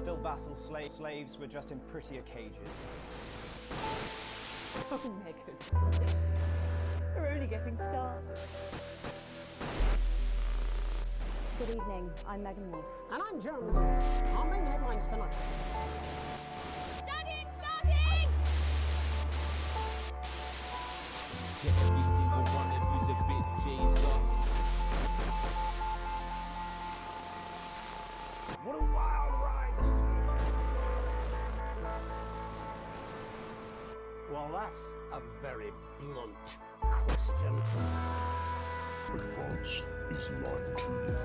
still vassal slaves, we're just in prettier cages. Oh, Megan. We're only getting started. Good evening, I'm Megan Wolf. And I'm Jeremy Gold. Our main headlines tonight. Daddy, it's starting! Every single one of you's a bit Jesus. What a wild ride! Well, that's a very blunt question. France is lying to you.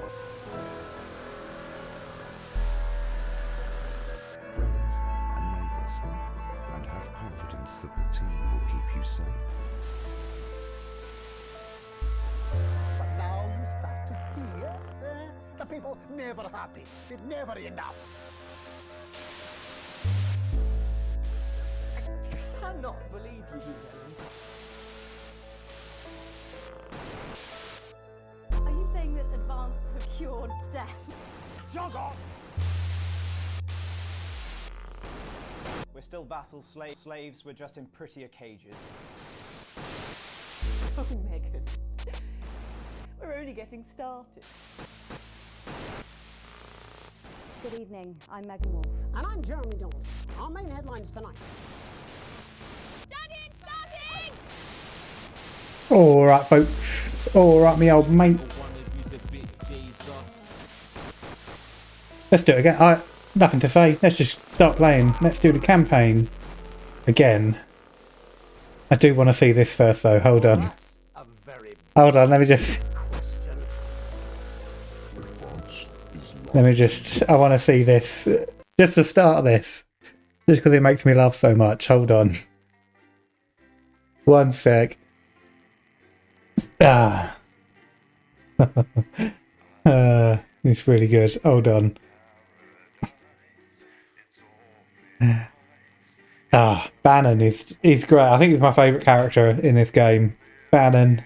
Friends and neighbours, and have confidence that the team will keep you safe. But now you start to see, yes, the people never happy. It's never enough. I cannot believe you, Helen. Are you saying that Advance have cured death? Jog off! We're still vassal slaves, we're just in prettier cages. Oh, Megan. We're only getting started. Good evening, I'm Megan Wolf. And I'm Jeremy Gold. Our main headlines tonight. Daddy, it's starting! Alright, folks. Alright, me old mate. One of you's a bit Jesus. Let's do it again. Nothing to say. Let's just start playing. Let's do the campaign again. I do want to see this first, though. Hold on. That's a very Hold on. Let me just. question. France is lying. Let me just. I want to see this. Just to start this. Just because it makes me laugh so much. Hold on. One sec. Ah. It's really good. Hold on. Bannon is great. I think he's my favourite character in this game. Bannon.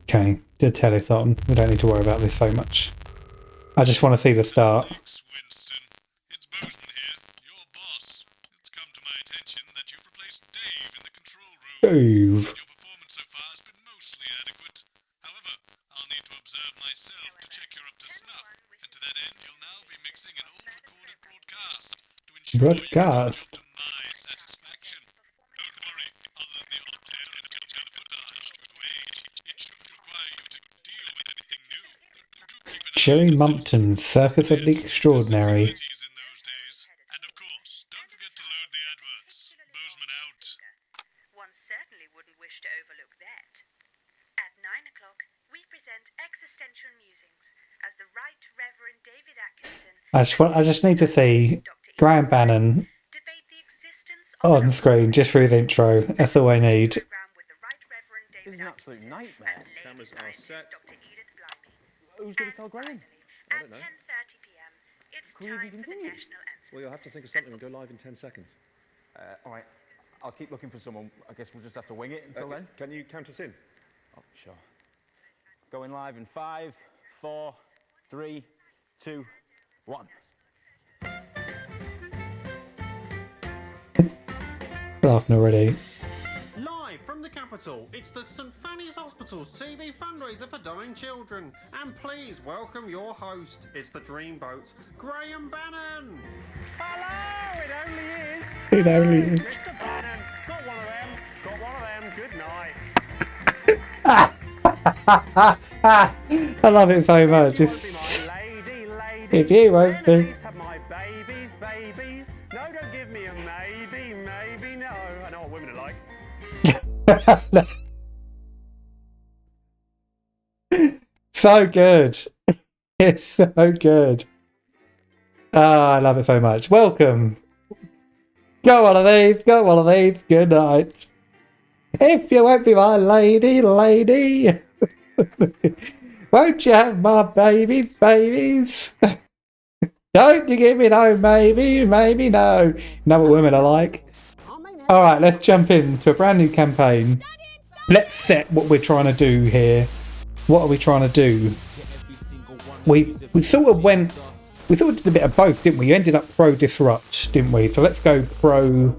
Okay, did telethon. We don't need to worry about this so much. I just want to see the start. Thanks, Winston. It's Bozeman here, your boss. It's come to my attention that you've replaced Dave in the control room. Dave. Your performance so far has been mostly adequate. However, I'll need to observe myself to check you're up to snuff. And to that end, you'll now be mixing an old recorded broadcast to ensure Broadcast. you to my satisfaction. Don't worry, other than the odd tale of the it should require you to deal with anything new. Do keep an eye Sherry on Mumpton, Circus of the Extraordinary. in those days. And of course, don't forget to load the adverts. Bozeman out. One certainly wouldn't wish to overlook that. At 9 o'clock, we present Existential Musings as the Right Reverend David Atkinson I just need to see Graham Bannon debate the existence of on screen just through the intro. That's all I need. program with the Right Reverend This David is an absolute Atkinson nightmare. and lady Cameras are scientist set. Dr. Edith Blimey. Who's going to tell Graham? At 10:30 p.m., it's Can we time for the continue? national anthem. Well, you'll have to think of something and go live in 10 seconds. Alright, I'll keep looking for someone. I guess we'll just have to wing it until then. Can you count us in? Oh, sure. Going live in 5, 4, 3, 2, 1. Laughing already. Live from the capital, it's the St Fanny's Hospital's TV fundraiser for dying children. And please welcome your host. It's the Dreamboat, Graham Bannon. Hello, it only is. It only is. Mr. Bannon. Got one of them. Got one of them. Good night. I love it so much. You It's, want to be my lady? if you won't Then be. at least have my babies. No, don't give me a maybe, no. I know what women are like. So good. It's so good. I love it so much. Welcome. Go on, Eve. Go on, Eve. Good night. If you won't be my lady. Won't you have my babies? Don't you give me no maybe, no. You know what women are like? Alright, let's jump into a brand new campaign. Daddy, let's set what we're trying to do here. What are we trying to do? We sort of did a bit of both, didn't we? You ended up pro disrupt, didn't we? So let's go pro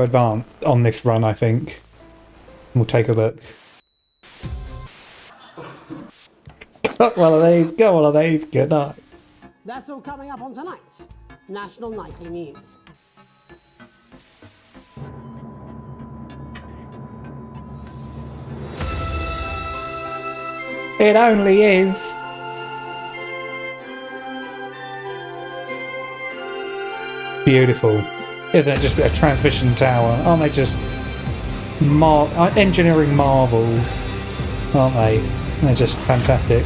advanced on this run, I think. We'll take a look. Got one of these, good night. That's all coming up on tonight's National Nightly News. It only is. Beautiful. Isn't it just a transmission tower? Aren't they just engineering marvels? Aren't they? They're just fantastic.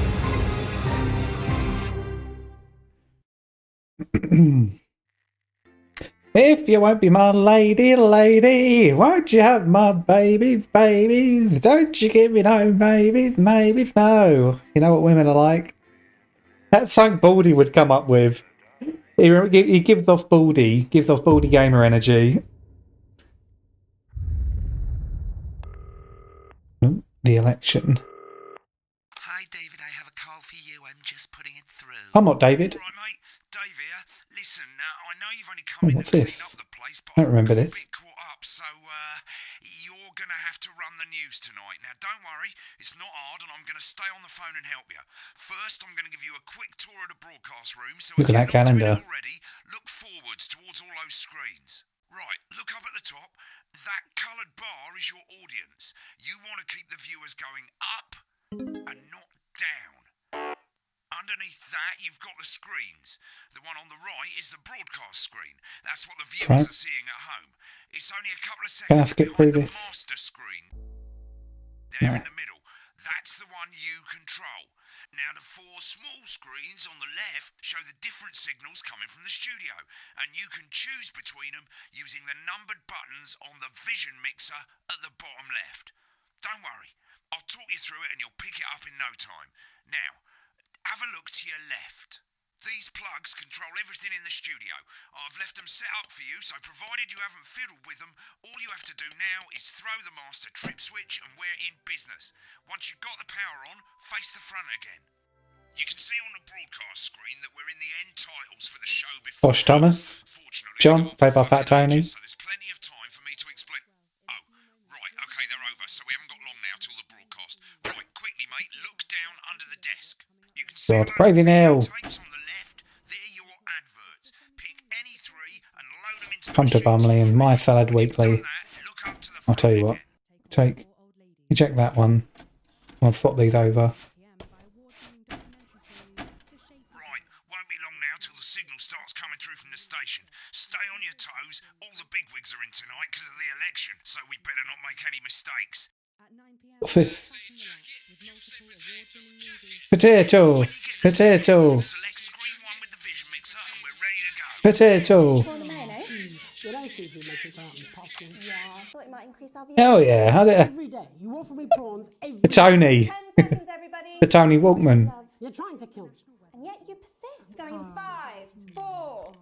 If you won't be my lady, lady, won't you have my babies, babies? Don't you give me no babies, babies, no. You know what women are like? That's something Baldy would come up with. He gives off Baldy gamer energy. The election. Hi, David, I have a call for you. I'm just putting it through. I'm not David. Right, mate. Dave here. Listen, I know you've only come in What's to this? clean up the place, but I don't remember I'm this. a bit caught up, so you're going to have to run the news tonight. Now, don't worry, it's not hard, and I'm going to stay on the phone and help you. First, I'm going to give you a quick tour of the broadcast room, so Look if at that you're not doing calendar. it already, look forwards towards all those screens. Right, look up at the top. That coloured bar is your audience. You want to keep the viewers going up and not down. Underneath that, you've got the screens. The one on the right is the broadcast screen. That's what the viewers are seeing at home. It's only a couple of Can I seconds skip through behind the this? master screen. There in the middle. That's the one you control. Now, the four small screens on the left show the different signals coming from the studio, and you can choose between them using the numbered buttons on the vision mixer at the bottom left. Don't worry, I'll talk you through it and you'll pick it up in no time. Now, have a look to your left. These plugs control everything in the studio. I've left them set up for you, so provided you haven't fiddled with them, all you have to do now is throw the master trip switch and we're in business. Once you've got the power on, face the front again. You can see on the broadcast screen that we're in the end titles for the show before. Bosh Thomas. John, played by Fat Tony. So there's plenty of time for me to explain. Oh, right, okay, they're over, so we haven't got long now till the broadcast. Right, quickly, mate, look down under the desk. You can see God, crazy now. tapes on the left. They're your adverts. Pick any three and load them into Hunter Bumley and My Salad Weekly. I'll tell you what. You check that one. I'll swap these over. Right, won't be long now till the signal starts coming through from the station. Stay on your toes. All the bigwigs are in tonight because of the election, so we better not make any mistakes. What's this? Potato. Potato. Select screen one with the vision mixer and we're ready to go. Potato. Did I see if we make it out impossible? Yeah, I thought it might increase our Hell yeah. How did Every day, you offer me prawns every the Tony? 10 seconds, everybody. The Tony Walkman. You're trying to kill me. And yet you persist. Going in 5, 4.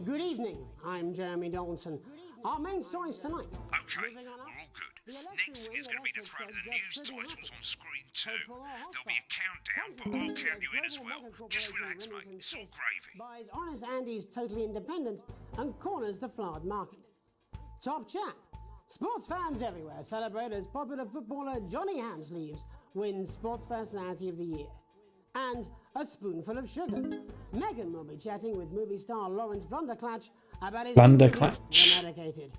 Good evening, I'm Jeremy Donaldson. Our main stories tonight. Okay, we're all good. Next is going to be the throw to the news titles on screen 2. There'll be a countdown, but I'll count you in as well. Just relax, mate. It's all gravy. Buys Honest Andy's Totally Independent and corners the flowered market. Top chat. Sports fans everywhere celebrate as popular footballer Johnny Hamsleeves wins Sports Personality of the Year. And a spoonful of sugar. Meghan will be chatting with movie star Lawrence Blunderclatch about his Blunderclatch. Eradicated.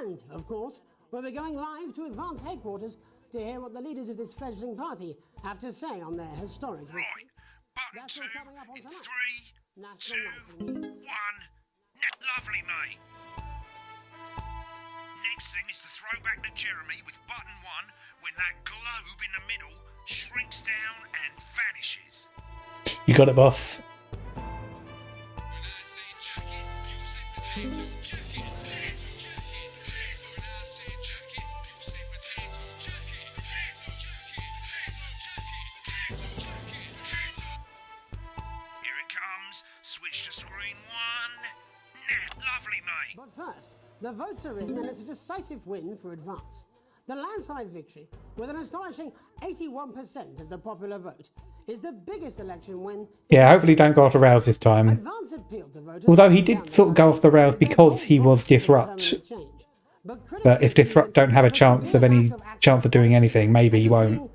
And, of course, we'll be going live to Advance headquarters to hear what the leaders of this fledgling party have to say on their historic Right, button 2 in 3, 2, 1. Lovely, mate. Next thing is the throwback to Jeremy with button 1 when that globe in the middle shrinks down and vanishes. You got it, boss. Here it comes. Switch to screen 1. Lovely, mate. But first, The votes are in, and it's a decisive win for Advance. The landslide victory, with an astonishing 81% of the popular vote, is the biggest election win. Yeah, hopefully don't go off the rails this time. Advance appealed to voters. Although he did sort of go off the rails because he was Disrupt. But if Disrupt don't have a chance of doing anything, maybe he won't.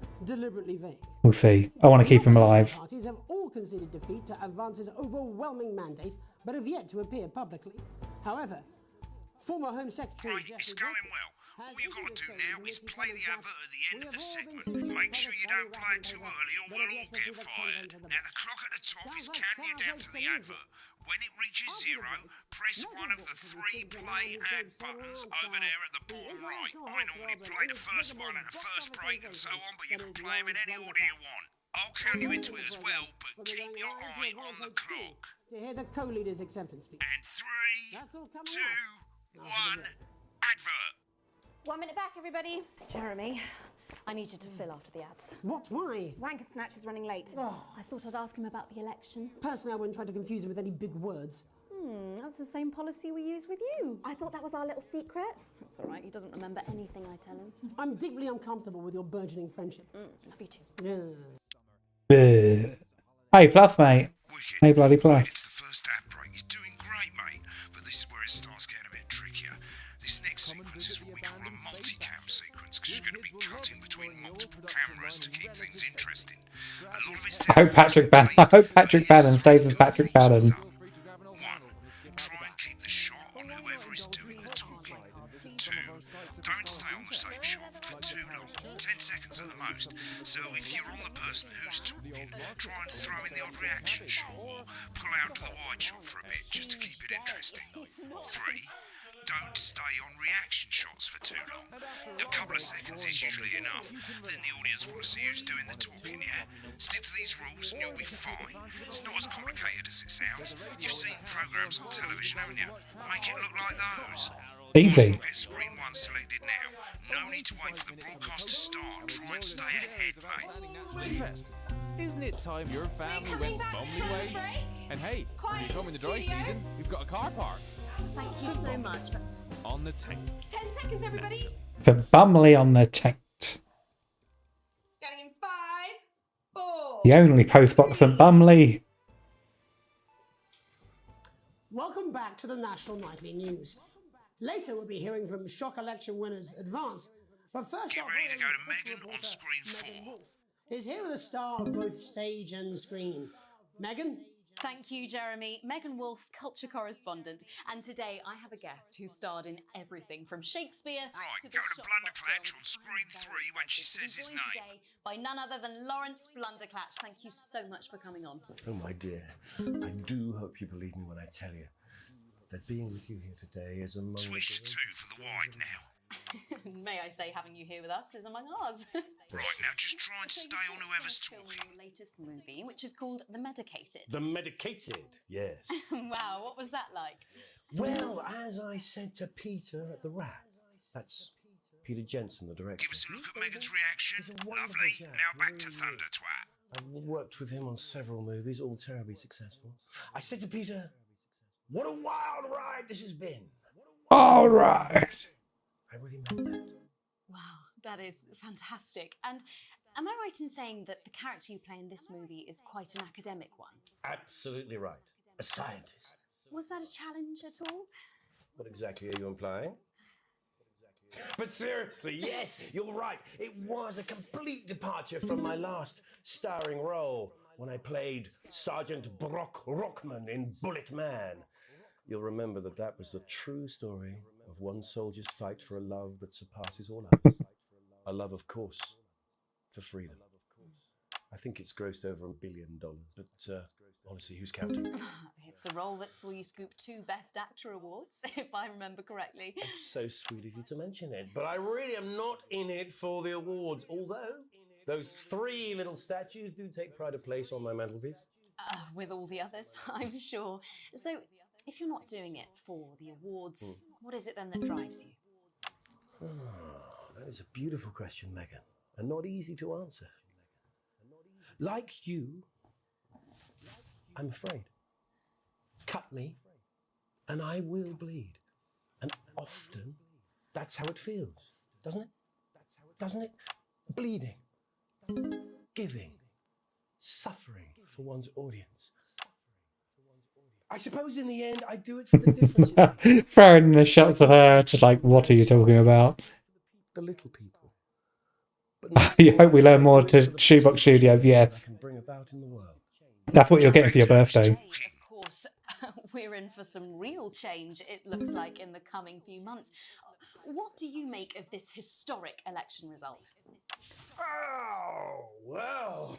We'll see. I want to keep him alive. Parties have all conceded defeat to Advance's overwhelming mandate, but have yet to appear publicly. However, former Home Secretary Right, it's going well. All you've got to do now is play the advert at the end of the segment. Make sure you don't play it too early or we'll all get fired. Now the clock at the top is counting you down to the advert. When it reaches 0, press one of the 3 play ad buttons over there at the bottom right. I normally play the first one at the first break and so on, but you can play them in any order you want. I'll count you into it as well, but keep your eye on the clock. To hear the co-leader's acceptance speech. And 3, 2, 1, advert. 1 minute back, everybody. Jeremy, I need you to fill after the ads. What? Why? Wanker Snatch is running late. Oh, I thought I'd ask him about the election. Personally, I wouldn't try to confuse him with any big words. That's the same policy we use with you. I thought that was our little secret. That's all right, he doesn't remember anything I tell him. I'm deeply uncomfortable with your burgeoning friendship. Love you too. Yeah. Hey, plus, mate. Hey, bloody plus. It's the first ad break. You're doing great, mate. But this is where it starts getting a bit trickier. This next sequence is what we call a multicam sequence, because you're going to be cutting between multiple cameras to keep things interesting. A lot of it's I hope Patrick Bannon stays with Patrick Bannon. 1. Try and keep the shot on whoever is doing the talking. 2. Don't stay on the same shot for too long. 10 seconds at the most. So if you're on the person who's talking, try and throw in the odd reaction shot or pull out to the wide shot for a bit just to keep it interesting. 3. Don't stay on reaction shots for too long. A couple of seconds is usually enough. Then the audience want to see who's doing the talking, yeah? Stick to these rules and you'll be fine. It's not as complicated as it sounds. You've seen programs on television, haven't you? Make it look like those. Easy. Get screen 1 selected now. No need to wait for the broadcast to start. Try and stay ahead, mate. Interesting. Isn't it time your family went bumbly way? And hey, when you come in the dry season, we've got a car park. Thank you so much. On the tank. 10 seconds, everybody. The Bumley on the tent. Going in 5, 4. The only postbox at Bumley. Welcome back to the National Nightly News. Later, we'll be hearing from shock election winners Advance. But first, get ready to go to Megan on screen 4. Is here with a star of both stage and screen. Megan? Thank you, Jeremy. Megan Wolf, culture correspondent. And today I have a guest who starred in everything from Shakespeare to go to Blunderclatch on screen 3 when she says his name. By none other than Lawrence Blunderclatch. Thank you so much for coming on. Oh, my dear. I do hope you believe me when I tell you that being with you here today is among... Switch to 2 for the wide now. May I say, having you here with us is among ours. Right, now just try and stay on whoever's talking. Your latest movie, which is called The Medicated. The Medicated, yes. Wow, what was that like? Well, as I said to Peter at the Rat, that's Peter Jensen, the director. Give us a look at Megan's reaction. Lovely. Now back to Thunder Twat. I've worked with him on several movies, all terribly successful. I said to Peter, what a wild ride this has been. All right. I really meant that. Wow, that is fantastic. And am I right in saying that the character you play in this movie is quite an academic one? Absolutely right. A scientist. Was that a challenge at all? What exactly are you implying? But seriously, yes, you're right. It was a complete departure from my last starring role when I played Sergeant Brock Rockman in Bullet Man. You'll remember that that was the true story of one soldier's fight for a love that surpasses all others. A love, of course, for freedom. I think it's grossed over $1 billion, but honestly, who's counting? It's a role that saw you scoop 2 Best Actor awards, if I remember correctly. It's so sweet of you to mention it, but I really am not in it for the awards, although those 3 little statues do take pride of place on my mantelpiece. With all the others, I'm sure. So, if you're not doing it for the awards, what is it then that drives you? Oh, that is a beautiful question, Megan, and not easy to answer. Like you, I'm afraid. Cut me, and I will bleed. And often that's how it feels, doesn't it? Doesn't it? Bleeding, giving, suffering for one's audience. I suppose in the end I do it for the difference. Throwing in the shots of her, just like, what are you talking about? The little people. You hope we learn more to Shoebox Studios, yes. Can bring about in the world. That's what you're getting for your birthday. Of course, we're in for some real change, it looks like, in the coming few months. What do you make of this historic election result? Oh, well.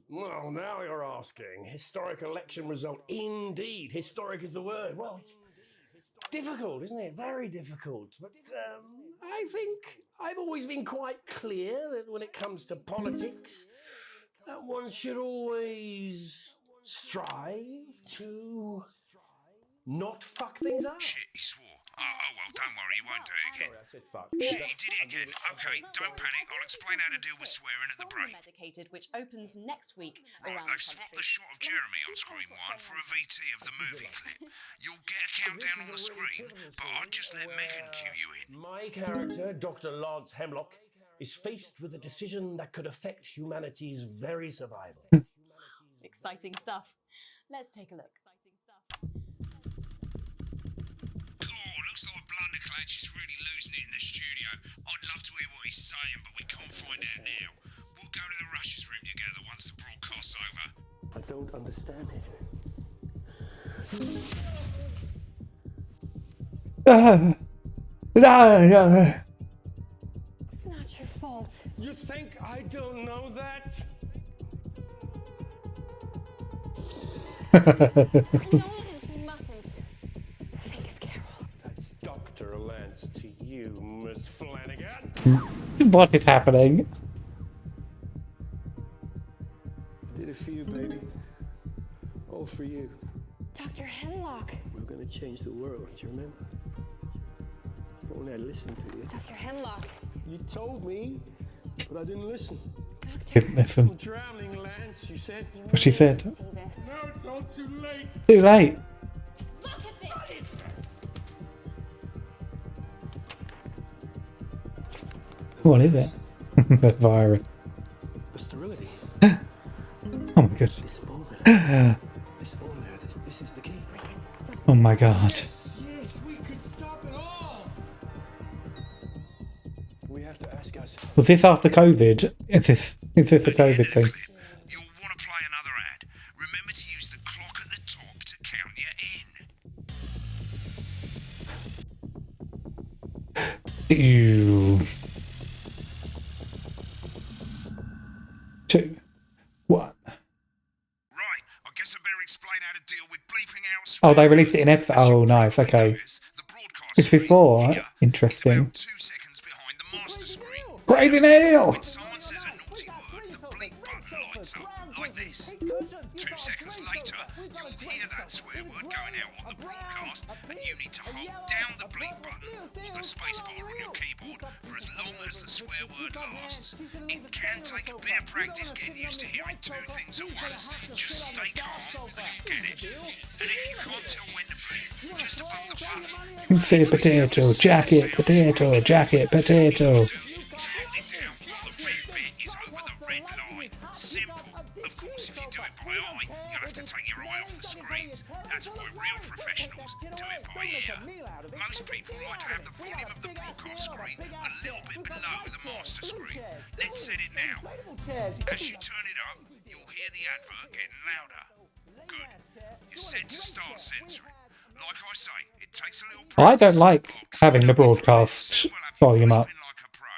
Well, now you're asking. Historic election result. Indeed. Historic is the word. Well, it's difficult, isn't it? Very difficult. But I think I've always been quite clear that when it comes to politics, one should always strive to not fuck things up. Shit, he swore. Oh, well, don't worry, he won't do it again. Sorry, I said fuck. Shit, he did it again. Okay, don't panic. I'll explain how to deal with swearing at the break. Medicated, which opens next week. Right, I've swapped the shot of Jeremy on screen 1 for a VT of the movie clip. You'll get a countdown on the screen, but I'll just let Megan cue you in. My character, Dr. Lance Hemlock, is faced with a decision that could affect humanity's very survival. Exciting stuff. Let's take a look. Looks like Blunderclatch is really losing it in the studio. I'd love to hear what he's saying, but we can't find out now. We'll go to the Rushes room together once the broadcast's over. I don't understand it. No. It's not your fault. You think I don't know that? Condolence mustn't think of Carol. That's Dr. Lance to you, Miss Flanagan. What is happening? I did it for you, baby. All for you. Dr. Hemlock. We're gonna change the world, do you remember? If only I listened to you. Dr. Hemlock. You told me, but I didn't listen. Didn't listen. I'm drowning, Lance, you said. What she said. No, it's all too late. Too late. Look at this. What is it? The virus. The sterility. Oh my god. This phone there. This is the key. Oh my god. Yes, we could stop it all. We have to ask us. Was this after COVID? Is this the COVID thing? You'll want to play another ad. Remember to use the clock at the top to count you in. Ew. 2, 1. Right, I guess I better explain how to deal with bleeping out. Oh, they released it in episode. Oh, nice. Okay. It's before. Interesting. 2 seconds behind the master screen. Crazy Neil! When someone says a naughty word, the bleep button lights up, like this. 2 seconds later, you'll hear that swear word going out on the broadcast, and you need to hold down the bleep button or the space bar on your keyboard for as long as the swear word lasts. It can take a bit of practice getting used to hearing 2 things at once. Just stay calm and you'll get it. And if you can't tell when to bleep, just above the button, You say potato, jacket, potato, jacket, potato. is hold it down while the red bit is over the red line. Simple. Of course, if you do it by eye, you'll have to take your eye off the screens. That's why real professionals do it by ear. Most people like to have the volume of the broadcast screen a little bit below the master screen. Let's set it now. As you turn it up, you'll hear the advert getting louder. Good. You're set to start censoring. Like I say, it takes a little practice. I don't like having the broadcast volume up. Like a pro.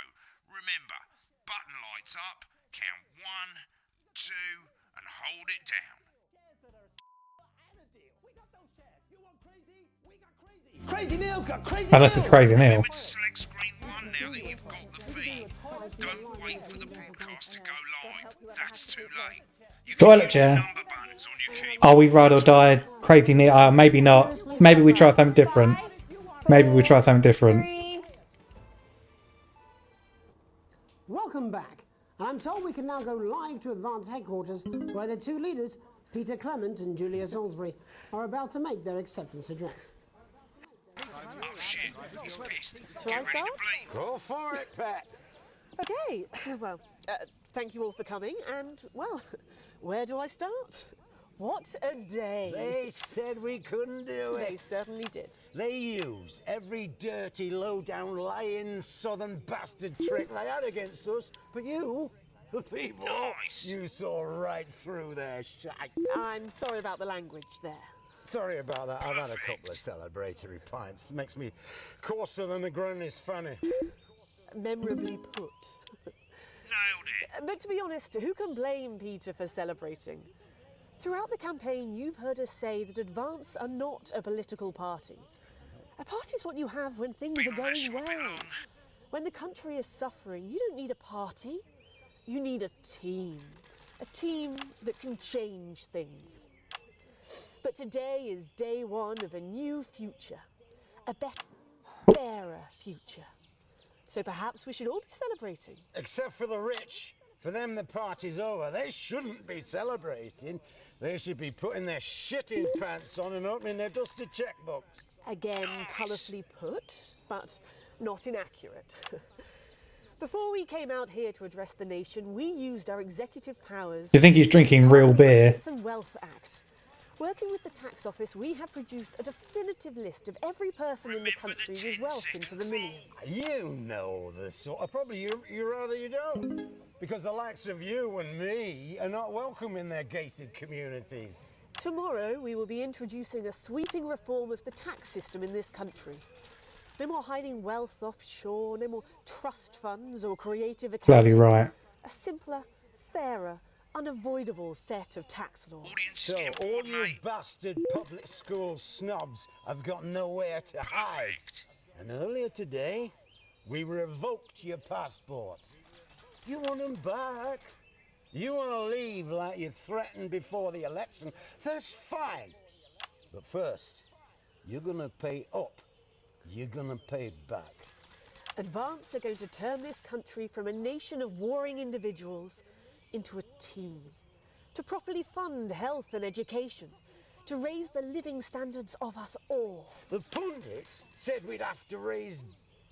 Remember, button lights up, count 1, 2, and hold it down. Crazy Neil's got crazy. Unless it's Crazy Neil. Remember to select screen 1 now that you've got the feed. Don't wait for the broadcast to go live. That's too late. You can Toilet use the chair. number buttons on your keyboard. Are we ride or die? Crazy Neil? Maybe not. Maybe we try something different. Maybe we try something different. Welcome back. And I'm told we can now go live to Advanced Headquarters, where the 2 leaders, Peter Clement and Julia Salisbury, are about to make their acceptance address. Oh shit, he's pissed. Shall I start? Go for it, Pat. Okay, well, thank you all for coming, and, well, where do I start? What a day. They said we couldn't do it. They certainly did. They used every dirty, low-down, lying southern bastard trick they had against us. But you, the people, you saw right through their shite. I'm sorry about the language there. Sorry about that. I've had a couple of celebratory pints. Makes me coarser than a granny's fanny. Memorably put. Nailed it. But to be honest, who can blame Peter for celebrating? Throughout the campaign, you've heard us say that Advance are not a political party. A party's what you have when things are going well. When the country is suffering, you don't need a party. You need a team. A team that can change things. But today is day one of a new future. A better, fairer future. So perhaps we should all be celebrating. Except for the rich. For them, the party's over. They shouldn't be celebrating. They should be putting their shitting pants on and opening their dusty checkbooks. Again, colourfully put, but not inaccurate. Before we came out here to address the nation, we used our executive powers. You think he's drinking real beer? Assets and Wealth Act. Working with the tax office, we have produced a definitive list of every person in the country with wealth into the millions. You know the sort of, probably you rather you don't. Because the likes of you and me are not welcome in their gated communities. Tomorrow, we will be introducing a sweeping reform of the tax system in this country. No more hiding wealth offshore, no more trust funds or creative accounting. Bloody right. A simpler, fairer, unavoidable set of tax laws. So all you bastard public school snobs have got nowhere to hide. And earlier today, we revoked your passports. You want them back? You want to leave like you threatened before the election? That's fine. But first, you're going to pay up. You're going to pay back. Advance are going to turn this country from a nation of warring individuals into a team. To properly fund health and education. To raise the living standards of us all. The pundits said we'd have to raise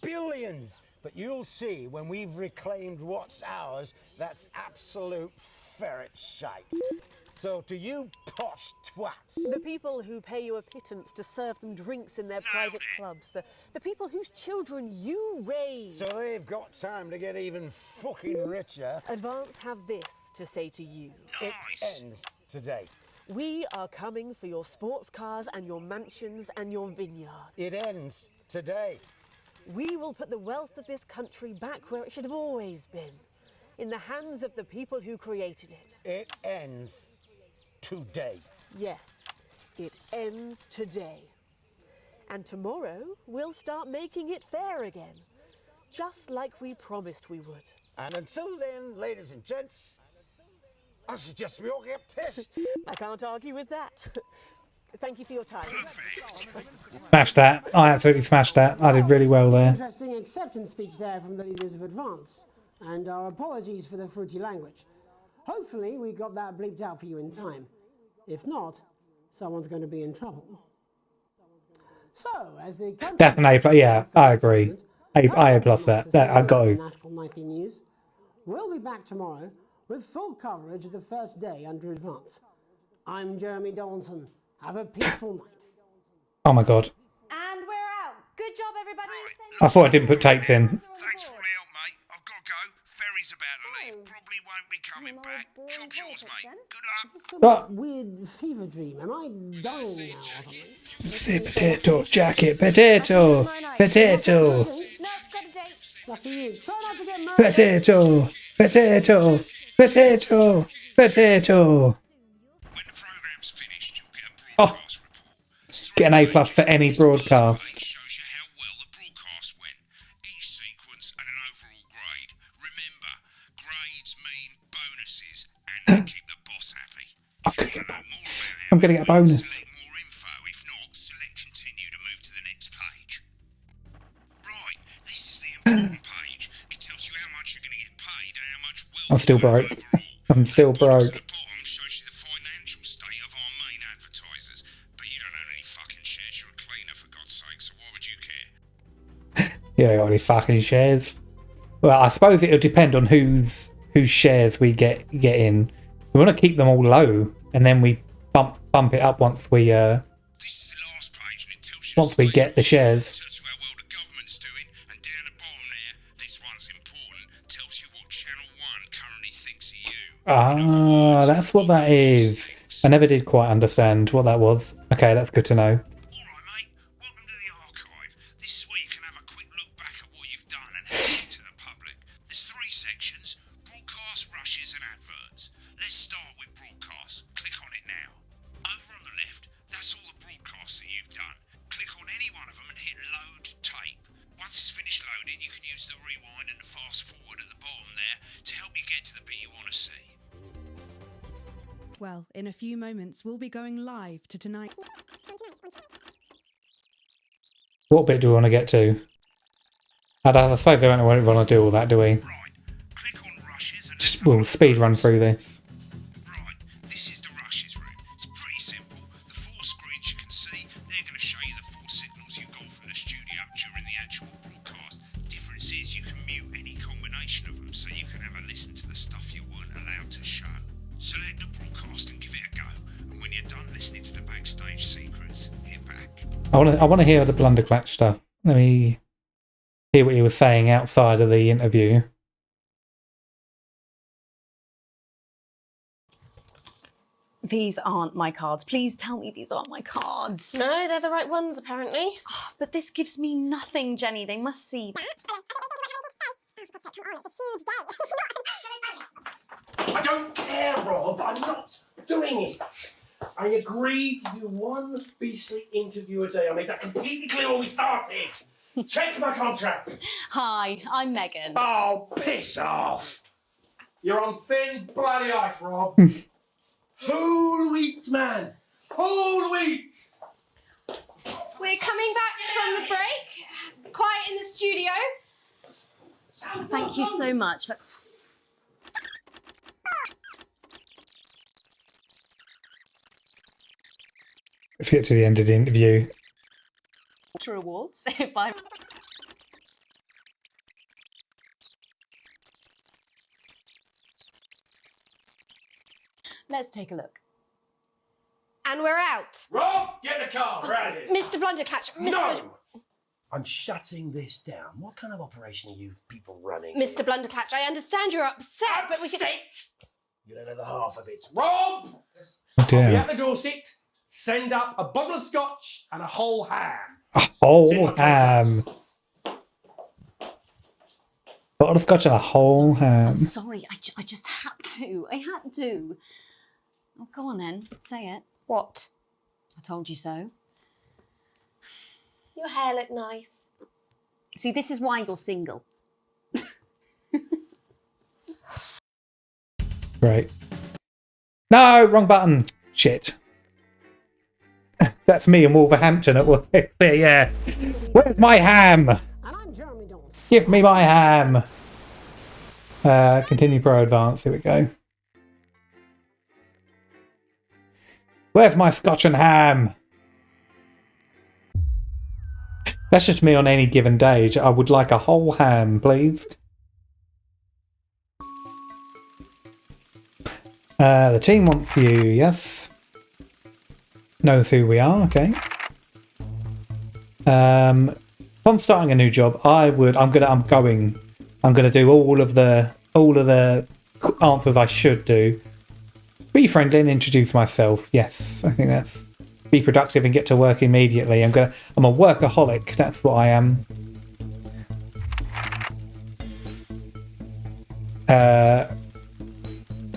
billions. But you'll see when we've reclaimed what's ours, that's absolute ferret shite. So to you posh twats. The people who pay you a pittance to serve them drinks in their private clubs. The people whose children you raise. So they've got time to get even fucking richer. Advance have this to say to you. It ends today. We are coming for your sports cars and your mansions and your vineyards. It ends today. We will put the wealth of this country back where it should have always been, in the hands of the people who created it. It ends today. Yes, it ends today. And tomorrow, we'll start making it fair again, just like we promised we would. And until then, ladies and gents, I suggest we all get pissed. I can't argue with that. Thank you for your time. Smashed that. I absolutely smashed that. I did really well there. Interesting acceptance speech there from the leaders of Advance. And our apologies for the fruity language. Hopefully we got that bleeped out for you in time. If not, someone's going to be in trouble. So, as the That's an A+. Yeah, I agree. A plus that. I got to. National Nightly News. We'll be back tomorrow with full coverage of the first day under Advance. I'm Jeremy Donaldson. Have a peaceful night. Oh my god. And we're out. Good job, everybody. I thought I didn't put tapes in. Thanks for all the help, mate. I've got to go. Ferry's about to leave. Probably won't be coming back. Job's yours, mate. Good luck. Some weird fever dream. Am I dying now or something? Say potato, jacket, potato, potato, No, got a date. Lucky you. Try not to get murdered. potato, potato, potato, potato. When the programme's finished, you'll get a Oh, broadcast report. get an A+ for any broadcast. Shows you how well the broadcast went. Each sequence and an overall grade. Remember, grades mean bonuses and they keep the boss happy. If you want to know more about I'm gonna get a bonus. select more info. If not, select continue to move to the next page. Right, this is the important page. It tells you how much you're going to get paid and how much wealth I'm still you have broke. overall. I'm still broke. The bottom shows you the financial state of our main advertisers, but you don't own any fucking shares shares. You're a cleaner, for God's sake, so why would you care? Yeah, got any fucking shares? Well, I suppose it'll depend on whose shares we get in. We want to keep them all low, and then we bump it up once we get the shares. Tells you how well the government's doing, and down the bottom there, this one's important, tells you what Channel 1 currently thinks of you. Ah, that's what that is. I never did quite understand what that was. Okay, that's good to know. Alright, mate, welcome to the archive. This is where you can have a quick look back at what you've done and hand it to the public. There's 3 sections: broadcast, rushes, and adverts. Let's start with broadcast. Click on it now. Over on the left, that's all the broadcasts that you've done. Click on any one of them and hit load tape. Once it's finished loading, you can use the rewind and the fast forward at the bottom there to help you get to the bit you want to see. Well, in a few moments, we'll be going live to tonight. What bit do we want to get to? I suppose they don't want to do all that, do we? Just, we'll speed run through this. Right, this is the rushes room. It's pretty simple. The 4 screens you can see, they're going to show you the 4 signals you got from the studio during the actual broadcast. Difference is you can mute any combination of them, so you can have a listen to the stuff you weren't allowed to show. Select the broadcast and give it a go, and when you're done listening to the backstage secrets, hit back. I want to hear the Blunderclatch stuff. Let me hear what he was saying outside of the interview. These aren't my cards. Please tell me these aren't my cards. No, they're the right ones, apparently. Oh, but this gives me nothing, Jenny. They must see. I don't care, Rob. I'm not doing it. I agreed to do 1 beastly interview a day. I made that completely clear when we started. Check my contract. Hi, I'm Megan. Oh, piss off. You're on thin bloody ice, Rob. Whole wheat, man. Whole wheat. We're coming back from the break. Quiet in the studio. Thank you so much for... Let's get to the end of the interview. Rewards, if I... Let's take a look. And we're out. Rob, get the car. We're out of here. Mr. Blunderclatch. No. I'm shutting this down. What kind of operation are you people running? Mr. Blunderclatch, I understand you're upset, but we can... You don't know the half of it. Rob! Oh I'll be dear. at the Dorset. Send up a bottle of scotch and a whole ham. A whole ham. Bottle of scotch and a whole ham. I'm sorry, I just had to. I had to. Oh, go on then, say it. What? I told you so. Your hair looked nice. See, this is why you're single. Right. No, wrong button. Shit. That's me in Wolverhampton at work. Yeah. Where's my ham? And I'm Jeremy Dawson. Give me my ham. Continue Pro Advance. Here we go. Where's my scotch and ham? That's just me on any given day. I would like a whole ham, please. The team wants you, yes. Knows who we are, okay. If I'm starting a new job, I'm gonna do all of the answers I should do. Be friendly and introduce myself. Yes, I think that's be productive and get to work immediately. I'm a workaholic, that's what I am.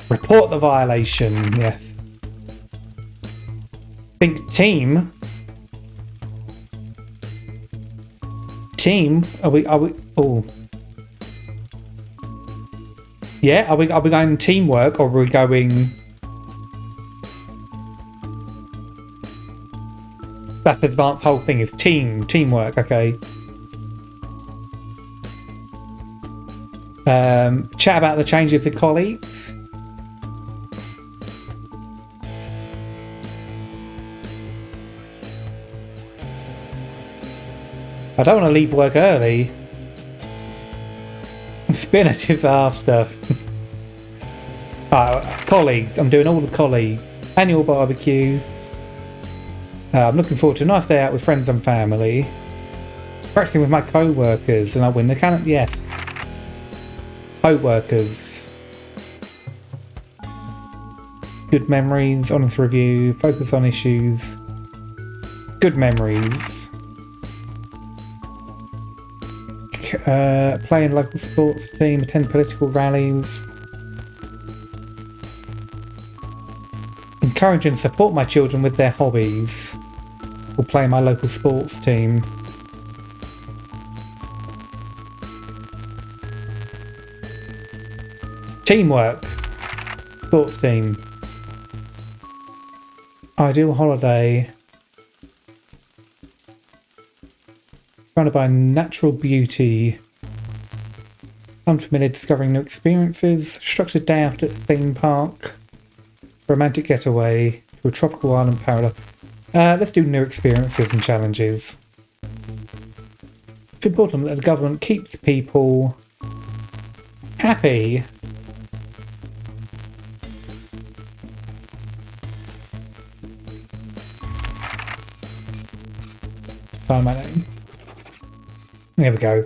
Report the violation, yes. Think team. Are we oh. Yeah, are we going teamwork or are we going... That's the advanced whole thing is teamwork, okay. Chat about the changes with colleagues. I don't want to leave work early. It's been a disaster. Collie. I'm doing all the collie. Annual barbecue. I'm looking forward to a nice day out with friends and family. Practicing with my co-workers, and I'll win the calendar. Yes. Co-workers. Good memories. Honest review. Focus on issues. Good memories. Play in local sports team. Attend political rallies. Encourage and support my children with their hobbies. Or play in my local sports team. Teamwork. Sports team. Ideal holiday. Surrounded by natural beauty. Unfamiliar, discovering new experiences. Structured day out at the theme park. Romantic getaway to a tropical island paradise. Let's do new experiences and challenges. It's important that the government keeps people happy. Find my name. There we go.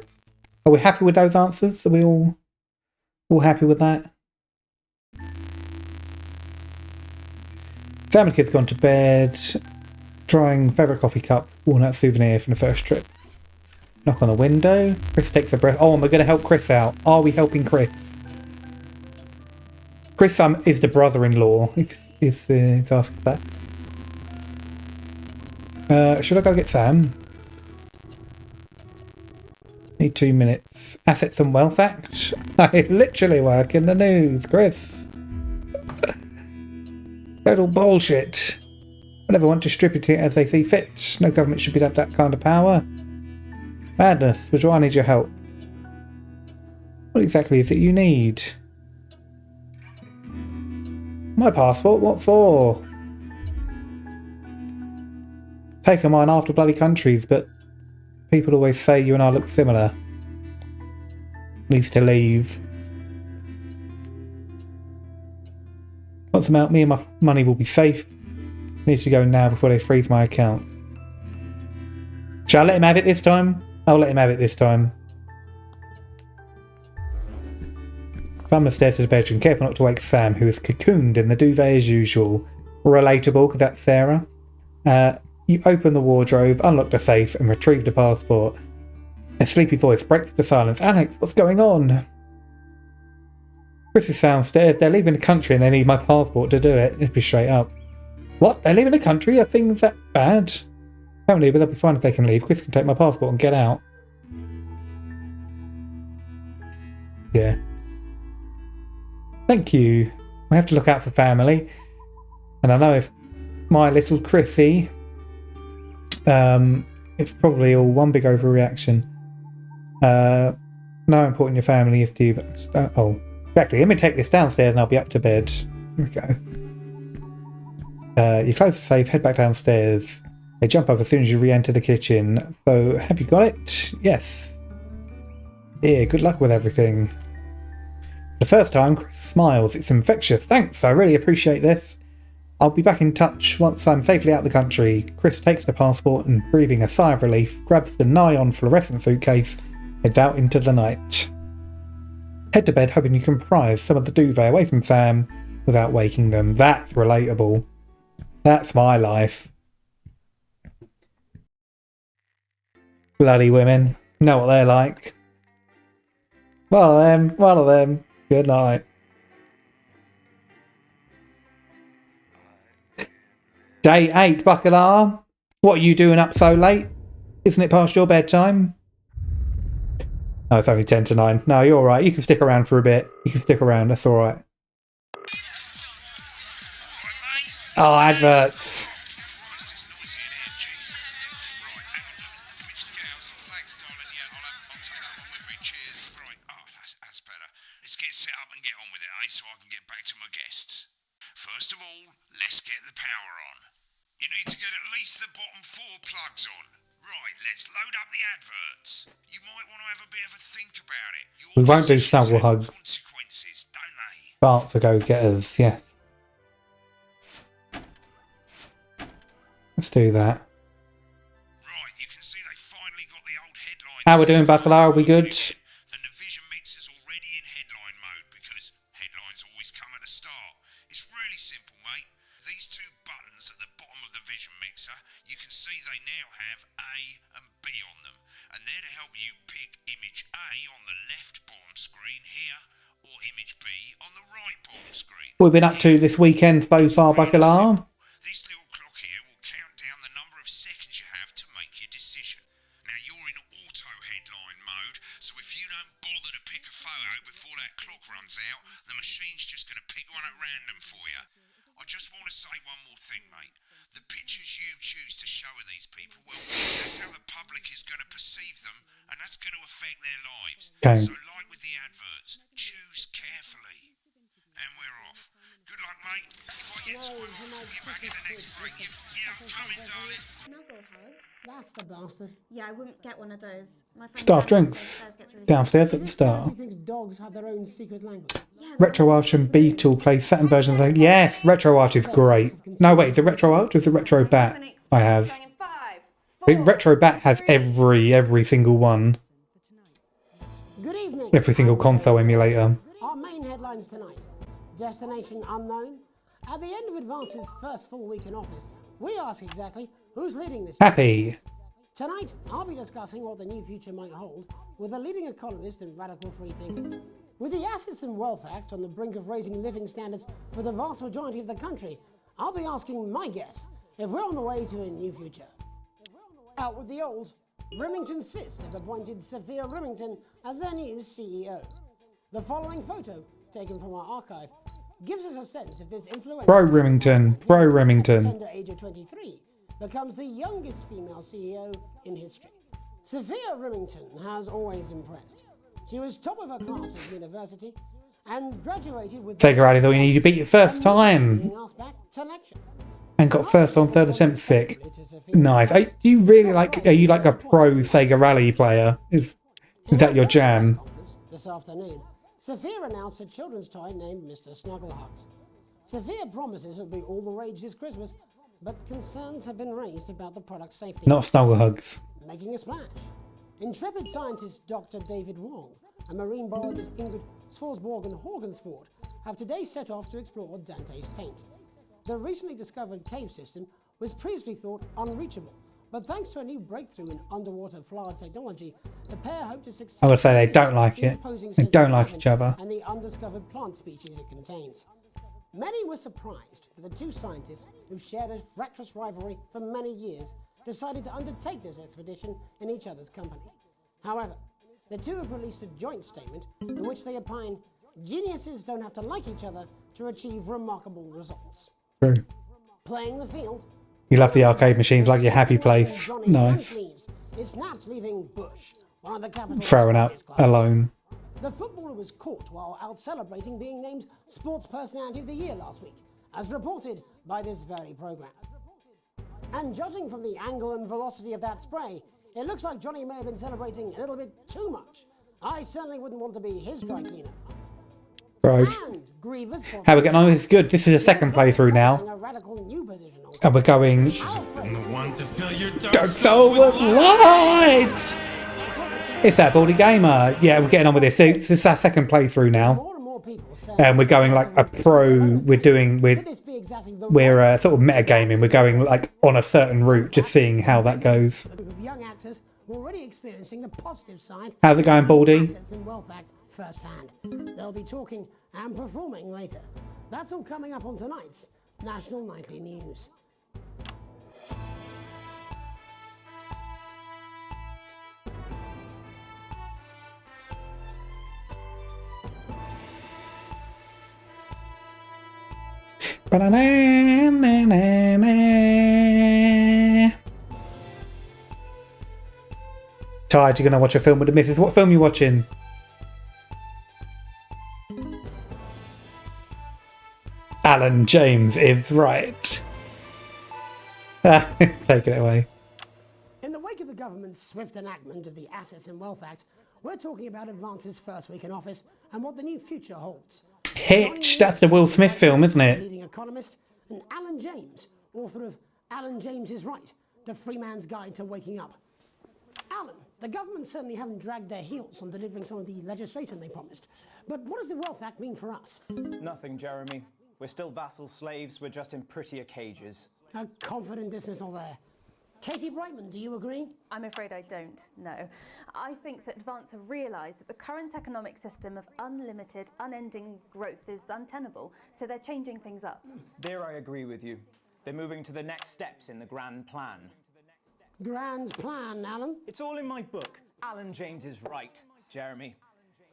Are we happy with those answers? Are we all happy with that? Family kids gone to bed. Drying favourite coffee cup. Walnut souvenir from the first trip. Knock on the window. Chris takes a breath. Oh, and we're going to help Chris out. Are we helping Chris? Chris is the brother-in-law. Is asked that. Should I go get Sam? Need 2 minutes. Assets and Wealth Act. I literally work in the news, Chris. Total bullshit. Everyone distribute it as they see fit. No government should have that kind of power. Madness. But do I need your help? What exactly is it you need? My passport? What for? Taken mine after bloody countries, but people always say you and I look similar. Needs to leave. Once I'm out, me and my money will be safe. Need to go now before they freeze my account. Shall I let him have it this time? I'll let him have it this time. Climb the stairs to the bedroom. Careful not to wake Sam, who is cocooned in the duvet as usual. Relatable, because that's Sarah. You open the wardrobe, unlock the safe, and retrieve the passport. A sleepy voice breaks the silence. Alex, what's going on? Chris is downstairs. They're leaving the country and they need my passport to do it. It'd be straight up. What? They're leaving the country? Are things that bad? Apparently, but they'll be fine if they can leave. Chris can take my passport and get out. Yeah. Thank you. We have to look out for family. And I know if my little Chrissy... it's probably all one big overreaction. No important your family is to you, but... oh, exactly. Let me take this downstairs and I'll be up to bed. Here we go. You close the safe, head back downstairs. They jump up as soon as you re-enter the kitchen. So, have you got it? Yes. Yeah, good luck with everything. The first time, Chris smiles. It's infectious. Thanks, I really appreciate this. I'll be back in touch once I'm safely out of the country. Chris takes the passport and, breathing a sigh of relief, grabs the nigh-on fluorescent suitcase, heads out into the night. Head to bed hoping you can prise some of the duvet away from Sam without waking them. That's relatable. That's my life. Bloody women. Know what they're like. One of them. Good night. Day 8, Buckalar. What are you doing up so late? Isn't it past your bedtime? No, it's only 10 to 9. No, you're alright. You can stick around for a bit. You can stick around. That's alright. Oh, adverts. Let's get set up and get on with it, so I can get back to my guests. First of all, let's get the power on. You need to get at least the bottom 4 plugs on. Right, let's load up the the adverts. You might want to have a bit of a think about it. We won't do snuggle hugs. Consequences, don't they? Bart's the go-getters, yeah. Let's do that. Right, you can see they finally got the old headline. How we doing, Bacala? Are we good? And the vision mixer's already in headline mode because headlines always come at the start. It's really simple, mate. These two buttons at the bottom of the vision mixer, you can see they now have A and B on them. And they're to help you pick image A on the left bottom screen here or image B on the right bottom screen. What have we been up to this weekend so far, Bacala? This little clock here will count down the number of seconds you have to make your decision. Now you're in auto headline mode, so if you don't bother to pick a photo before that clock runs out, the machine's just going to pick one at random for you. I just want to say one more thing, mate. The pictures you choose to show of these people, well, that's how the public is going to perceive them, and that's going to affect their lives. Okay. So like with the adverts, choose carefully. And we're off. Good luck, mate. If I get time, I'll call you back in the next break. Yeah, I'm coming, darling. Snuggle hugs? That's the bastard. Yeah, I wouldn't get one of those. My friend Staff Gavin drinks. says theirs gets really Downstairs at the start. He thinks dogs have their own secret language. Retro Arch and Beetle plays Saturn versions. Like, yes, Retro Arch is great. No, wait, is it Retro Arch or is it Retro Bat? I have. I think Retro Bat has every single one. Good evening. Every single console emulator. Our main headlines tonight. Destination unknown. At the end of Advance's first full week in office, we ask exactly who's leading this. Happy. Tonight, I'll be discussing what the new future might hold with a leading economist and radical free thinker. With the Assets and Wealth Act on the brink of raising living standards for the vast majority of the country, I'll be asking my guess if we're on the way to a new future. Out with the old, Remington's Fist have appointed Sophia Remington as their new CEO. The following photo, taken from our archive, gives us a sense if this influential Pro Remington. Pro Remington. tender age of 23 becomes the youngest female CEO in history. Sophia Remington has always impressed. She was top of her class at university and graduated with... Take her out of the way, you beat it first time. being asked back to lecture. And got first on third attempt sick. Nice. Are you really like, are you like a pro Sega Rally player? Is that your jam? This afternoon, Sophia announced a children's toy named Mr. Snugglehugs. Sophia promises it'll be all the rage this Christmas, but concerns have been raised about the product's safety. Not snuggle hugs. Making a splash. Intrepid scientist Dr. David Wong and marine biologist Ingrid Swarsborg and Horgensford have today set off to explore Dante's Taint. The recently discovered cave system was previously thought unreachable, but thanks to a new breakthrough in underwater flower technology, the pair hope to succeed. I would say they don't like it. They don't like each other. And the undiscovered plant species it contains. Many were surprised that the two scientists, who've shared a fractious rivalry for many years, decided to undertake this expedition in each other's company. However, the two have released a joint statement in which they opine geniuses don't have to like each other to achieve remarkable results. True. Playing the field. You love the arcade machines like your happy place. Nice. Is snapped, leaving Bush, one of the capital's Throwing up sports clubs. alone. The footballer was caught while out celebrating being named Sports Personality of the Year last week, as reported by this very program. And judging from the angle and velocity of that spray, it looks like Johnny may have been celebrating a little bit too much. I certainly wouldn't want to be his dry cleaner. Right. How we getting on? This is good. This is a second playthrough now. And we're going... Go forward, what? It's that Baldy Gamer. Yeah, we're getting on with this. This is our second playthrough now. And we're going like a pro. We're sort of metagaming. We're going like on a certain route, just seeing how that goes. Young actors already experiencing the positive side. How's it going, Baldy? Assets and Wealth Act firsthand. They'll be talking and performing later. That's all coming up on tonight's National Nightly News. Tired, you're gonna watch a film with the missus. What film are you watching? Alan James is right. Taking it away. In the wake wake of the government's swift enactment of the Assets and Wealth Act, we're talking about Advance's first week in office and what the new future holds. Hitch, that's the Will Smith film, isn't it? Leading economist, and Alan James, author of Alan James is Right, The Free Man's Guide to Waking Up. Alan, the government certainly haven't dragged their heels on delivering some of the legislation they promised. But what does the Wealth Act mean for us? Nothing, Jeremy. We're still vassal slaves, we're just in prettier cages. A confident dismissal there. Katie Brightman, do you agree? I'm afraid I don't, no. I think that Advance have realised that the current economic system of unlimited, unending growth is untenable, so they're changing things up. There I agree with you. They're moving to the next steps in the grand plan. Grand plan, Alan? It's all in my book. Alan James is right, Jeremy.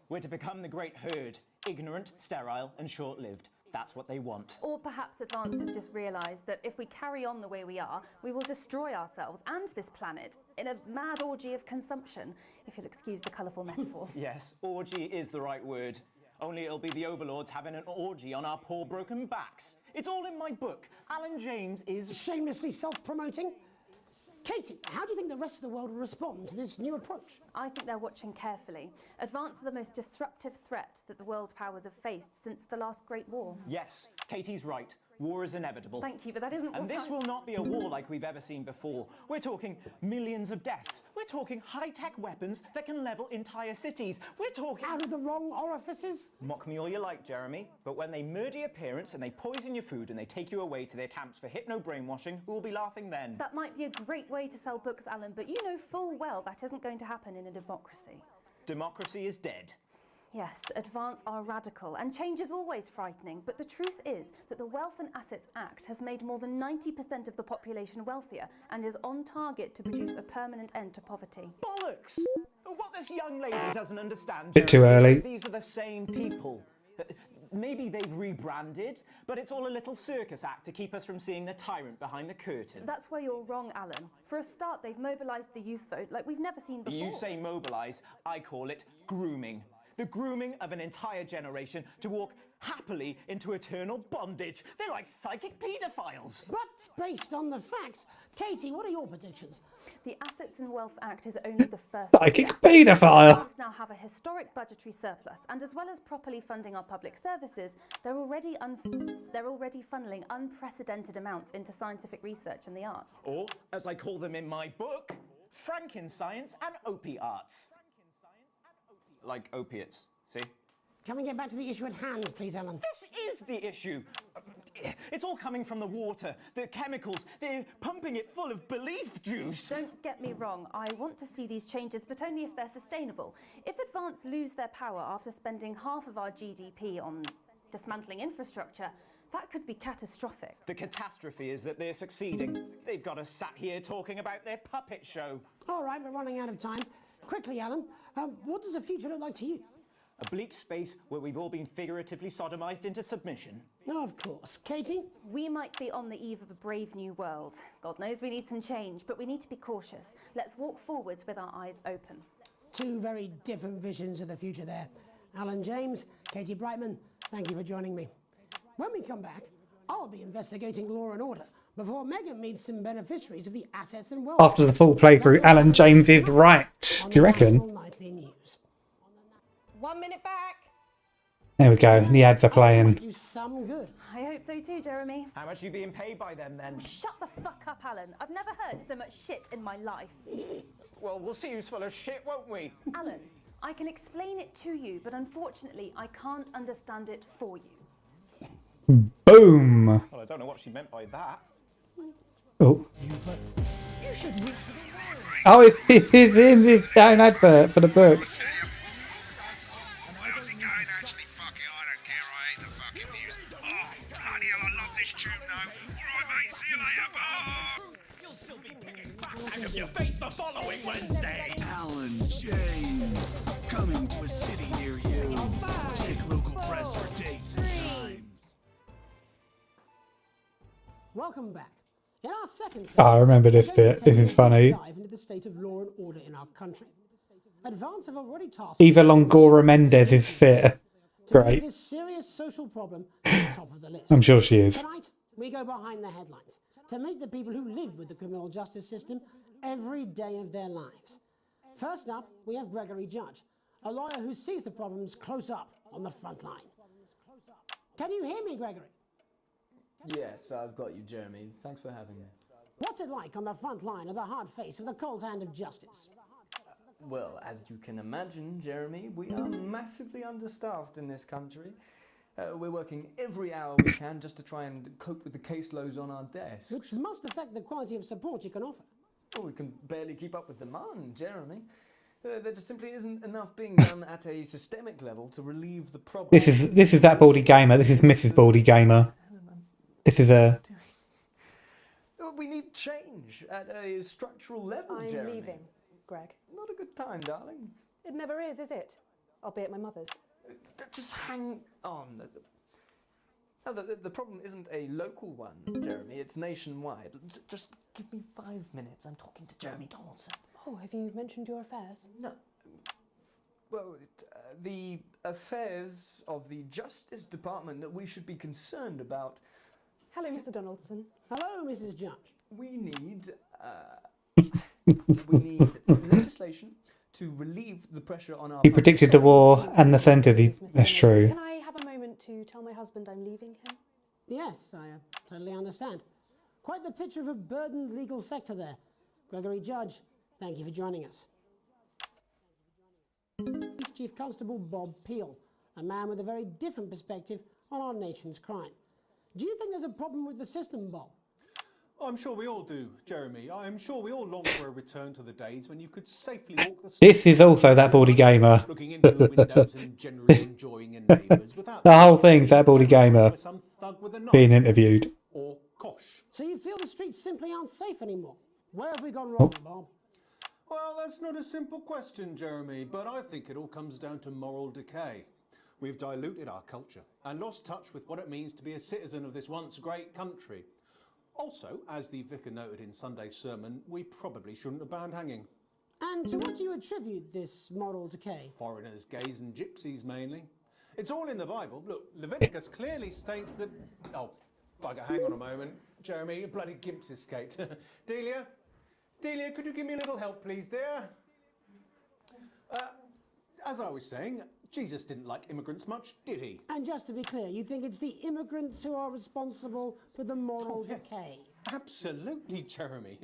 We're to become the great herd, ignorant, sterile, and short-lived. That's what they want. Or perhaps Advance have just realised that if we carry on the way we are, we will destroy ourselves and this planet in a mad orgy of consumption, if you'll excuse the colourful metaphor. Yes, orgy is the right word. Only it'll be the overlords having an orgy on our poor broken backs. It's all in my book. Alan James is... Shamelessly self-promoting? Katie, how do you think the rest of the world will respond to this new approach? I think they're watching carefully. Advance are the most disruptive threat that the world powers have faced since the last Great War. Yes, Katie's right. War is inevitable. Thank you, but that isn't And what this will not be a war like we've ever seen before. We're talking millions of deaths. We're talking high-tech weapons that can level entire cities. We're talking... Out of the wrong orifices? Mock me all you like, Jeremy, but when they murder your parents and they poison your food and they take you away to their camps for hypno-brainwashing, who will be laughing then? That might be a great way to sell books, Alan, but you know full well that isn't going to happen in a democracy. Democracy is dead. Yes, Advance are radical, and change is always frightening, but the truth is that the Wealth and Assets Act has made more than 90% of the population wealthier and is on target to produce a permanent end to poverty. Bollocks! What this young lady doesn't understand, Bit too early. These are the same people. Maybe they've rebranded, but it's all a little circus act to keep us from seeing the tyrant behind the curtain. That's where you're wrong, Alan. For a start, they've mobilised the youth vote like we've never seen before. You say mobilise, I call it grooming. The grooming of an entire generation to walk happily into eternal bondage. They're like psychic paedophiles. But based on the facts, Katie, what are your predictions? The Assets and Wealth Act is only the first Psychic step. paedophile. Advance now have a historic budgetary surplus, and as well as properly funding our public services, they're already funneling unprecedented amounts into scientific research and the arts. Or, as I call them in my book, Frankenscience and opiates. Like opiates, see? Can we get back to the issue at hand, please, Alan? This is the issue. It's all coming from the water, the chemicals. They're pumping it full of belief juice. Don't get me wrong, I want to see these changes, but only if they're sustainable. If Advance lose their power after spending half of our GDP on dismantling infrastructure, that could be catastrophic. The catastrophe is that they're succeeding. They've got us sat here talking about their puppet show. All right, we're running out of time. Quickly, Alan, what does the future look like to you? A bleak space where we've all been figuratively sodomized into submission. No, of course. Katie? We might be on the eve of a brave new world. God knows we need some change, but we need to be cautious. Let's walk forwards with our eyes open. Two very different visions of the future there. Alan James, Katie Brightman, thank you for joining me. When we come back, I'll be investigating law and order before Megan meets some beneficiaries of the Assets and Wealth. After the full playthrough, Alan James is right. Do you reckon? Nightly News. 1 minute back. There we go. The ads are playing. Do some good. I hope so too, Jeremy. How much are you being paid by them then? Shut the fuck up, Alan. I've never heard so much shit in my life. Well, we'll see who's full of shit, won't we? Alan, I can explain it to you, but unfortunately, I can't understand it for you. Boom. Well, I don't know what she meant by that. Oh. Oh, it's in this down advert for the book. How's it going? Actually, fuck it, I don't care. I hate the fucking news. Oh, bloody hell, I love this tune, though. All right, mate, see you later. Bye. You'll still be picking facts out of your face the following Wednesday. Alan James, coming to a city near you. Check local press for dates and times. Welcome back. In our second Oh, I remember this bit. This is funny. dive into the state of law and order in our country. Advance have already tasked Eva Longoria Mendez is fit. to make Great. this serious social problem at the top of the list. I'm sure she is. Tonight, we go behind the headlines to meet the people who live with the criminal justice system every day of their lives. First up, we have Gregory Judge, a lawyer who sees the problems close up on the front line. Can you hear me, Gregory? Yes, I've got you, Jeremy. Thanks for having me. What's it like on the front line of the hard face of the cold hand of justice? Well, as you can imagine, Jeremy, we are massively understaffed in this country. We're working every hour we can just to try and cope with the caseloads on our desks. Which must affect the quality of support you can offer. Well, we can barely keep up with demand, Jeremy. There just simply isn't enough being done at a systemic level to relieve the problem. This is that Baldy Gamer. This is Mrs. Baldy Gamer. This is a... We need change at a structural level, I'm Jeremy. leaving, Greg. Not a good time, darling. It never is it? I'll be at my mother's. Just hang on. No, the problem isn't a local one, Jeremy. It's nationwide. Just give me 5 minutes. I'm talking to Jeremy Donaldson. Oh, have you mentioned your affairs? No. Well, the affairs of the Justice Department that we should be concerned about. Hello, Mr. Donaldson. Hello, Mrs. Judge. We need legislation to relieve the pressure on our... He predicted the war and the centre. That's true. Can I have a moment to tell my husband I'm leaving him? Yes, I totally understand. Quite the picture of a burdened legal sector there. Gregory Judge, thank you for joining us. Chief Constable Bob Peel, a man with a very different perspective on our nation's crime. Do you think there's a problem with the system, Bob? I'm sure we all do, Jeremy. I'm sure we all long for a return to the days when you could safely walk the streets. This is also that Baldy Gamer. Looking into the windows and generally enjoying your neighbours without The whole thing, that Baldy Gamer some thug with a knife. being interviewed. Or kosh. So you feel the streets simply aren't safe anymore? Where have we gone wrong, Bob? Well, that's not a simple question, Jeremy, but I think it all comes down to moral decay. We've diluted our culture and lost touch with what it means to be a citizen of this once great country. Also, as the vicar noted in Sunday's sermon, we probably shouldn't have banned hanging. And to what do you attribute this moral decay? Foreigners, gays and gypsies mainly. It's all in the Bible. Look, Leviticus clearly states that... Oh, bugger, hang on a moment. Jeremy, your bloody gimps escaped. Delia, could you give me a little help, please, dear? As I was saying, Jesus didn't like immigrants much, did he? And just to be clear, you think it's the immigrants who are responsible for the moral decay? Absolutely, Jeremy.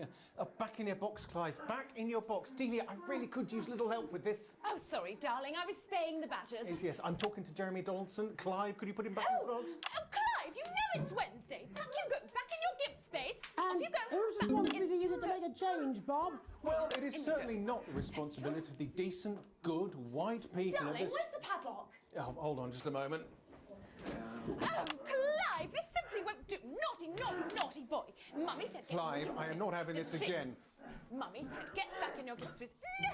Back in your box, Clive. Back in your box. Delia, I really could use a little help with this. Oh, sorry, darling. I was spaying the badgers. Yes, I'm talking to Jeremy Donaldson. Clive, could you put him back in the box? Oh, Clive, you know it's Wednesday. You go back in your gimp space. And off you go. whose responsibility is it to make a change, Bob? Well, it is certainly not the responsibility of the decent, good, white people Darling, of this... where's the padlock? Oh, hold on just a moment. Oh, Clive, this simply won't do. Naughty boy. Mummy said... Clive, I am not having this again. Mummy said, get back in your gimp space. No!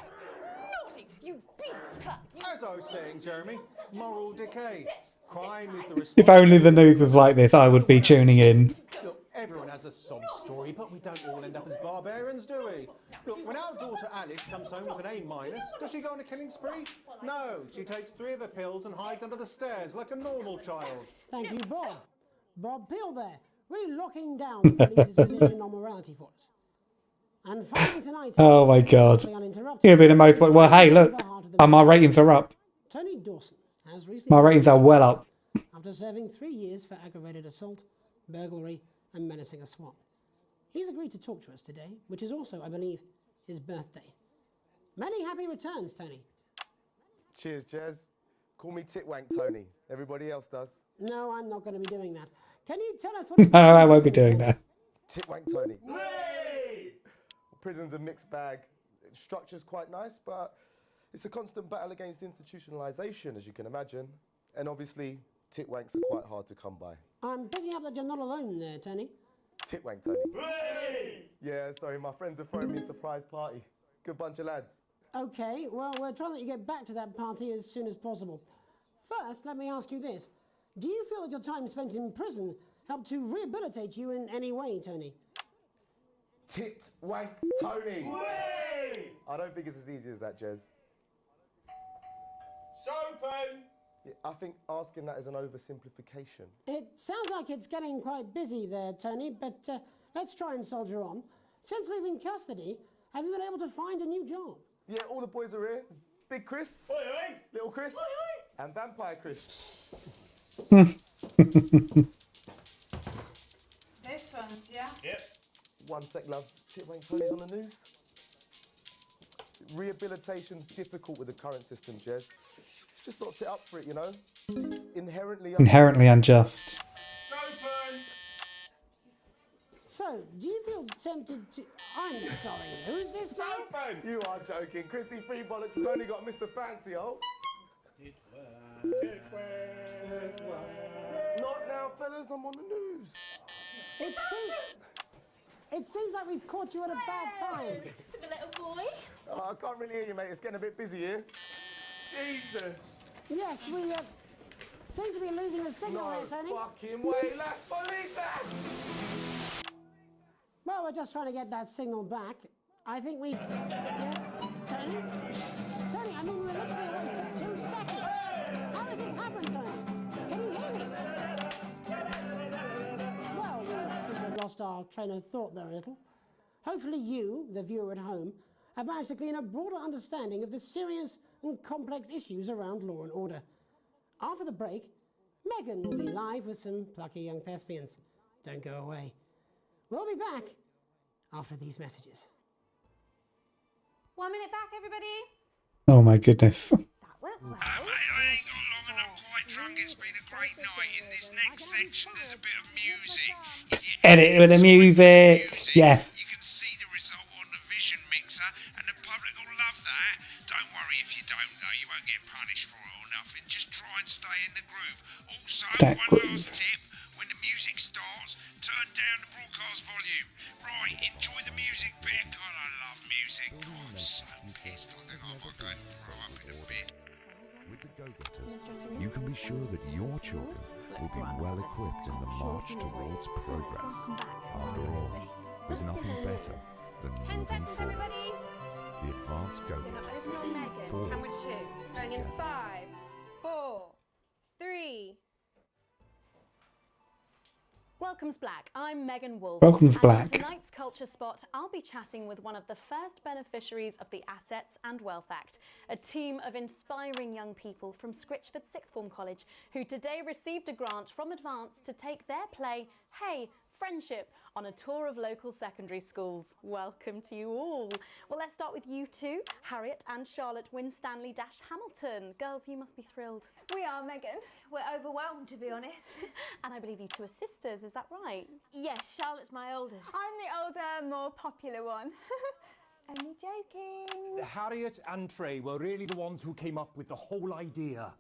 Naughty! You beast, Clive! As I was saying, Jeremy, moral decay. Crime is the If responsibility... only the news was like this, I would be tuning in. Look, everyone has a sob story, but we don't all end up as barbarians, do we? Look, when our daughter Alice comes home with an A-, does she go on a killing spree? No, she takes 3 of her pills and hides under the stairs like a normal child. Thank you, Bob. Bob Peel there, really locking down the police's position on morality for us. And finally tonight... Oh my god. You're being the most... Well, hey, look. My ratings are up. Tony Dawson has recently... My ratings are well up. After serving 3 years for aggravated assault, burglary and menacing a swan. He's agreed to talk to us today, which is also, I believe, his birthday. Many happy returns, Tony. Cheers, Jez. Call me Titwank Tony. Everybody else does. No, I'm not going to be doing that. Can you tell us what it's No, I won't be doing that. Titwank Tony. Prison's a mixed bag. Structure's quite nice, but it's a constant battle against institutionalization, as you can imagine. And obviously, titwanks are quite hard to come by. I'm picking up that you're not alone there, Tony. Titwank Tony. Yeah, sorry, my friends are throwing me a surprise party. Good bunch of lads. Okay, well, we're trying to let you get back to that party as soon as possible. First, let me ask you this. Do you feel that your time spent in prison helped to rehabilitate you in any way, Tony? Titwank Tony. I don't think it's as easy as that, Jez. Soapin! Yeah, I think asking that is an oversimplification. It sounds like it's getting quite busy there, Tony, but let's try and soldier on. Since leaving custody, Have you been able to find a new job? Yeah, all the boys are here. Big Chris, Little Chris, and Vampire Chris. This one's, yeah? Yep. One sec, love. Shit, Wayne Tony's on the news. Rehabilitation's difficult with the current system, Jez. It's just not set up for it, you know? It's inherently unjust. So, do you feel tempted to... I'm sorry, who's this? Open! You are joking. Chrissy Freebollocks has only got Mr. Fancy, oh. Not now, fellas, I'm on the news. It seems like we've caught you at a bad time. For the little boy. Oh, I can't really hear you, mate. It's getting a bit busy here. Jesus. Yes, we seem to be losing the signal No there, Tony. fucking way. Let's believe that. Well, we're just trying to get that signal back. I think we... Yes, Tony? Tony, I mean, we're literally away for 2 seconds. How has this happened, Tony? Can you hear me? Well, we seem to have lost our train of thought there a little. Hopefully you, the viewer at home, have managed to glean a broader understanding of the serious and complex issues around law and order. After the break, Megan will be live with some plucky young thespians. Don't go away. We'll be back after these messages. 1 minute back, everybody. Oh my goodness. I ain't got long and I'm quite drunk. It's been a great night. In this next section, there's a bit of music. If you Edit with the music. Yes. you can see the result on the vision mixer, and the public will love that. Don't worry if you don't, though. You won't get punished for it or nothing. Just try and stay in the groove. Also, one last tip. When the music starts, turn down the broadcast volume. Right, enjoy the music bit. God, I love music. God, I'm so pissed. I think I might go and throw up in a bit. With the Go-Getters, you can be sure that your children will be well equipped in the march towards progress. After all, there's nothing better than 10 moving seconds, forward. everybody. The advanced Go-Getters. Forward. Camera 2. Going in 5, 4, 3. Welcome's Black. I'm Megan Wolf. Welcome's and Black. On tonight's Culture Spot, I'll be chatting with one of the first beneficiaries of the Assets and Wealth Act, a team of inspiring young people from Scritchford Sixth Form College who today received a grant from Advance to take their play, Hey, Friendship, on a tour of local secondary schools. Welcome to you all. Well, let's start with you two, Harriet and Charlotte Winstanley-Hamilton. Girls, you must be thrilled. We are, Megan. We're overwhelmed, to be honest. And I believe you two are sisters, is that right? Yes, Charlotte's my oldest. I'm the older, more popular one. Only joking. Harriet and Trey were really the ones who came up with the whole idea.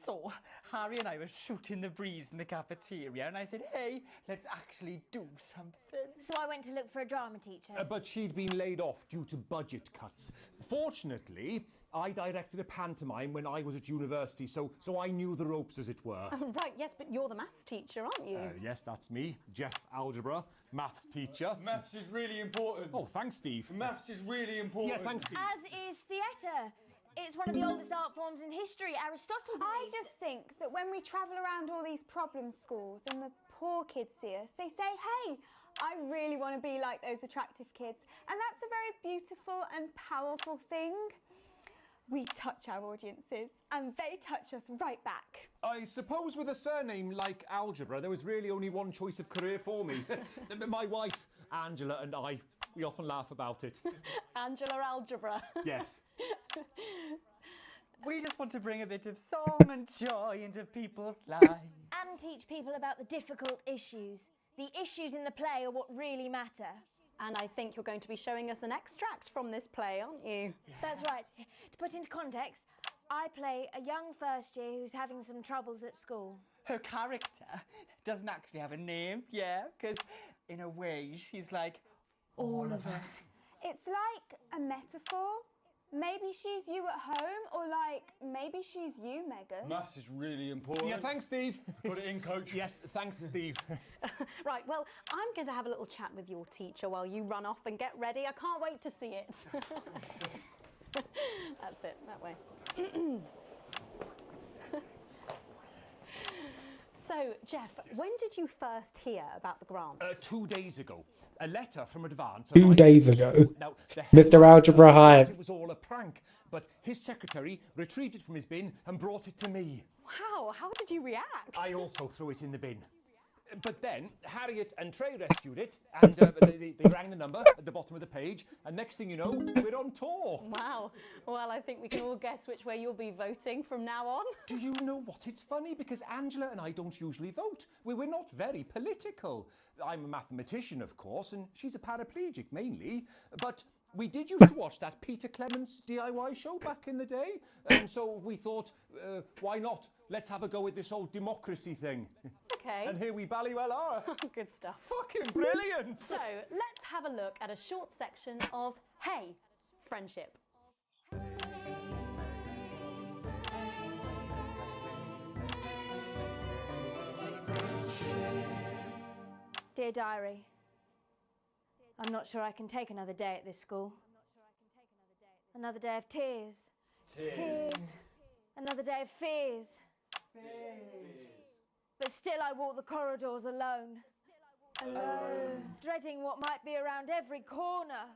So, Harry and I were shooting the breeze in the cafeteria, and I said, hey, let's actually do something. So I went to look for a drama teacher. But she'd been laid off due to budget cuts. Fortunately, I directed a pantomime when I was at university, so I knew the ropes, as it were. Oh, right, yes, but you're the maths teacher, aren't you? Yes, that's me, Jeff Algebra, maths teacher. Maths is really important. Oh, thanks, Steve. Maths is really important. Yeah, thanks, Steve. As is theatre. It's one of the oldest art forms in history. Aristotle believed. I just think that when we travel around all these problem schools and the poor kids see us, they say, hey, I really want to be like those attractive kids. And that's a very beautiful and powerful thing. We touch our audiences and they touch us right back. I suppose with a surname like Algebra, there was really only one choice of career for me. My wife, Angela, and I, we often laugh about it. Angela Algebra. Yes. We just want to bring a bit of song and joy into people's lives. And teach people about the difficult issues. The issues in the play are what really matter. And I think you're going to be showing us an extract from this play, aren't you? Yeah. That's right. To put into context, I play a young first year who's having some troubles at school. Her character doesn't actually have a name, yeah, because in a way she's like all of us. It's like a metaphor. Maybe she's you at home, or like, maybe she's you, Megan. Maths is really important. Yeah, thanks, Steve. Put it in, coach. Yes, thanks, Steve. Right, well, I'm going to have a little chat with your teacher while you run off and get ready. I can't wait to see it. That's it, that way. So, Jeff, when did you first hear about the grant? 2 days ago. A letter from Advance. 2 days ago. Now, the Mr. headmaster Algebra High. thought it was all a prank, but his secretary retrieved it from his bin and brought it to me. Wow, how did you react? I also threw it in the bin. But then Harriet and Trey rescued it, and they rang the number at the bottom of the page, and next thing you know, we're on tour. Wow. Well, I think we can all guess which way you'll be voting from now on. Do you know what? It's funny because Angela and I don't usually vote. We're not very political. I'm a mathematician, of course, and she's a paraplegic mainly. But we did used to watch that Peter Clements DIY show back in the day. And so we thought, why not? Let's have a go at this old democracy thing. Okay. And here we bally well are. Good stuff. Fucking brilliant. So, let's have a look at a short section of Hey, Friendship. Dear Diary, I'm not sure I can take another day at this school. Another day of tears. Tears. Another day of fears. But still I walk the corridors alone. Dreading what might be around every corner.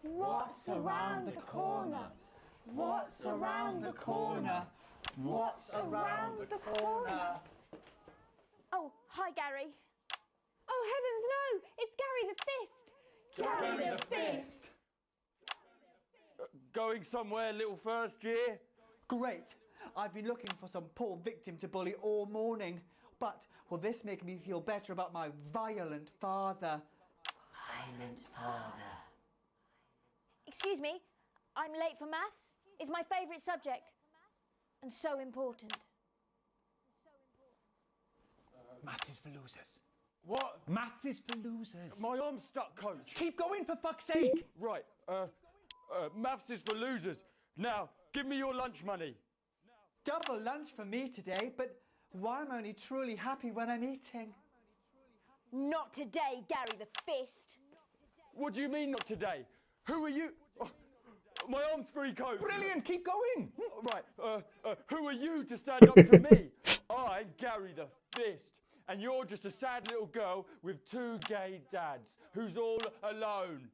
What's around the corner? What's around the corner? What's around the corner? Oh, hi Gary. Oh heavens no! It's Gary the Fist! Gary the Fist! Going somewhere, little first year? Great. I've been looking for some poor victim to bully all morning. But will this make me feel better about my violent father? Violent father. Excuse me, I'm late for maths. It's my favourite subject. And so important. Maths is for losers. What? Maths is for losers. My arm's stuck, coach. Keep going, for fuck's sake. Right, maths is for losers. Now, give me your lunch money. Double lunch for me today, but why am I only truly happy when I'm eating? Not today, Gary the Fist. What do you mean not today? Who are you? Oh, my arm's free, coach. Brilliant, keep going. Right, who are you to stand up to me? I'm Gary the Fist. And you're just a sad little girl with 2 gay dads who's all alone.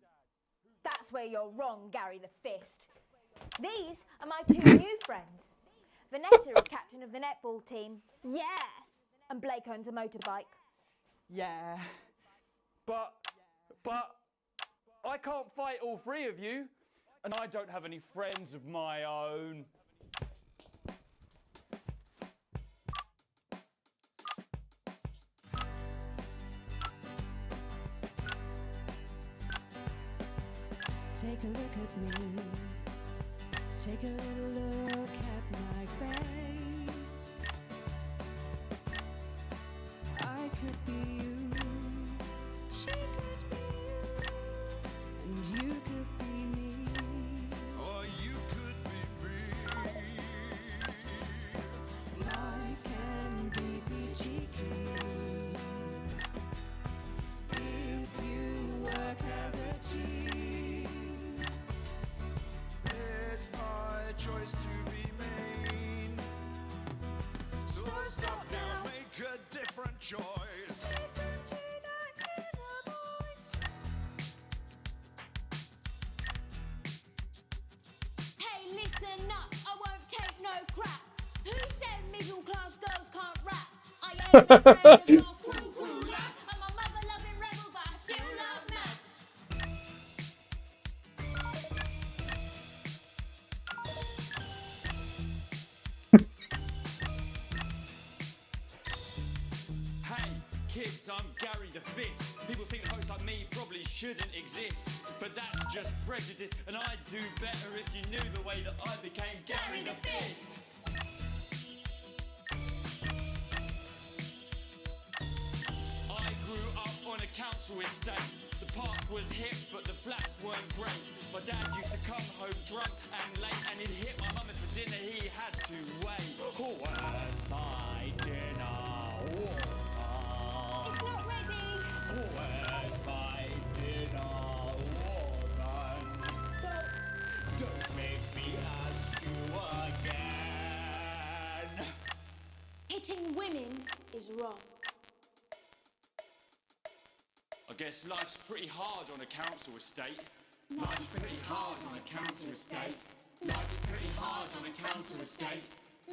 That's where you're wrong, Gary the Fist. These are my 2 new friends. Vanessa is captain of the netball team. Yeah. And Blake owns a motorbike. Yeah. But I can't fight all 3 of you, and I don't have any friends of my own. Take a look at me. Take a little look at my face. I could be you. She could be you. And you could be me. Or you could be me. Life can be peachy keen if you work as a team. It's my choice to be mean. So stop now, make a different choice. Listen to that inner voice. Hey, listen up, I won't take no crap. Who said middle class girls can't rap? I ain't a friend of your crew lads. I'm a mother loving rebel, but I still love maths. Hey, kids, I'm Gary the Fist. People think hosts like me probably shouldn't exist, but that's just prejudice, and I'd do better if you knew the way that I became Gary the Fist. I grew up on a council estate. The park was hip, but the flats weren't great. My dad used to come home drunk and late, and he'd hit my mum if for dinner he had to wait. Where's my dinner? It's not ready. Where's my dinner, woman? Don't make me ask you again. Hitting women is is wrong. I guess life's pretty hard on a council estate. Life's pretty hard on a council estate. Life's pretty hard on a council estate.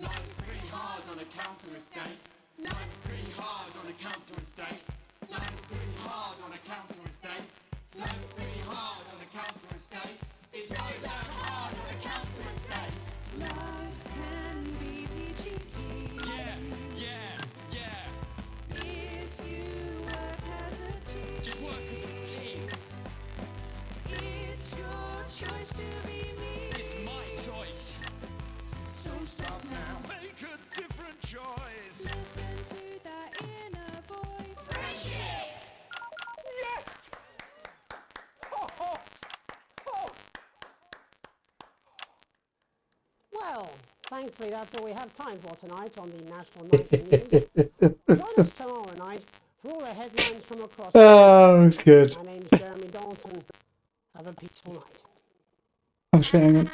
Life's pretty hard on a council estate. Life's pretty hard on a council estate. Life's pretty hard on a council estate. Life's pretty hard on a council estate. It's so damn hard on a council estate. Life can be peachy keen. Yeah. If you work as a team. Just work as a team. It's your choice to be me. It's my choice. So stop now, make a different choice. Listen to that inner voice. Friendship! Yes! Well, thankfully that's all we have time for tonight on the National Night of News. Join us tomorrow night for all the headlines from across the Oh, it's good. My name's Jeremy Dalton. Have a peaceful night. Oh shit, hang on.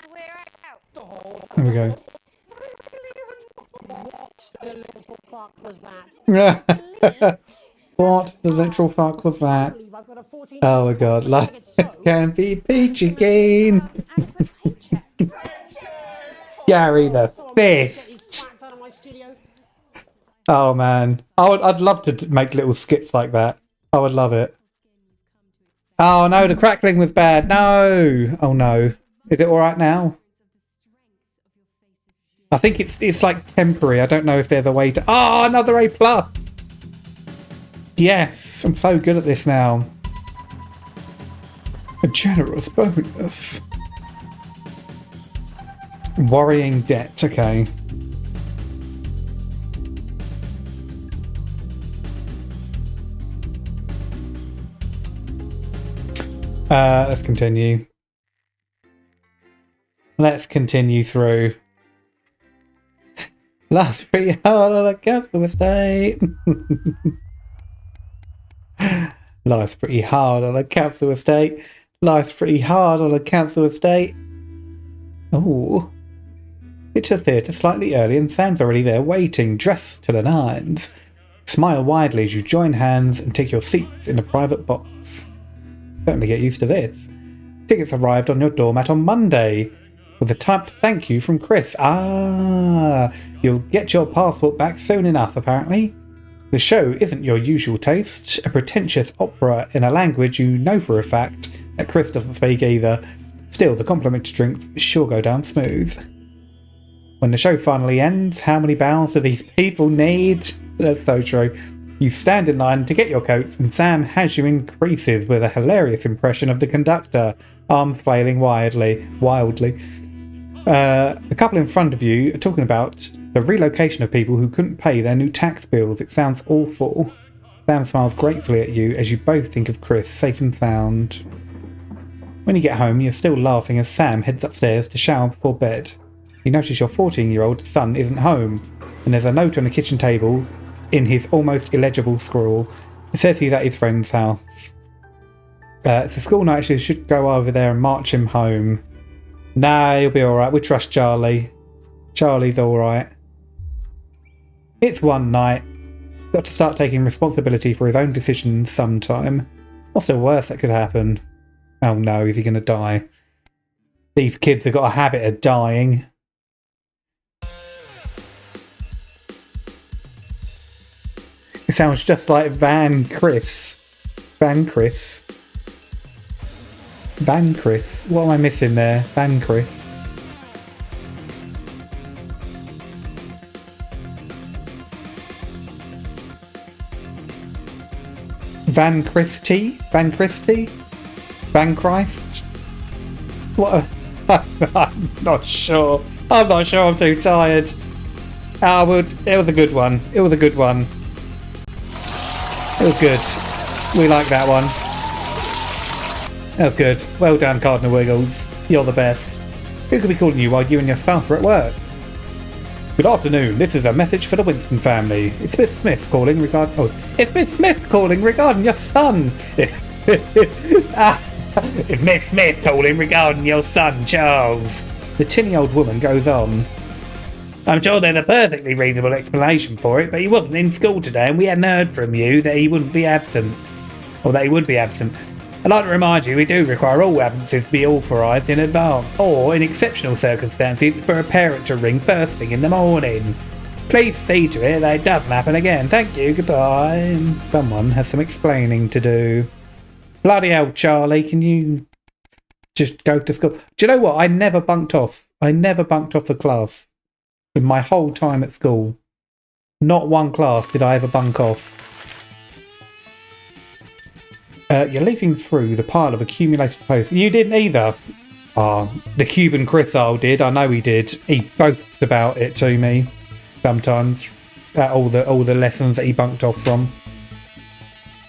There we go. What the little fuck was that? What the literal fuck was that? Oh my god, life can be peachy keen. Gary the Fist. Oh man, I'd love to make little skits like that. I would love it. Oh no, the crackling was bad. No. Oh no. Is it all right now? I think it's like temporary. I don't know if there's a way to. Oh, another A+. Yes, I'm so good at this now. A generous bonus. Worrying debt. Okay. Let's continue. Let's continue through. Life's pretty hard on a council estate. Life's pretty hard on a council estate. Life's pretty hard on a council estate. Oh. It's a theatre slightly early and Sam's already there waiting, dressed to the nines. Smile widely as you join hands and take your seats in a private box. Certainly get used to this. Tickets arrived on your doormat on Monday with a typed thank you from Chris. Ah, you'll get your passport back soon enough, apparently. The show isn't your usual taste, a pretentious opera in a language you know for a fact that Chris doesn't speak either. Still, the complimentary drinks sure go down smooth. When the show finally ends, how many bows do these people need? That's so true. You stand in line to get your coats, and Sam has you in creases with a hilarious impression of the conductor, arms flailing wildly. The couple in front of you are talking about the relocation of people who couldn't pay their new tax bills. It sounds awful. Sam smiles gratefully at you as you both think of Chris safe and sound. When you get home, you're still laughing as Sam heads upstairs to shower before bed. You notice your 14-year-old son isn't home, and there's a note on the kitchen table in his almost illegible scrawl. It says he's at his friend's house. It's a school night, so you should go over there and march him home. Nah, he'll be alright. We trust Charlie. Charlie's alright. It's one night. Got to start taking responsibility for his own decisions sometime. What's the worst that could happen? Oh no, is he going to die? These kids have got a habit of dying. It sounds just like Van Chris. What am I missing there? Van Chris. Van Christie? Van Christ? What? I'm not sure. I'm too tired. It was a good one. It was good. We like that one. Oh, good. Well done, Cardinal Wiggles. You're the best. Who could be calling you while you and your spouse are at work? Good afternoon. This is a message for the Winston family. It's Miss Smith calling regarding your son. It's Miss Smith calling regarding your son, Charles. The tinny old woman goes on. I'm sure there's a perfectly reasonable explanation for it, but he wasn't in school today and we hadn't heard from you that he wouldn't be absent. Or that he would be absent. I'd like to remind you we do require all absences to be authorised in advance, or in exceptional circumstances for a parent to ring first thing in the morning. Please see to it that it doesn't happen again. Thank you, goodbye. Someone has some explaining to do. Bloody hell, Charlie, can you just go to school? Do you know what? I never bunked off. I never bunked off a class. In my whole time at school. Not one class did I ever bunk off. You're leafing through the pile of accumulated posts. You didn't either. The Cuban Chrysal did. I know he did. He boasts about it to me sometimes. All the lessons that he bunked off from.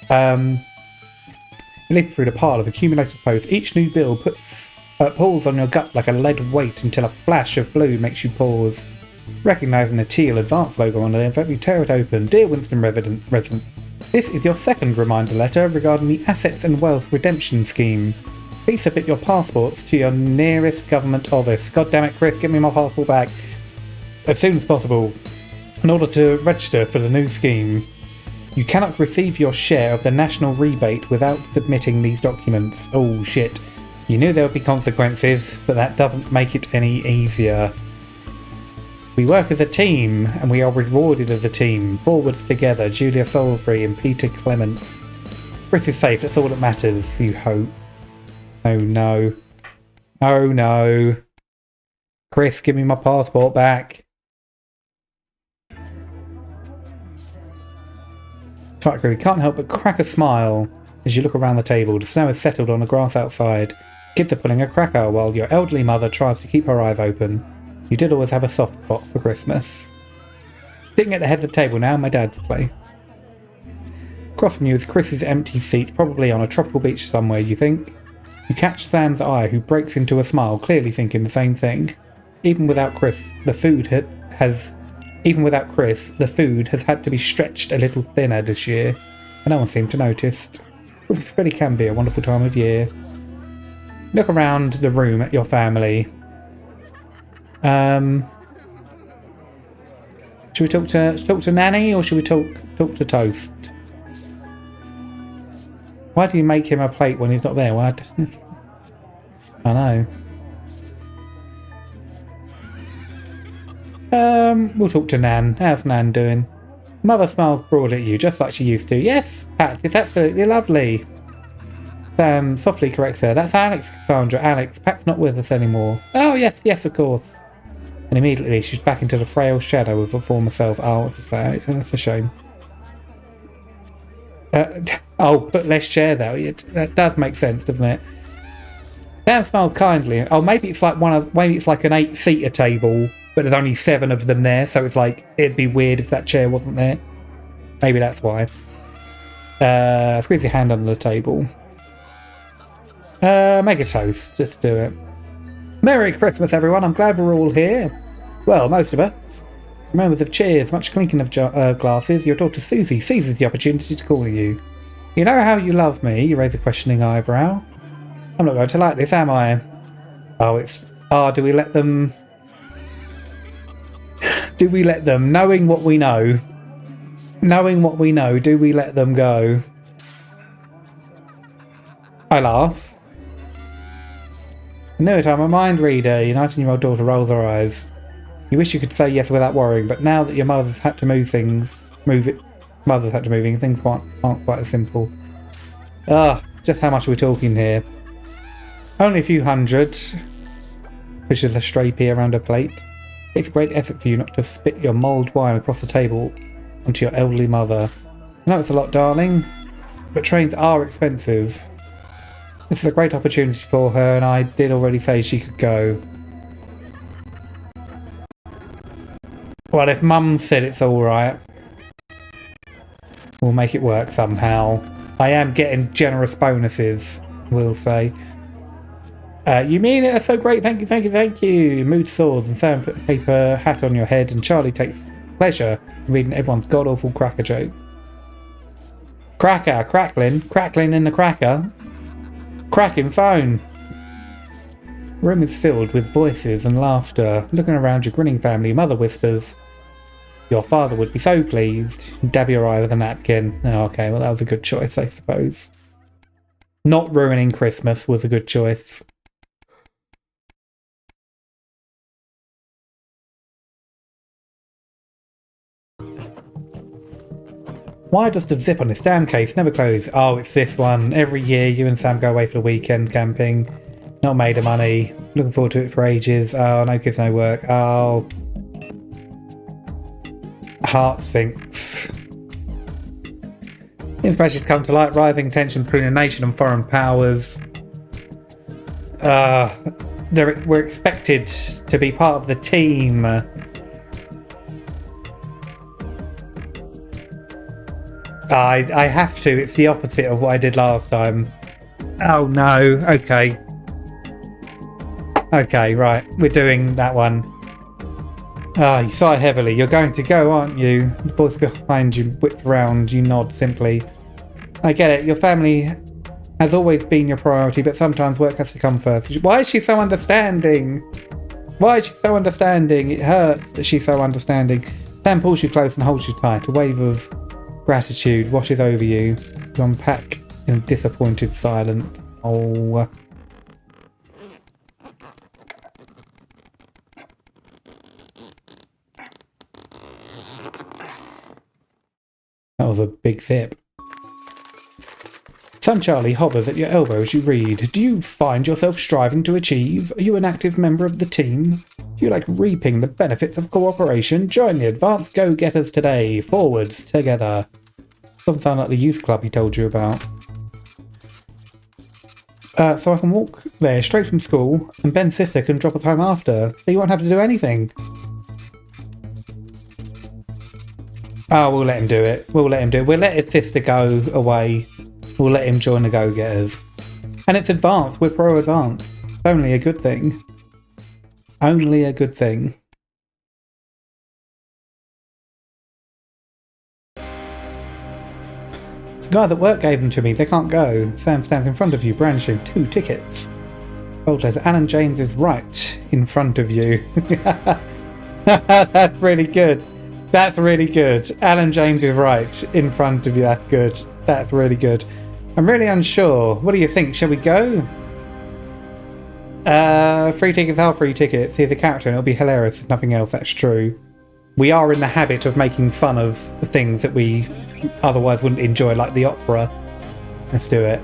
You leaf through the pile of accumulated posts. Each new bill pulls on your gut like a lead weight until a flash of blue makes you pause. Recognising the teal advance logo on the envelope, you tear it open. Dear Winston resident, this is your second reminder letter regarding the Assets and Wealth Redemption Scheme. Please submit your passports to your nearest government office. God damn it, Chris, give me my passport back. As soon as possible. In order to register for the new scheme, you cannot receive your share of the national rebate without submitting these documents. Oh shit. You knew there would be consequences, but that doesn't make it any easier. We work as a team, and we are rewarded as a team. Forwards together, Julia Salisbury and Peter Clement. Chris is safe, that's all that matters, you hope. Oh no. Oh no. Chris, give me my passport back. Tucker, can't help but crack a smile as you look around the table. The snow has settled on the grass outside. Kids are pulling a cracker while your elderly mother tries to keep her eyes open. You did always have a soft spot for Christmas. Sitting at the head of the table now, my dad's place. Across from you is Chris's empty seat, probably on a tropical beach somewhere, you think. You catch Sam's eye, who breaks into a smile, clearly thinking the same thing. Even without Chris, the food has had to be stretched a little thinner this year, and no one seemed to notice. It really can be a wonderful time of year. Look around the room at your family. Should we talk to Nanny, or should we talk to Toast? Why do you make him a plate when he's not there? Why? I know. We'll talk to Nan. How's Nan doing? Mother smiles broad at you, just like she used to. Yes, Pat, it's absolutely lovely. Sam softly corrects her. That's Alex, Cassandra. Alex, Pat's not with us anymore. Oh, yes, of course. And immediately she's back into the frail shadow of her former self. Oh, what to say? That's a shame. Put less chairs out. That does make sense, doesn't it? Sam smiles kindly. Oh, maybe it's like an 8-seater table, but there's only 7 of them there, so it's like it'd be weird if that chair wasn't there. Maybe that's why. Squeeze your hand under the table. Make a toast. Just do it. Merry Christmas, everyone. I'm glad we're all here. Well, most of us. Remember the cheers, much clinking of glasses. Your daughter Susie seizes the opportunity to call you. You know how you love me? You raise a questioning eyebrow. I'm not going to like this, am I? Do we let them... Do we let them, knowing what we know, do we let them go? I laugh. I know it, I'm a mind reader. Your 19-year-old daughter rolls her eyes. You wish you could say yes without worrying, but now that your mother's had to things aren't quite as simple. Just how much are we talking here? Only a few hundred. Pushes a stray pea around her plate. It's a great effort for you not to spit your mulled wine across the table onto your elderly mother. I know it's a lot, darling, but trains are expensive. This is a great opportunity for her, and I did already say she could go. Well, if Mum said it's alright, we'll make it work somehow. I am getting generous bonuses, we'll say. You mean it? That's so great. Thank you. Mood soars and Sam put a paper hat on your head, and Charlie takes pleasure in reading everyone's god-awful cracker joke. Crackling in the cracker. Cracking phone. Room is filled with voices and laughter. Looking around your grinning family, Mother whispers, "Your father would be so pleased." Dab your eye with a napkin. Oh, okay, well that was a good choice, I suppose. Not ruining Christmas was a good choice. Why does the zip on this damn case never close? Oh, it's this one. Every year you and Sam go away for the weekend camping. Not made of money. Looking forward to it for ages. Oh, no kids, no work. Oh. Heart sinks. Information come to light. Rising tension between the nation and foreign powers. We're expected to be part of the team. I have to. It's the opposite of what I did last time. Oh no. Okay. Okay, right. We're doing that one. Ah, you sigh heavily. You're going to go, aren't you? The voice behind you whips round. You nod simply. I get it. Your family has always been your priority, but sometimes work has to come first. Why is she so understanding? Why is she so understanding? It hurts that she's so understanding. Sam pulls you close and holds you tight. A wave of gratitude washes over you. You unpack in a disappointed silence. Oh. That was a big sip. Son Charlie hovers at your elbow as you read. Do you find yourself striving to achieve? Are you an active member of the team? Do you like reaping the benefits of cooperation? Join the advanced go-getters today. Forwards, together. Doesn't sound like the youth club he told you about. So I can walk there straight from school, and Ben's sister can drop us home after, so you won't have to do anything. Oh, we'll let him do it. We'll let him do it. We'll let his sister go away. We'll let him join the go-getters. And it's advanced. We're pro-advanced. Only a good thing. Only a good thing. The guys at work gave them to me. They can't go. Sam stands in front of you, brandishing 2 tickets. Bold letters. Alan James is right in front of you. That's really good. That's really good. Alan James is right in front of you. That's good. That's really good. I'm really unsure. What do you think? Shall we go? Free tickets are free tickets. Here's a character and it'll be hilarious if nothing else. That's true. We are in the habit of making fun of things that we otherwise wouldn't enjoy, like the opera. Let's do it.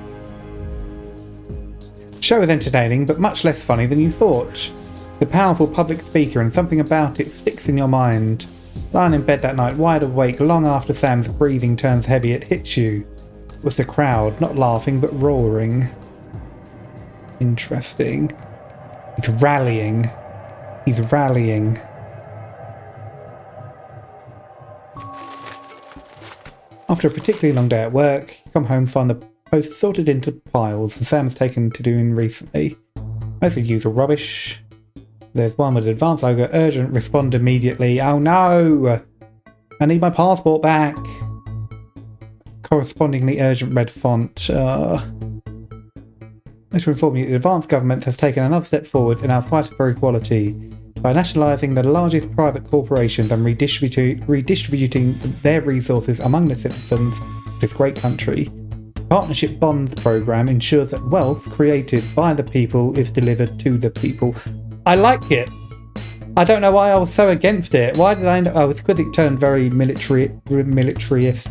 The show is entertaining, but much less funny than you thought. The powerful public speaker and something about it sticks in your mind. Lying in bed that night, wide awake, long after Sam's breathing turns heavy, it hits you. It was the crowd, not laughing, but roaring. Interesting. He's rallying. He's rallying. After a particularly long day at work, you come home, find the posts sorted into piles, and Sam's taken to doing recently. Most of you are rubbish. There's one with an advanced logo. Urgent, respond immediately. Oh no! I need my passport back. Correspondingly urgent red font. Let me inform you, the advanced government has taken another step forward in our fight for equality by nationalising the largest private corporations and redistributing their resources among the citizens of this great country. The Partnership Bond Programme ensures that wealth created by the people is delivered to the people. I like it. I don't know why I was so against it. Why did I know? Oh, it's because it turned very militarist.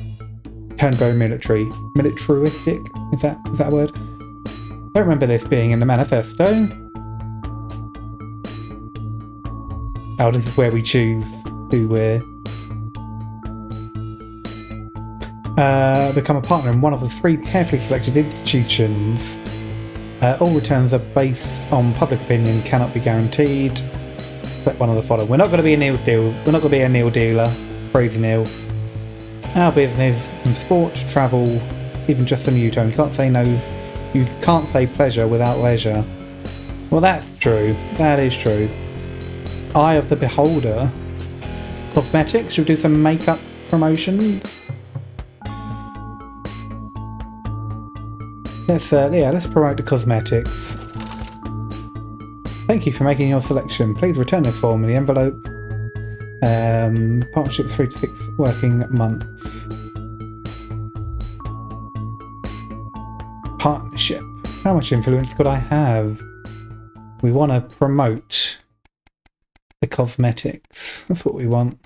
Turned very military. Militaristic? Is that a word? I don't remember this being in the manifesto. Oh, this is where we choose who we're... become a partner in one of the 3 carefully selected institutions. All returns are based on public opinion, cannot be guaranteed. Select one of the following. We're not going to be a nil deal. We're not going to be a nil dealer. Crazy nil. Our business and sport, travel, even just a new tone. You can't say no. You can't say pleasure without leisure. Well, that's true. That is true. Eye of the beholder. Cosmetics. Should we do some makeup promotions? Let's promote the cosmetics. Thank you for making your selection. Please return this form in the envelope. Partnership 3 to 6 working months. Partnership. How much influence could I have? We want to promote the cosmetics. That's what we want.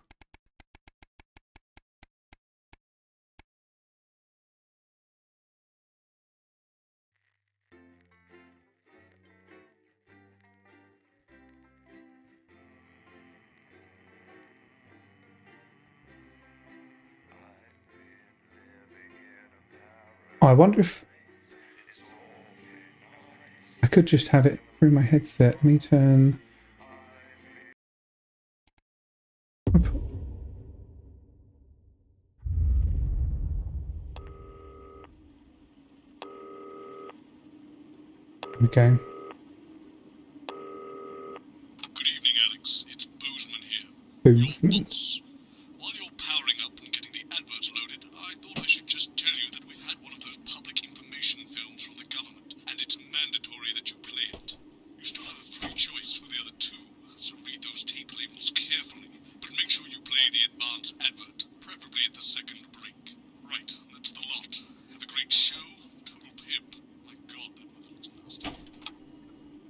Oh, I wonder if I could just have it through my headset. Let me turn. Okay. Good evening, Alex. It's Bozeman here. Bozeman. Your boss. While you're powering up and getting the adverts loaded, I thought I should just tell you that we've had one of those public information films from the government, and it's mandatory that you play it. You still have a free choice for the other two, so read those tape labels carefully, but make sure you play the advance advert, preferably at the second break. Right, that's the lot. Have a great show. Total pimp. My God, that weather looks nasty.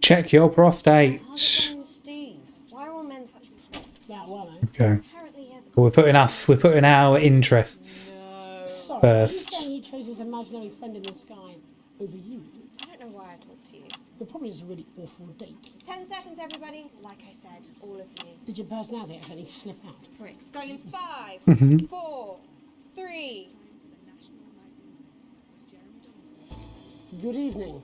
Check your prostate. Steve, why are all men such props? That well, eh? Okay. Apparently he has a We're putting our interests Sorry, first. are you saying he chose his imaginary friend in the sky over you? I don't know why I talked to you. You're probably just a really awful date. 10 seconds, everybody. Like I said, all of you. Did your personality accidentally slip out? Pricks. Going in 5, Mhm. 4, 3. Good evening.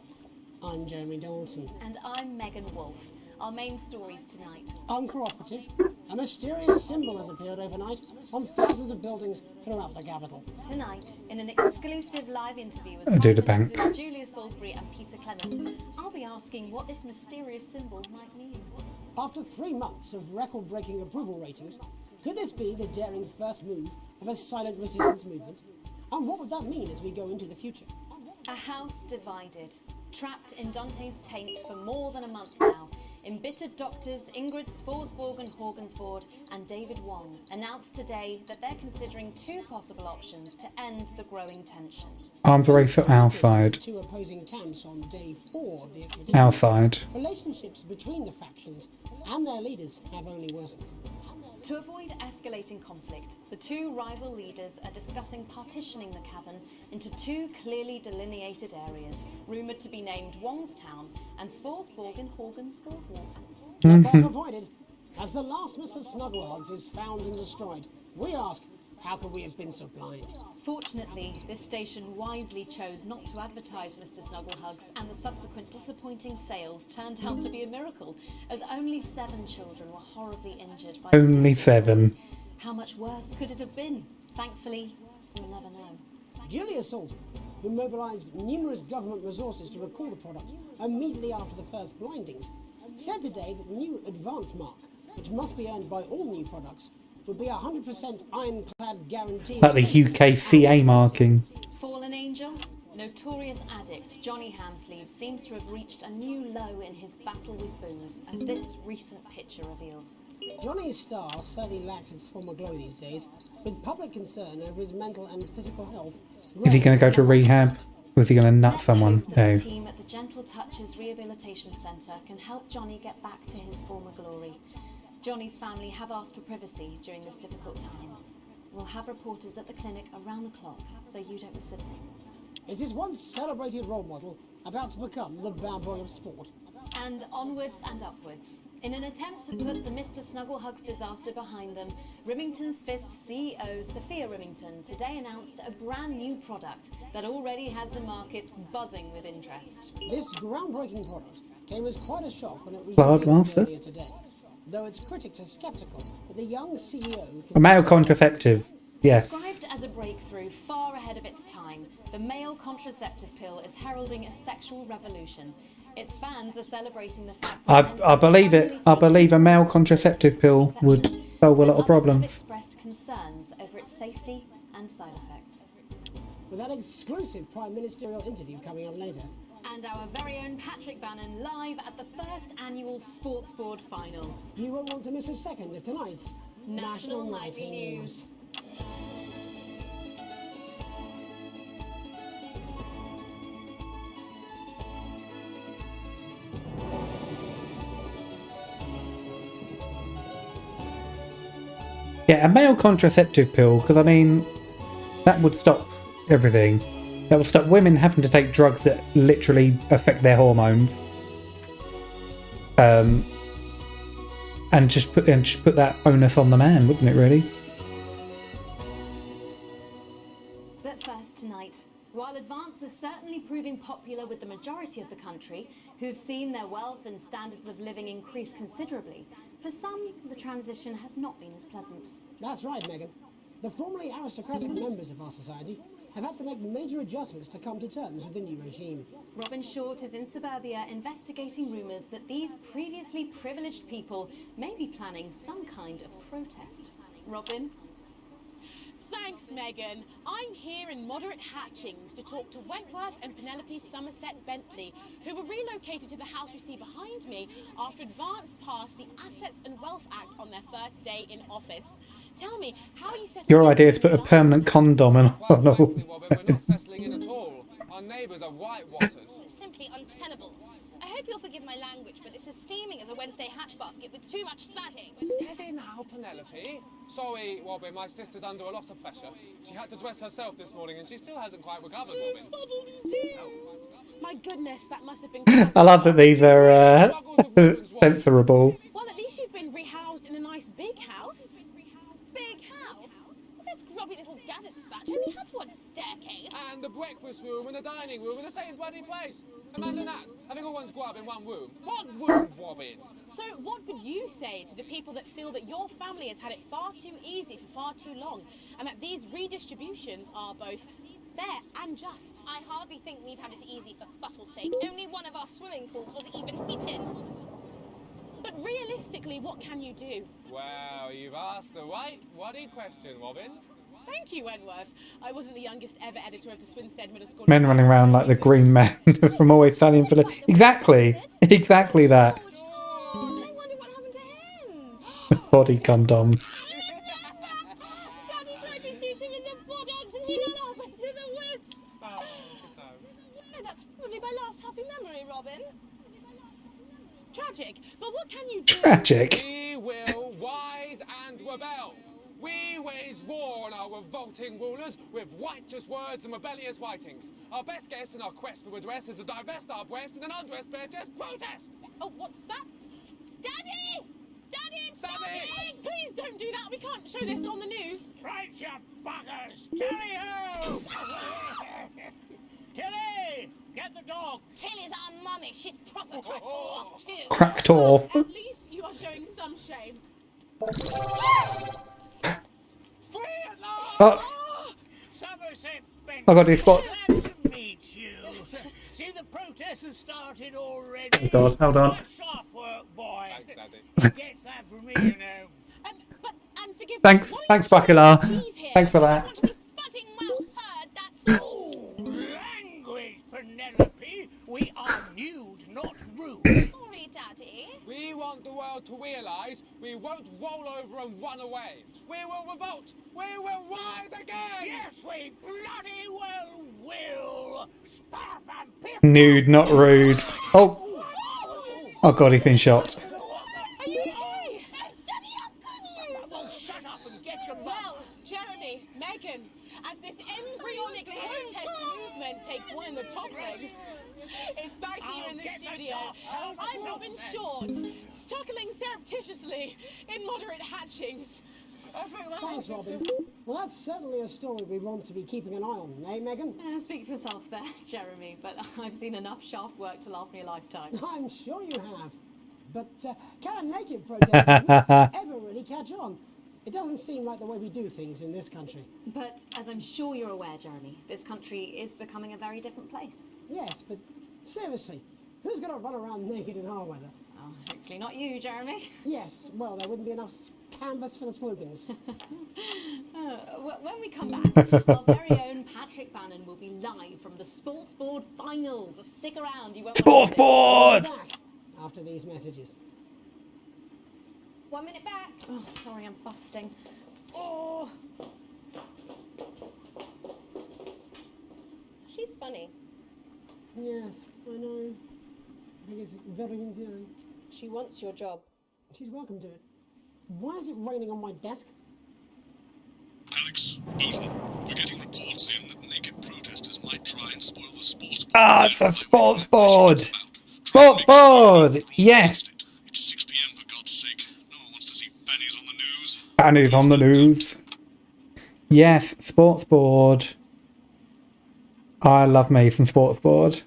I'm Jeremy Dawson. And I'm Megan Wolf. Our main stories tonight. Uncooperative. A mysterious symbol has appeared overnight on thousands of buildings throughout the capital. Tonight, in an exclusive live interview with I do the Prime bank. Ministers Julia Salisbury and Peter Clement, I'll be asking what this mysterious symbol might mean. After 3 months of record-breaking approval ratings, could this be the daring first move of a silent resistance movement? And what would that mean as we go into the future? A house divided, trapped in Dante's taint for more than a month now. Embittered doctors Ingrid Forsborg and Horgensvoord and David Wong announced today that they're considering 2 possible options to end the growing tensions. Arms race for our side. Two opposing camps on day 4 of the expedition. Our side. Relationships between the factions and their leaders have only worsened. To avoid escalating conflict, the 2 rival leaders are discussing partitioning the cavern into 2 clearly delineated areas, rumoured to be named Wongstown and Sporsborg and Horgan's Boardwalk. Both avoided. As the last Mr. Snugglehugs is found and destroyed, we ask, how could we have been so blind? Fortunately, this station wisely chose not to advertise Mr. Snugglehugs, and the subsequent disappointing sales turned out to be a miracle, as only 7 children were horribly injured by Only 7. How much worse could it have been? Thankfully, we'll never know. Julia Salisbury, who mobilised numerous government resources to recall the product immediately after the first blindings, said today that the new advance mark, which must be earned by all new products, would be a 100% ironclad guarantee. Like the UKCA marking. Fallen angel? Notorious addict Johnny Hamsleeve seems to have reached a new low in his battle with booze, as this recent picture reveals. Johnny's star certainly lacks its former glow these days, with public concern over his mental and physical health. Is he going to go to rehab? Or is he going to nut someone? The No. team at the Gentle Touches Rehabilitation Centre can help Johnny get back to his former glory. Johnny's family have asked for privacy during this difficult time. We'll have reporters at the clinic around the clock, so you don't miss a thing. Is this once celebrated role model about to become the bad boy of sport? And onwards and upwards. In an attempt to put the Mr. Snugglehugs disaster behind them, Rimington's Fist CEO Sophia Rimington today announced a brand new product that already has the markets buzzing with interest. This groundbreaking product came as quite a shock when it was Blood revealed Master? earlier today, though its critics are sceptical that the young CEO... A male contraceptive. Yes. Described as a breakthrough far ahead of its time, the male contraceptive pill is heralding a sexual revolution. Its fans are celebrating the fact that I believe it. I believe a male contraceptive pill would solve a lot of have problems. expressed concerns over its safety and side effects. With that exclusive prime ministerial interview coming up later, and our very own Patrick Bannon live at the first annual Sports Board final. You won't want to miss a second of tonight's National Nightly News. Yeah, a male contraceptive pill, because I mean, that would stop everything. That would stop women having to take drugs that literally affect their hormones. And just put that onus on the man, wouldn't it really? But first tonight, while Advance is certainly proving popular with the majority of the country, who've seen their wealth and standards of living increase considerably, for some, the transition has not been as pleasant. That's right, Megan. The formerly aristocratic members of our society have had to make major adjustments to come to terms with the new regime. Robin Short is in suburbia investigating rumours that these previously privileged people may be planning some kind of protest. Robin? Thanks, Megan. I'm here in Moderate Hatchings to talk to Wentworth and Penelope Somerset Bentley, who were relocated to the house you see behind me after Advance passed the Assets and Wealth Act on their first day in office. Tell me, how are you settling? Your idea is to put a permanent condom on all. We're not settling in at all. Our neighbours are whitewaters. It's simply untenable. I hope you'll forgive my language, but it's as steaming as a Wednesday hatch basket with too much spatting. Steady now, Penelope. Sorry, Robin, my sister's under a lot of pressure. She had to dress herself this morning and she still hasn't quite recovered, Robin. My goodness, that must have been... I love that these are censorable. Well, at least you've been rehoused in a nice big house. Big house? Well, this grubby little dadispatch only has one staircase. And the breakfast room and the dining room in the same bloody place. Imagine that, having all one's grub in one room. What room, Robin? So what would you say to the people that feel that your family has had it far too easy for far too long, and that these redistributions are both fair and just? I hardly think we've had it easy for fussle's sake. Only one of our swimming pools was even heated. But realistically, what can you do? Well, you've asked the right bloody question, Robin. Thank you, Wentworth. I wasn't the youngest ever editor of the Swinstead Middle School. Men running around like the Green Man from Always Sunny in Philadelphia. Exactly that. I wonder what happened to him. Body condom. Daddy tried to shoot him in the buttocks and he ran off into the woods. Oh, good times. No, that's probably my last happy memory, Robin. Tragic, but what can you do? Tragic. We will rise and rebel. We wage war on our revolting rulers with righteous words and rebellious writings. Our best guess in our quest for redress is to divest our breasts in an undress bare-chest protest. Oh, what's that? Daddy! Daddy, it's something! Please don't do that. We can't show this on the news. Right, you buggers! Tilly-ho! Tilly! Get the dog! Tilly's our mummy. She's proper cracked off, too. Cracked off. At least you are showing some shame. Oh, Somerset Bentley. I got these spots. Glad to meet you. See, the protest has started already. Oh God, hold on. Nice sharp work, boy. Thanks, Daddy. He gets that from me, you know. And forgive Thanks, Bacala. Thanks for that. Footing well heard, that's all. Language, Penelope. We are nude, not rude. Sorry, Daddy. We want the world to realise we won't roll over and run away. We will revolt. We will rise again. Yes, we bloody well will. Spaff and piff. Nude, not rude. Oh. Oh God, he's been shot. Are you okay? Daddy, how can you? Well, shut up and get your Well, Jeremy, Megan, as this embryonic protest movement takes one in the top legs, it's back here in the studio. I'm Robin Short, struggling surreptitiously in Moderate Hatchings. Thanks, Robin. Well, that's certainly a story we want to be keeping an eye on, eh, Megan? Speak for yourself there, Jeremy, but I've seen enough shaft work to last me a lifetime. I'm sure you have. But can a naked protest ever really catch on? It doesn't seem like the way we do things in this country. But as I'm sure you're aware, Jeremy, this country is becoming a very different place. Yes, but seriously, who's going to run around naked in our weather? Oh, hopefully not you, Jeremy. Yes, well, there wouldn't be enough canvas for the slogans. When we come back, our very own Patrick Bannon will be live from the Sports Board finals. Stick around, you won't Sports Board! After these messages. 1 minute back. Oh, sorry, I'm busting. Oh. She's funny. Yes, I know. I think it's very endearing. She wants your job. She's welcome to it. Why is it raining on my desk? Alex, Boson, we're getting reports in that naked protesters might try and spoil the sports board. Ah, it's a sports board! Sports board! Yes! It's 6 p.m. for God's sake. No one wants to see fannies on the news. Fannies on the news. Yes, sports board. I love me some sports board.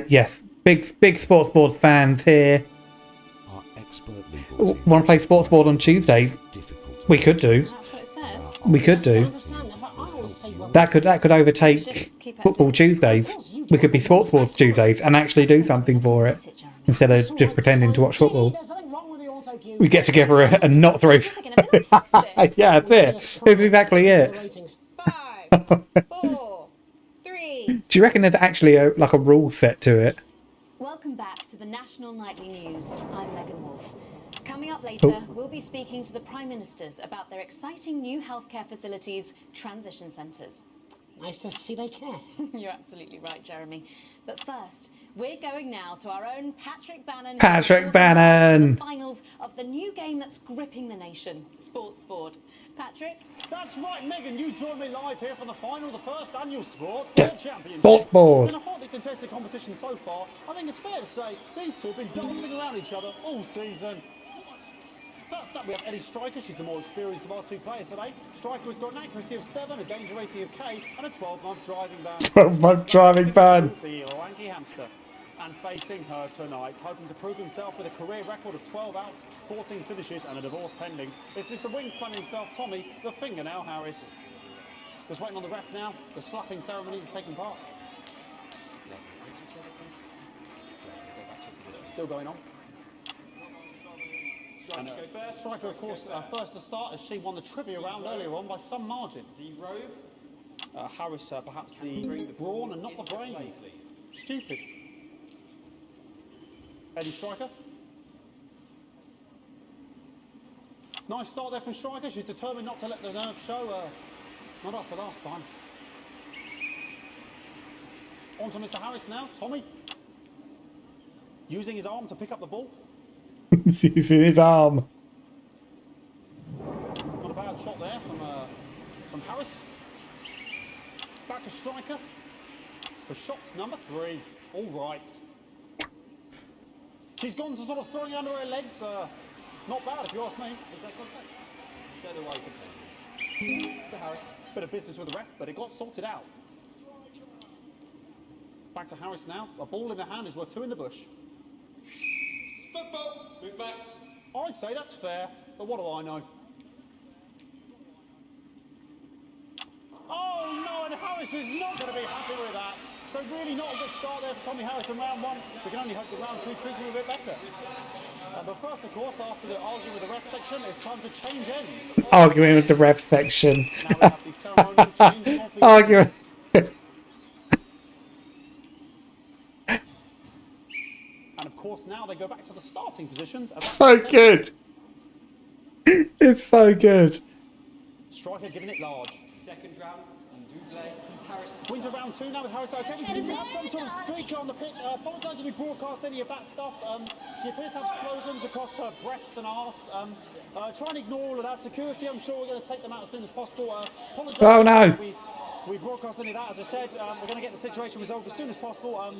Yes, big sports board fans here. Our expert legal team Want to play sports board on Tuesday? We could do. We could do. That could overtake football Tuesdays. We could be sports board Tuesdays and actually do something for it instead of just pretending to watch football. We get together and not throw. Yeah, that's it. That's exactly it. 5, 4, 3. Do you reckon there's actually a rule set to it? Welcome back to the National Nightly News. I'm Megan Wolf. Coming up later, we'll be speaking to the Prime Ministers about their exciting new healthcare facilities, transition centres. Nice to see they care. You're absolutely right, Jeremy. But first, we're going now to our own Patrick Bannon. Patrick Bannon! The finals of the new game that's gripping the nation, Sports Board. Patrick? That's right, Megan. You join me live here for the final of the first annual Sports Yes, Board Championship. Sports Board. It's been a hotly contested competition so far. I think it's fair to say these two have been dancing around each other all season. First up, we have Ellie Striker. She's the more experienced of our two players today. Striker has got an accuracy of 7, a danger rating of K, and a 12-month driving ban. 12-month driving ban. The lanky hamster. And facing her tonight, hoping to prove himself with a career record of 12 outs, 14 finishes, and a divorce pending, it's Mr. Wingspan himself, Tommy, the Fingernail Harris. Just waiting on the ref now. The slapping ceremony is taking part. Still going on. And, Striker, of course, first to start as she won the trivia round earlier on by some margin. Harris, perhaps the brawn and not the brains. Stupid. Eddie Striker. Nice start there from Striker. She's determined not to let the nerves show. Not after last time. On to Mr. Harris now. Tommy. Using his arm to pick up the ball. He's in his arm. Not a bad shot there from Harris. Back to Striker for shot number 3. All right. She's gone to sort of throwing under her legs. Not bad if you ask me. Is that contact? Don't know why you complain. To Harris. Bit of business with the ref, but it got sorted out. Back to Harris now. A ball in the hand is worth 2 in the bush. Football. Move back. I'd say that's fair, but what do I know? Oh no, and Harris is not going to be happy with that. So really not a good start there for Tommy Harris in round 1. We can only hope that round 2 treats him a bit better. But first, of course, after the argument with the ref section, it's time to change ends. Arguing with the ref section. Arguing. And of course, now they go back to the starting positions. So good. It's so good. Striker giving it large. Second round, double. Harris wins a round 2 now with Harris. Okay, we seem to have some sort of streaker on the pitch. Apologise if we broadcast any of that stuff. She appears to have slogans across her breasts and arse. Try and ignore all of that. Security, I'm sure we're going to take them out as soon as possible. Oh no. We broadcast any of that. As I said, we're going to get the situation resolved as soon as possible.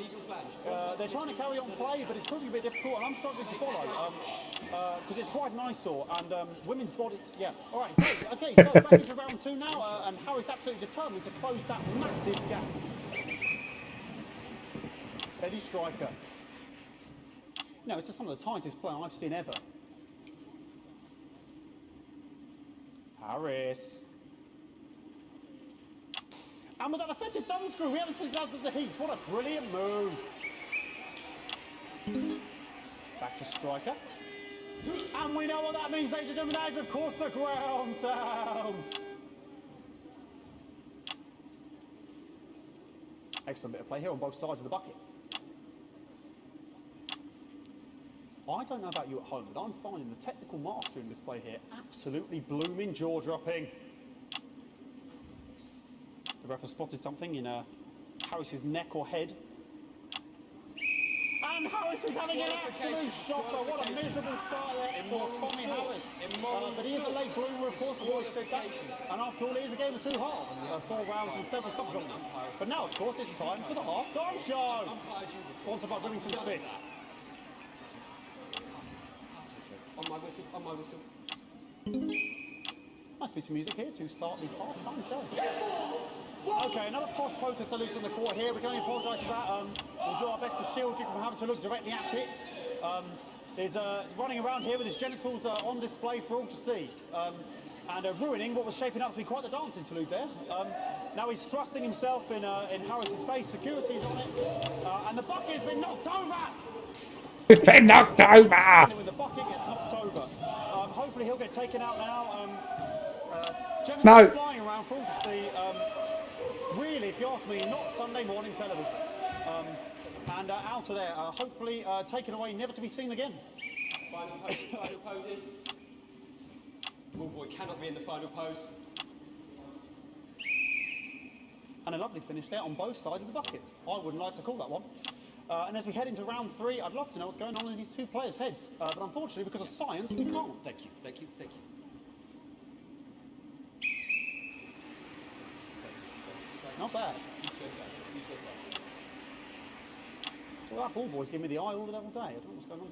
They're trying to carry on play, but it's proving a bit difficult, and I'm struggling to follow because it's quite an eyesore, and women's body. Yeah. All right. Great. Okay. So back into round 2 now, and Harris absolutely determined to close that massive gap. Eddie Striker. No, it's just some of the tightest play I've seen ever. Harris. And was that the fetid thumb screw? We haven't seen that at the heats. What a brilliant move. Back to striker. And we know what that means, ladies and gentlemen. That is, of course, the ground sound. Excellent bit of play here on both sides of the bucket. I don't know about you at home, but I'm finding the technical mastering display here absolutely blooming jaw-dropping. The ref has spotted something in Harris's neck or head. And Harris is having an absolute shocker. What a miserable start there for Tommy Harris. But he is a late bloomer, of course, the boys said that. And after all, it is a game of 2 halves, 4 rounds and 7 subgenres. But now, of course, it's time for the half-time show. Sponsored by Remington's Fish. On my whistle, on my whistle. Nice piece of music here to start the half-time show. Okay, another posh protester loose on the court here. We can only apologise for that. We'll do our best to shield you from having to look directly at it. He's running around here with his genitals on display for all to see. And ruining what was shaping up to be quite the dance interlude there. Now he's thrusting himself in Harris's face. Security is on it. And the bucket has been knocked over! It's been knocked over! When the bucket gets knocked over. Hopefully he'll get taken out now. No. Flying around for all to see. Really, if you ask me, not Sunday morning television. And out of there, hopefully taken away, never to be seen again. Final poses. Ball boy cannot be in the final pose. And a lovely finish there on both sides of the bucket. I wouldn't like to call that one. And as we head into round 3, I'd love to know what's going on in these 2 players' heads. But unfortunately, because of science, we can't. Thank you, thank you, thank you. Not bad. Well, that ball boy's giving me the eye all the devil day. I don't know what's going on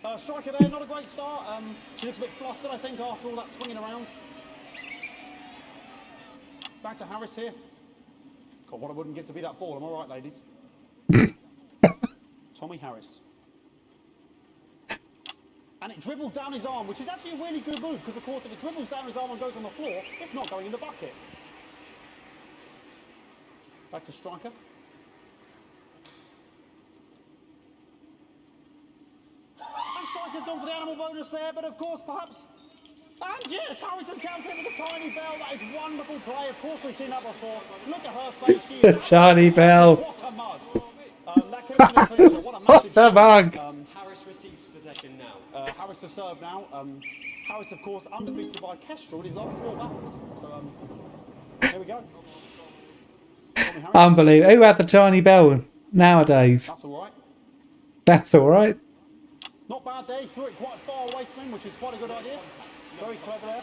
there. Striker there, not a great start. She looks a bit flustered, I think, after all that swinging around. Back to Harris here. God, what I wouldn't give to be that ball. Am I right, ladies? Tommy Harris. And it dribbled down his arm, which is actually a really good move, because, of course, if it dribbles down his arm and goes on the floor, it's not going in the bucket. Back to striker. And striker's gone for the animal bonus there, but of course, perhaps... And yes, Harris has counted with a tiny bell. That is wonderful play. Of course, we've seen that before. Look at her face. She is Tiny bell. What a mug. That could have been a finisher. What a massive What a mug. Harris receives possession now. Harris to serve now. Harris, of course, undefeated by Kestrel in his last 4 battles. So, here we go. Unbelievable. Who had the tiny bell nowadays? That's all right. That's all right. Not bad there. He threw it quite far away from him, which is quite a good idea. Very clever there.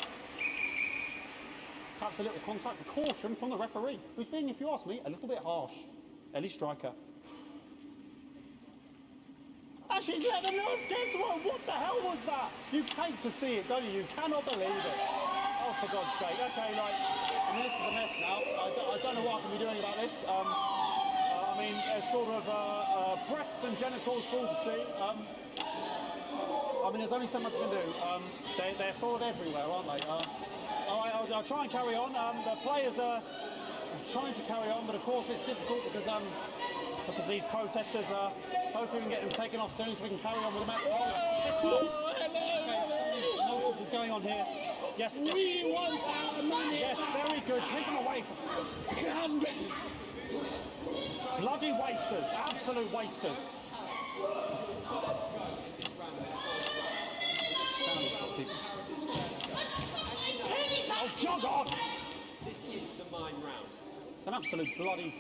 Perhaps a little contact, a caution from the referee, who's being, if you ask me, a little bit harsh. Ellie Striker. And she's let the nerves get to her. What the hell was that? You hate to see it, don't you? You cannot believe it. Oh, for God's sake. Okay, like, I mean, this is a mess now. I don't know what I can be doing about this. I mean, sort of breasts and genitals for all to see. I mean, there's only so much I can do. They're sort of everywhere, aren't they? I'll try and carry on. The players are trying to carry on, but of course it's difficult because these protesters, hopefully we can get them taken off soon so we can carry on with the match. Nonsense is going on here. Yes, yes. We want our money. Yes, very good. Take them away. Bloody wasters. Absolute wasters. Oh, jog on! This is the mime round. It's an absolute bloody...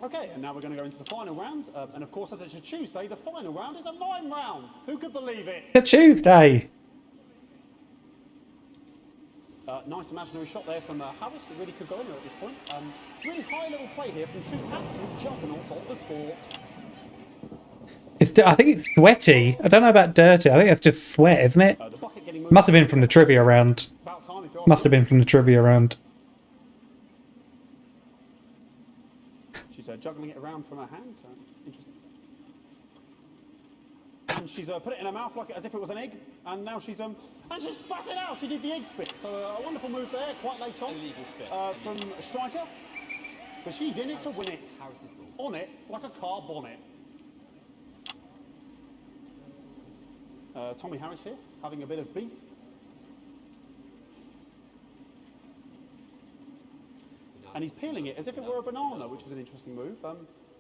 Okay, and now we're going to go into the final round. And of course, as it's a Tuesday, the final round is a mime round. Who could believe it? A Tuesday. Nice imaginary shot there from Harris. It really could go in there at this point. Really high-level play here from 2 absolute juggernauts of the sport. I think it's sweaty. I don't know about dirty. I think it's just sweat, isn't it? Must have been from the trivia round. Must have been from the trivia round. She's juggling it around from her hands. Interesting. And she's put it in her mouth like as if it was an egg. And now she's and she's spat it out. She did the egg spit. So a wonderful move there, quite late on. Illegal spit. From Striker. But she's in it to win it. Harris's ball. On it, like a car bonnet. Tommy Harris here, having a bit of beef. And he's peeling it as if it were a banana, which is an interesting move.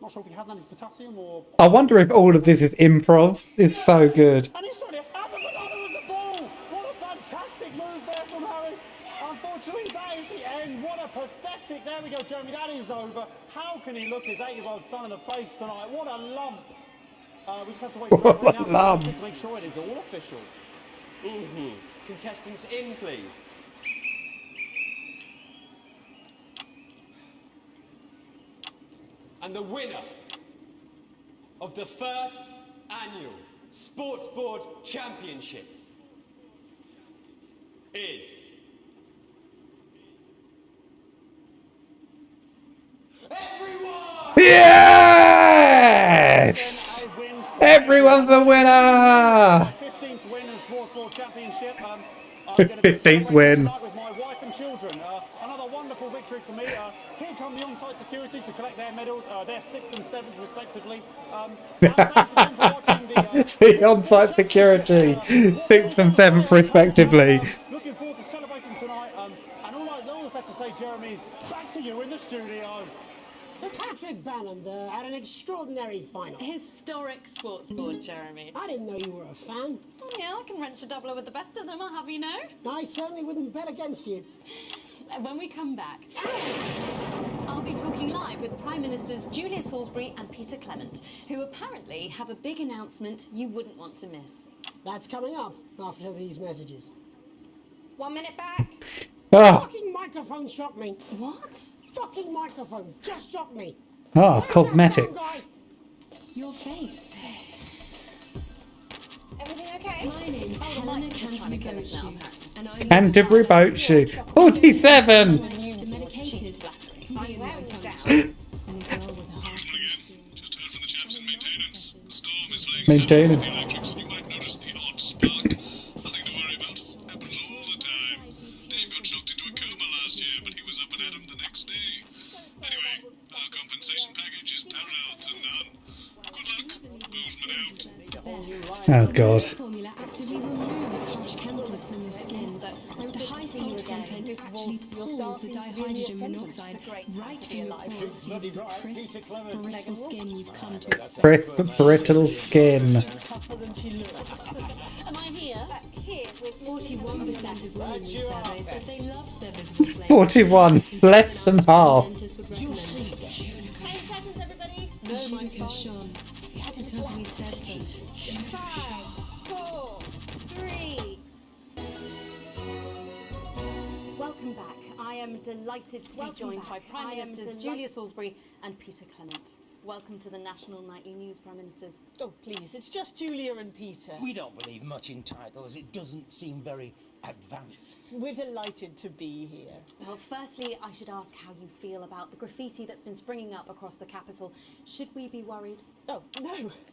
Not sure if he hasn't had his potassium or... I wonder if all of this is improv. It's so good. And he's trying to have the banana as the ball! What a fantastic move there from Harris. Unfortunately, that is the end. What a pathetic... There we go, Jeremy, that is over. How can he look his 8-year-old son in the face tonight? What a lump. We just have to wait for the now to make sure it is all official. Contestants in, please. And the winner of the first annual Sports Board Championship is... everyone! Yes! Everyone's the winner! 15th win in Sports Board Championship. 15th win. With my wife and children. Another wonderful victory for me. Here come the on-site security to collect their medals. They're 6th and 7th respectively. The on-site security, 6th and 7th respectively. Looking forward to celebrating tonight. And all I have to say, Jeremy, is back to you in the studio. Patrick Bannon there had an extraordinary final. Historic sports board, Jeremy. I didn't know you were a fan. Oh, yeah, I can wrench a doubler with the best of them, I'll have you know. I certainly wouldn't bet against you. When we come back, I'll be talking live with Prime Ministers Julia Salisbury and Peter Clement, who apparently have a big announcement you wouldn't want to miss. That's coming up after these messages. 1 minute back. Fucking microphone shocked me. What? Fucking microphone just shocked me. Cosmetics. Your face. Everything okay? My name's Helena Canterbury Boatshoe, and I'm Canterbury Boatshoe. 47! the medicated, being unconscious, and a girl with a heart. Just heard from the chaps in maintenance. The storm is laying Maintenance. the electrics, and you might notice the odd spark. Nothing to worry about. Happens all the time. Dave got shocked into a coma last year, but he was up and at 'em the next day. Anyway, our compensation package is parallel to none. Good luck. Boozman out. Oh, God. Formula actively removes harsh chemicals from the skin. The high salt content actually pulls the dihydrogen monoxide right from your pores to give you the crisp, brittle skin you've come to expect. Brittle skin. Am I here? Here with 41% of women in surveys said they loved their visible flame. 41. Less than half. Dentists would recommend it. 10 seconds, everybody. Juvica Sean, because we said so. 5, 4, 3. Welcome back. I am delighted to be joined by Prime Ministers Julia Salisbury and Peter Clement. Welcome to the National Nightly News, Prime Ministers. Oh, please, it's just Julia and Peter. We don't believe much in titles. It doesn't seem very advanced. We're delighted to be here. Well, firstly, I should ask how you feel about the graffiti that's been springing up across the capital. Should we be worried? Oh,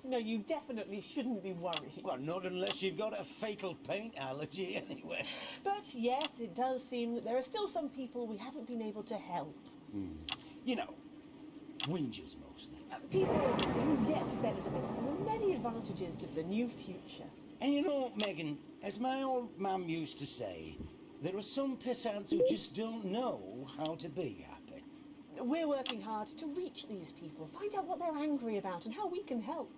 no, you definitely shouldn't be worried. Well, not unless you've got a fatal paint allergy anyway. But yes, it does seem that there are still some people we haven't been able to help. You know, whingers mostly. People who've yet to benefit from the many advantages of the new future. And you know, Megan, as my old mum used to say, there are some pissants who just don't know how to be happy. We're working hard to reach these people, find out what they're angry about and how we can help.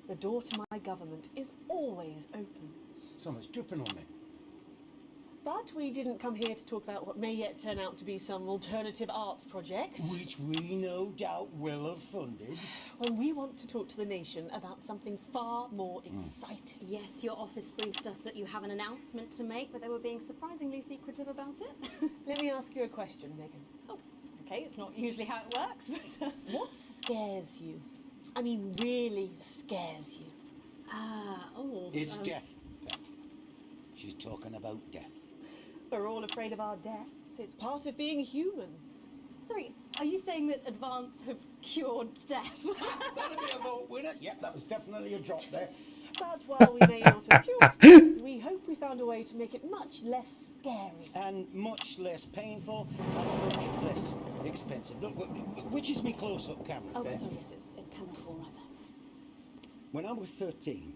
The door to my government is always open. Someone's dripping on me. But we didn't come here to talk about what may yet turn out to be some alternative arts project. Which we no doubt will have funded. When we want to talk to the nation about something far more exciting. Yes, your office briefed us that you have an announcement to make, but they were being surprisingly secretive about it. Let me ask you a question, Megan. Oh, okay, it's not usually how it works, but... What scares you? I mean, really scares you? It's death, Pet. She's talking about death. We're all afraid of our deaths. It's part of being human. Sorry, are you saying that Advance have cured death? That'll be a vote winner. Yep, that was definitely a drop there. But while we may not have killed it, we hope we found a way to make it much less scary. And much less painful and much less expensive. Look, which is me close-up camera? Oh, okay? sorry, yes, it's camera 4 right there. When I was 13,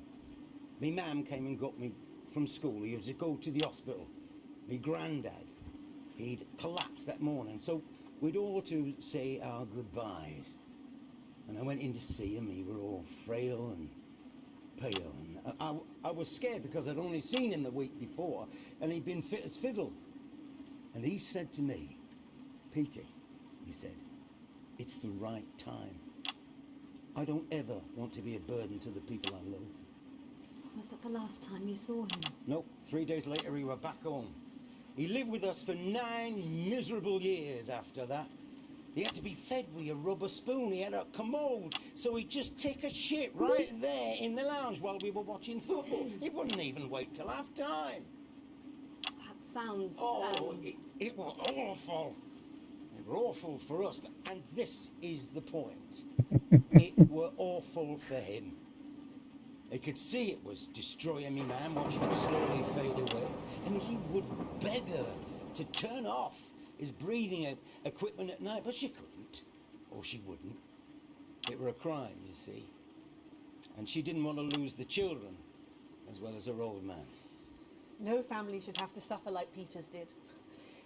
me mum came and got me from school. He had to go to the hospital. Me granddad, he'd collapsed that morning, so we'd all to say our goodbyes. And I went in to see him. He were all frail and pale. And I was scared because I'd only seen him the week before, and he'd been fit as fiddle. And he said to me, "Peter," he said, "it's the right time. I don't ever want to be a burden to the people I love." Was that the last time you saw him? Nope. 3 days later, we were back home. He lived with us for 9 miserable years after that. He had to be fed with a rubber spoon. He had a commode, so he'd just take a shit right there in the lounge while we were watching football. He wouldn't even wait till half-time. That sounds... It was awful. It were awful for us, and this is the point. It were awful for him. He could see it was destroying me, man, watching him slowly fade away. And he would beg her to turn off his breathing equipment at night, but she couldn't, or she wouldn't. It were a crime, you see. And she didn't want to lose the children, as well as her old man. No family should have to suffer like Peter's did.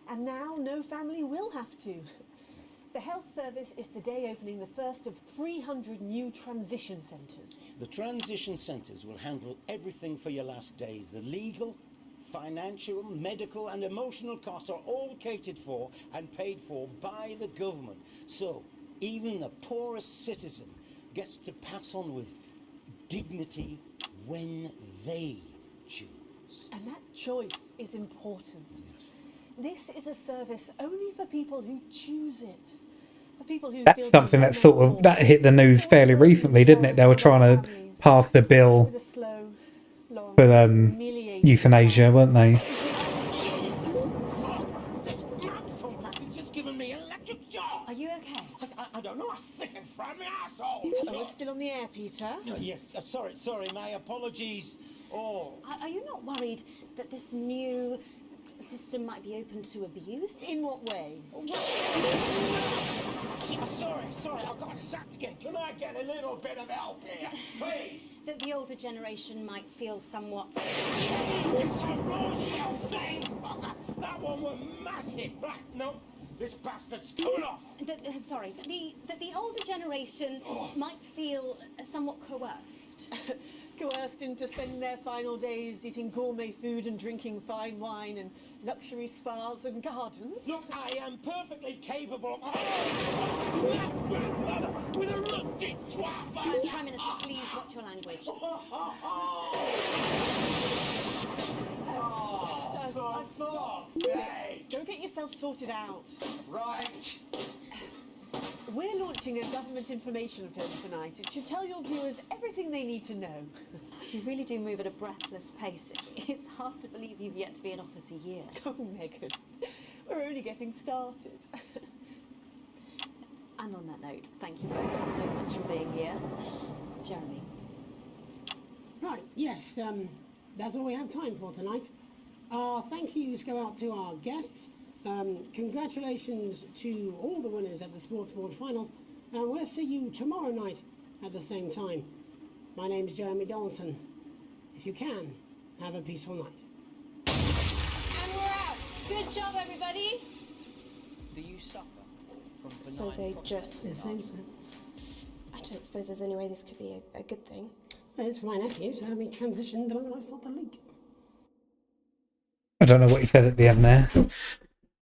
And now no family will have to. The health service is today opening the first of 300 new transition centres. The transition centres will handle everything for your last days. The legal, financial, medical and emotional costs are all catered for and paid for by the government. So even the poorest citizen gets to pass on with dignity when they choose. And that choice is important. Yes. This is a service only for people who choose it. For people who That's something that sort of that hit the news fairly recently, didn't it? They were trying to pass the bill for euthanasia, weren't they? Just giving me an electric shock. Are you okay? I don't know. I think I'm from my asshole. Oh, we're still on the air, Peter. Yes. Sorry. My apologies. All. Are you not worried that this new system might be open to abuse? In what way? Sorry, I've got sacked again. Can I get a little bit of help here, please? That the older generation might feel somewhat... That one was massive. Right, no, this bastard's coming off. That the older generation might feel somewhat coerced. Coerced into spending their final days eating gourmet food and drinking fine wine and luxury spas and gardens. Look, I am perfectly capable of... with a rutted twat. Prime Minister, please watch your language. For fuck's sake! Go get yourself sorted out. Right. We're launching a government information film tonight. It should tell your viewers everything they need to know. You really do move at a breathless pace. It's hard to believe you've yet to be in office a year. Oh, Megan, we're only getting started. And on that note, thank you both so much for being here. Jeremy. Right, yes, that's all we have time for tonight. Our thank yous go out to our guests. Congratulations to all the winners at the Sports Board final, and we'll see you tomorrow night at the same time. My name's Jeremy Donaldson. If you can, have a peaceful night. And we're out. Good job, everybody. Do you suffer from So they just... The same. I don't suppose there's any way this could be a good thing. It's for my nephew, so we transitioned the moment I saw the leak. I don't know what you said at the end there.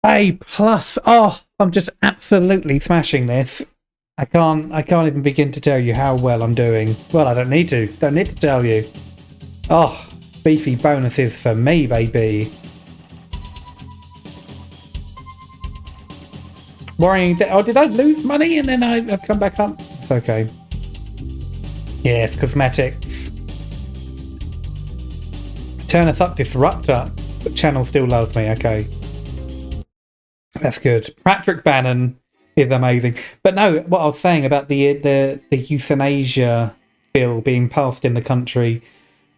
A+. Oh, I'm just absolutely smashing this. I can't even begin to tell you how well I'm doing. Well, I don't need to tell you. Oh, beefy bonuses for me, baby. Worrying. Oh, did I lose money and then I've come back up? It's okay. Yes, cosmetics. Turn us up, disruptor. But channel still loves me. Okay. That's good. Patrick Bannon is amazing. But no, what I was saying about the euthanasia bill being passed in the country,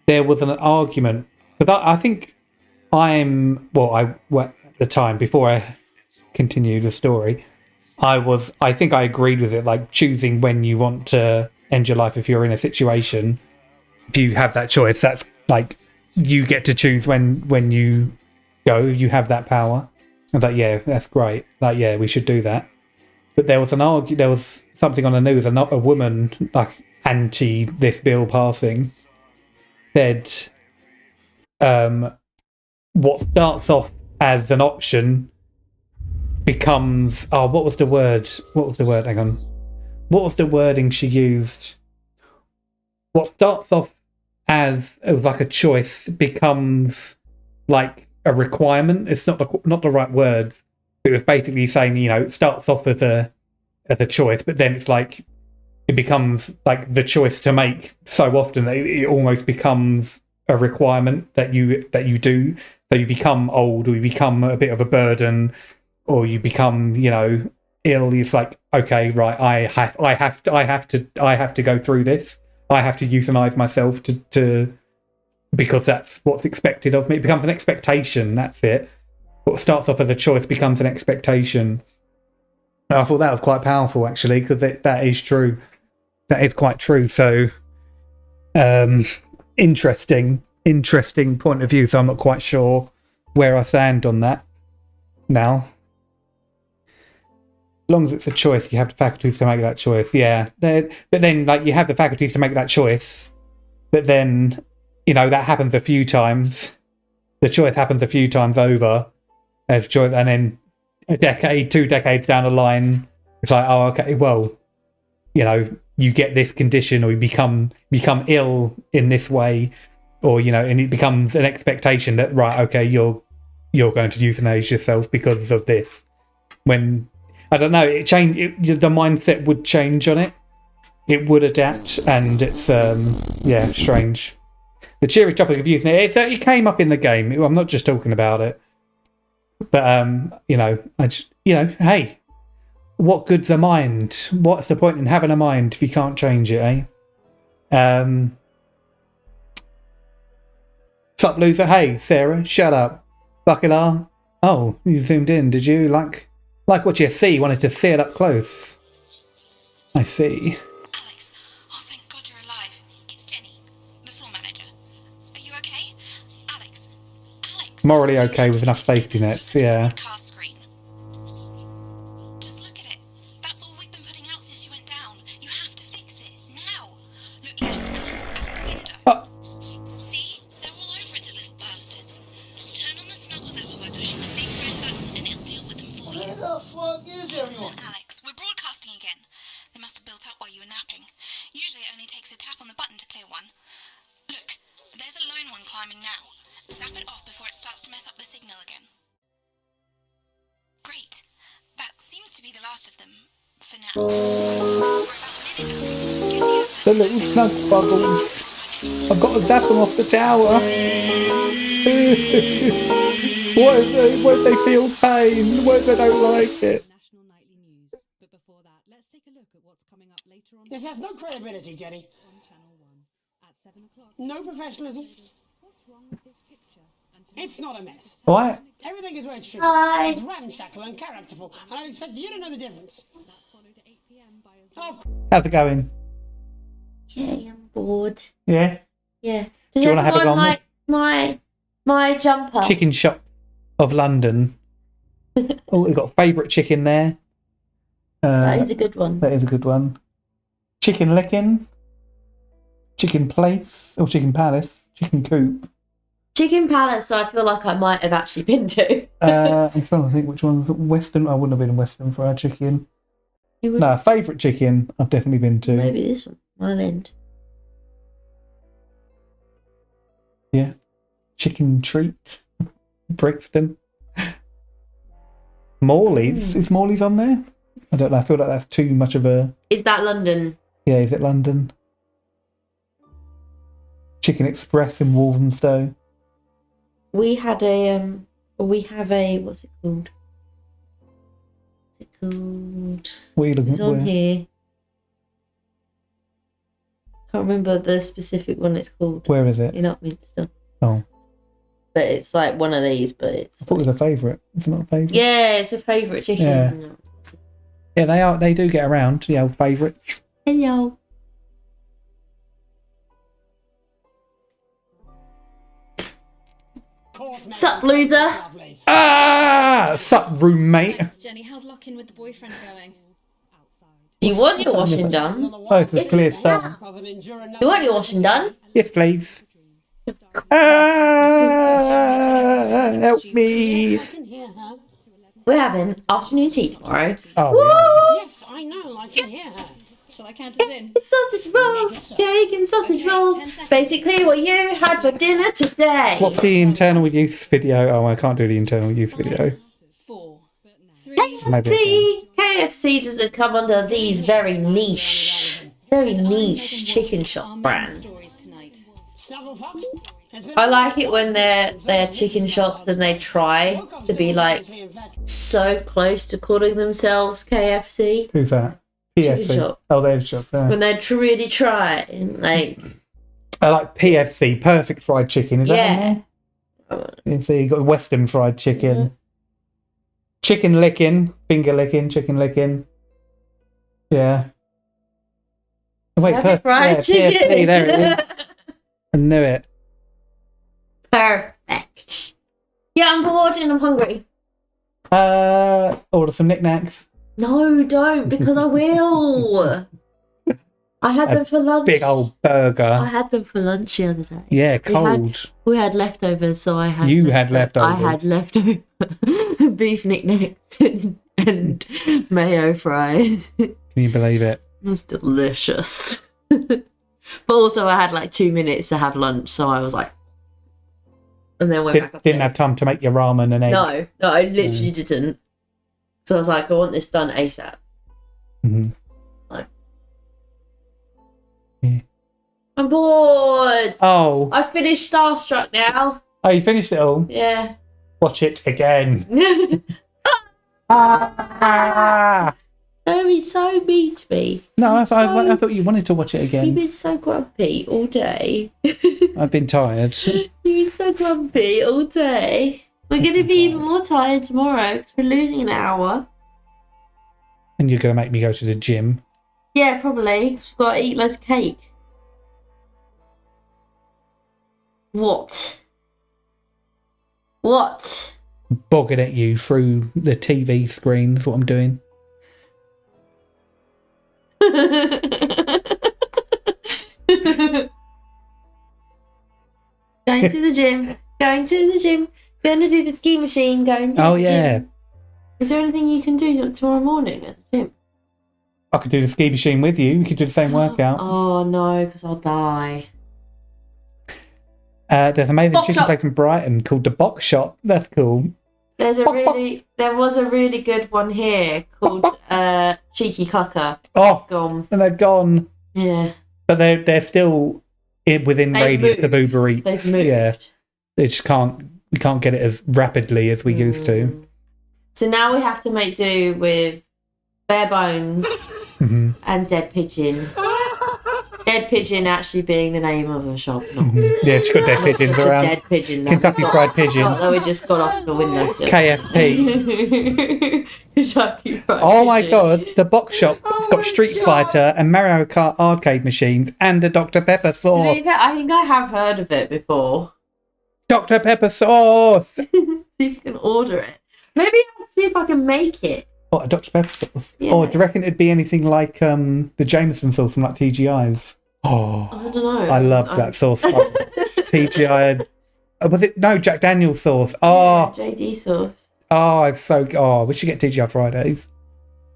there was an argument, because I think at the time, before I continue the story, I think I agreed with it, like choosing when you want to end your life if you're in a situation. If you have that choice, that's like, you get to choose when you go, you have that power. I was like, yeah, that's great. Like, yeah, we should do that. But there was something on the news, a woman, like, anti this bill passing, said, what starts off as an option becomes, what was the word? Hang on. What was the wording she used? What starts off as like a choice becomes like a requirement. It's not the right word. It was basically saying, it starts off as a choice, but then it's like it becomes like the choice to make so often that it almost becomes a requirement that you do. So you become old, or you become a bit of a burden, or you become, ill. It's like, okay, right, I have to go through this. I have to euthanize myself to because that's what's expected of me. It becomes an expectation. That's it. What starts off as a choice becomes an expectation. And I thought that was quite powerful, actually, because that is true. That is quite true. So, interesting point of view. So I'm not quite sure where I stand on that now. As long as it's a choice, you have the faculties to make that choice. Yeah, but then like you have the faculties to make that choice, but then that happens a few times. The choice happens a few times over as choice, and then a decade, 2 decades down the line, it's like, oh, okay, well, you get this condition, or you become ill in this way, or and it becomes an expectation that, right, okay, you're going to euthanize yourself because of this. When I don't know, the mindset would change on it. It would adapt, and it's strange. The cheery topic of euthanasia, it came up in the game. I'm not just talking about it, but hey, what good's a mind? What's the point in having a mind if you can't change it, eh? Sup, loser? Hey, Sarah, shut up. Buckler. Oh, you zoomed in, did you? Like what you see, wanted to see it up close. I see. Alex, oh thank God you're alive. It's Jenny, the floor manager. Are you okay? Alex. Morally okay with enough safety nets, yeah. Broadcast screen. Just look at it. That's all we've been putting out since you went down. You have to fix it now. Look, you should out the window. See? They're all over it, the little bastards. Turn on the snuggles over by pushing the big red button and it'll deal with them for you. Where the fuck is everyone? Alex, we're broadcasting again. They must have built up while you were napping. Usually it only takes a tap on the button to clear one. Look, there's a lone one climbing now. Zap it off before it starts to mess up the signal again. Great. That seems to be the last of them, for now. The little snug bubbles. I've got to zap them off the tower. Why if they feel pain? Why if they don't like it? This has no credibility, Jenny. No professionalism. It's not a mess. What? Everything is where it should be. Hi. It's ramshackle and characterful, and I expect you to know the difference. How's it going? Okay, I'm bored. Yeah? Yeah. Do Does you want to have a everyone go? like my jumper? Chicken shop of London. Oh, we've got favourite chicken there. That is a good one. That is a good one. Chicken licking. Chicken place. Or chicken palace. Chicken coop. Chicken Palace, I feel like I might have actually been to. I'm trying to think which one. Western. I wouldn't have been in Western Fried Chicken. No, favourite chicken I've definitely been to. Maybe this one. Mile End. Yeah. Chicken Treat. Brixton. Morley's. Is Morley's on there? I don't know. I feel like that's too much of a... Is that London? Yeah, is it London? Chicken Express in Walthamstow. We have a, what's it called? What are you looking It's on for? here. can't remember the specific one it's called. Where is it? In Upminster. Oh. But it's like one of these, but it's... I thought it was a favourite. It's not a favourite. Yeah, it's a favourite chicken. Yeah. Yeah, they are. They do get around, the old favourites. Hello. Sup, loser? Ah! Sup, roommate? Jenny, how's lock-in with the boyfriend going? Do you want your washing done? Both is clear stuff. You want your washing done? Yes, please. Ah, help me. We're having afternoon tea tomorrow. Oh, Yes, I know, I can hear her. Shall I count us in? Sausage rolls, cake and sausage rolls. Basically what you had for dinner today. what's the internal use video? Oh, I can't do the internal use video. 4, 3, Maybe I can. KFC doesn't come under these very niche chicken shop brands. I like it when they're chicken shops and they try to be like so close to calling themselves KFC. Who's that? Chicken PFC. shop. Oh, they're shop. Yeah. When they really try, like I like PFC, perfect fried chicken. Is that yeah. on there? So you got Western fried chicken, chicken licking, finger licking, chicken licking. Yeah. Oh, wait, Perfect fried chicken. PFC, there it is. I knew it. Perfect. Yeah, I'm bored and I'm hungry. Order some knickknacks. No, don't, because I will. I had them for lunch. Big old burger. I had them for lunch the other day. Yeah, cold. We had leftovers, so I had. You had leftovers. I had leftover beef knickknacks and mayo fries. Can you believe it? It was delicious. But also, I had like 2 minutes to have lunch, so I was like, and then went back upstairs. Didn't have time to make your ramen and egg. No, I literally didn't. So I was like, I want this done ASAP. Mm-hmm. Like, I'm bored. Oh. I finished Starstruck now. Oh, you finished it all? Yeah. Watch it again. Oh, he's so mean to me. No, I thought you wanted to watch it You've again. been so grumpy all day. I've been tired. You've been so grumpy all day. We're going to be even more tired tomorrow because we're losing an hour. And you're going to make me go to the gym. Yeah, probably, because we've got to eat loads of cake. What? What? Bogging at you through the TV screen is what I'm doing. Going to the gym. Going to the gym. Going to do the ski machine. Going to the gym. Is there anything you can do tomorrow morning at the gym? I could do the ski machine with you. We could do the same workout. Oh no, because I'll die. There's an amazing Box chicken shop. place in Brighton called the Box Shop. That's cool. There was a really good one here called Cheeky Clucker. Oh, it's gone. And they're gone. Yeah. But they're still within They've radius of moved. Uber Eats. They've moved. Yeah. They just we can't get it as rapidly as we used to. So now we have to make do with bare bones Mhm. and dead pigeon. Dead pigeon actually being the name of a shop. Not Yeah, it's got dead pigeons the around. dead pigeon. that Kentucky we got- Fried Pigeon. not that we just got off the windowsill. KFP. Kentucky Fried Oh my Pigeon. god, the Box Shop has got Street Fighter and Mario Kart arcade machines and a Dr. Pepper To sauce. be fair, I think I have heard of it before. Dr. Pepper sauce! See if you can order it. Maybe I'll see if I can make it. What, a Dr. Pepper sauce? Yeah. Or do you reckon it'd be anything like the Jameson sauce from like TGI's? Oh, I don't know. I loved that sauce. TGI. Was it? No, Jack Daniel's sauce. Oh, JD sauce. oh, it's so. Oh, we should get TGI Fridays.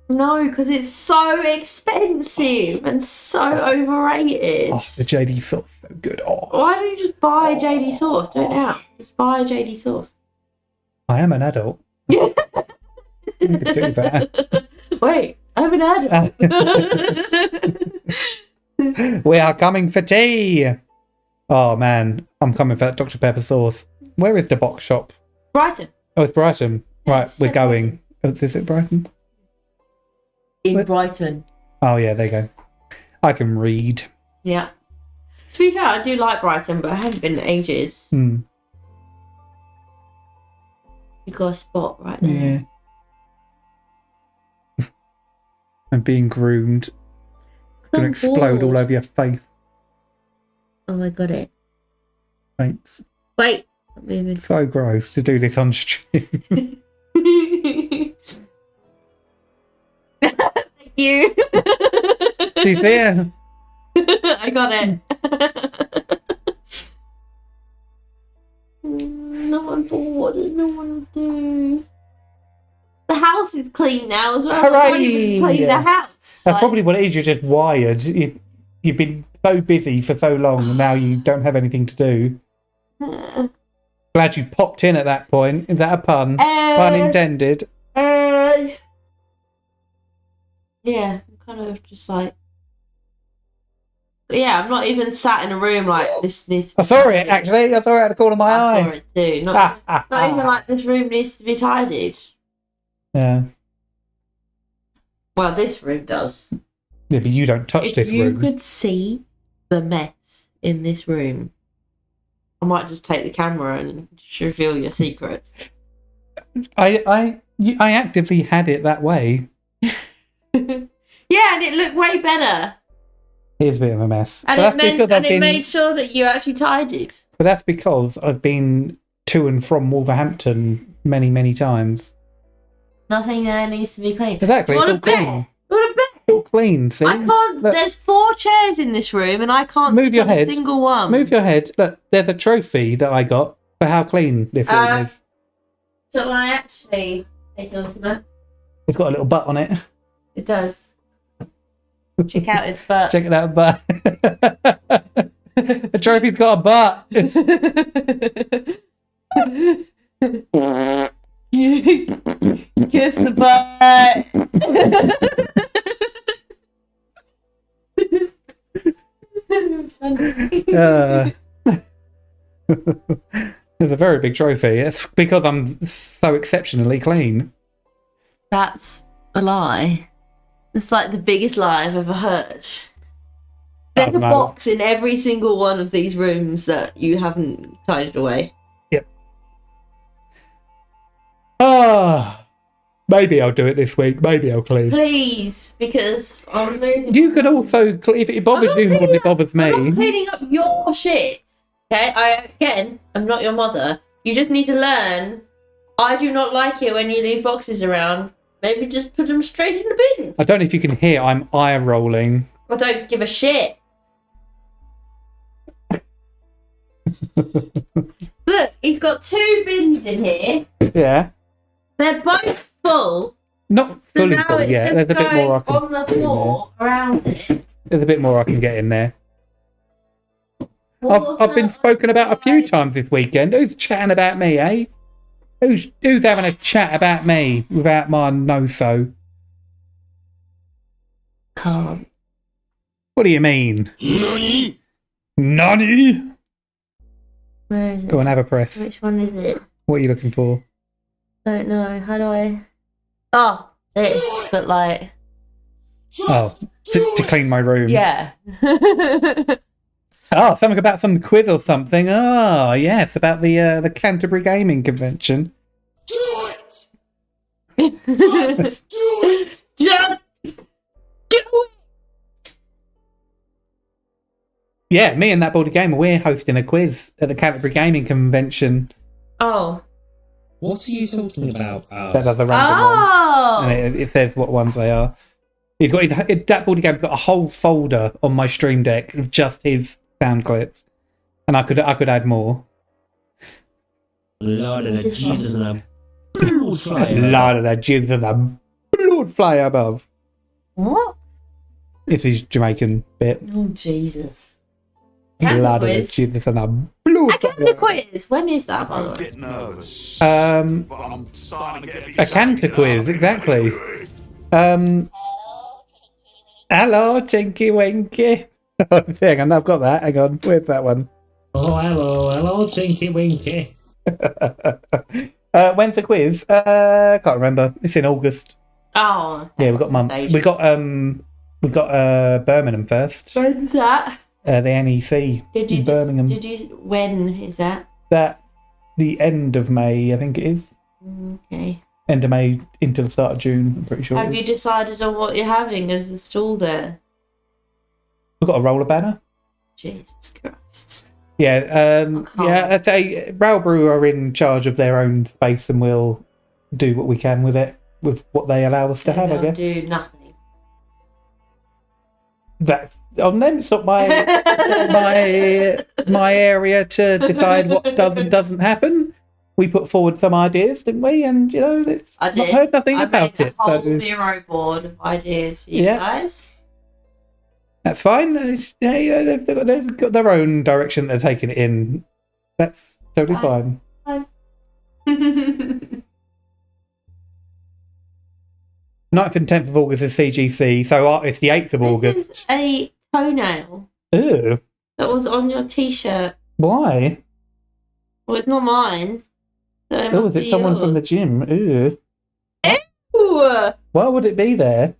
No, because it's so expensive and so overrated. Oh, the JD sauce, so good. Oh, Why don't you just buy JD sauce? Do it now. Just buy JD sauce. I am an adult. You could do that. Wait, I'm an adult. We are coming for tea. Oh man, I'm coming for that Dr. Pepper sauce. Where is the Box Shop? Brighton. Oh, it's Brighton. Right, we're going. Oh, is it Brighton? In Brighton. Oh yeah, there you go. I can read. Yeah. To be fair, I do like Brighton, but I haven't been in ages. Hmm. You got a spot right there. Yeah. I'm being groomed. Gonna explode all over your face. Oh, I got it. Thanks. Wait. Not moving. So gross to do this on stream. Thank you. She's here. I got it. No one bored. What does no one do? The house is clean now as well. Hooray! I can't even clean the house. That's probably what it is. You're just wired. You've been so busy for so long, and now you don't have anything to do. Glad you popped in at that point. Is that a pun? Pun intended. Yeah, I'm kind of just like. Yeah, I'm not even sat in a room like this. I saw it actually. I saw it at the corner of my eye. I saw it too. Not even like this room needs to be tidied. Yeah. Well, this room does. Yeah, but you don't touch this If you room. could see the mess in this room, I might just take the camera and just reveal your secrets. I actively had it that way. Yeah, and it looked way better. It is a bit of a mess. And it made sure that you actually tidied. But that's because I've been to and from Wolverhampton many, many times. Nothing needs to be clean. Exactly. You It's want all a clean. bed? You want a bed? It's all clean. See? I can't. Look, There's 4 chairs in this room, and I can't move sit your on head. a single one. Move your head. Look, there's a trophy that I got for how clean this room is. Shall I actually take a look at that? It's got a little butt on it. It does. Check out its butt. Check it out, butt. The trophy's got a butt. Kiss the butt. It's a very big trophy. It's because I'm so exceptionally clean. That's a lie. It's like the biggest lie I've ever heard. There's a box in every single one of these rooms that you haven't tidied away. Yep. Maybe I'll do it this week. Maybe I'll clean. Please, because I'm losing. You can also, if it bothers you more than it bothers me. I'm not cleaning up your shit. Okay, I'm not your mother. You just need to learn. I do not like it when you leave boxes around. Maybe just put them straight in the bin. I don't know if you can hear, I'm eye rolling. I don't give a shit. Look, he's got 2 bins in here. Yeah. They're both full. Not So fully now full it's yet. just There's a bit more I can on the get in floor around it. there. There's a bit more I can get in there. What I've been spoken about a few times this weekend. Who's chatting about me, eh? Who's having a chat about me without my no-so? Can't. What do you mean? Nani? Nani? Where is it? Go and have a press. Which one is it? What are you looking for? Don't know. How do I? Oh, this. But like. Oh, to clean my room. Yeah. Oh, something about some quiz or something. Oh, yes, about the Canterbury Gaming Convention. Do it! Just do it! Just do it! Yeah, me and that Baldy Gamer, we're hosting a quiz at the Canterbury Gaming Convention. Oh. What are you talking about? That does a random one. And it says what ones they are. He's got that Baldy Gamer's got a whole folder on my Stream Deck of just his sound clips. And I could add more. Lord of the Jesus and a blood fly. Lord of the Jesus and a blood fly above. What? It's his Jamaican bit. Oh, Jesus. Lord of the quiz. Jesus and a blood A Canter quiz. When is that, by the way? Nervous. A Canter quiz, exactly. Hello, Tinky Winky. Hang on, I've got that. Hang on, where's that one? Oh, hello, Tinky Winky. When's the quiz? Can't remember. It's in August. Oh. Yeah, we got Birmingham first. When's that? the NEC in Birmingham. When is that? That the end of May, I think it is. Okay. End of May into the start of June, I'm pretty sure. Have you decided on what you're having as a stall there? We've got a roller banner. Jesus Christ. Yeah, Rail Brew are in charge of their own space, and we'll do what we can with it, with what they allow us to have, I guess. Do nothing. That's on them. It's not my my area to decide what does and doesn't happen. We put forward some ideas, didn't we? And I did. Not heard nothing about made it. a whole Miro board of ideas for you guys. That's fine. They've got their own direction they're taking it in. That's totally fine. 9th and 10th of August is CGC, so it's the 8th of August. This is a toenail Ew. that was on your t-shirt. Why? Well, it's not mine. So it Oh, must is it be someone yours. from the gym? Ew. Ew! Why would it be there?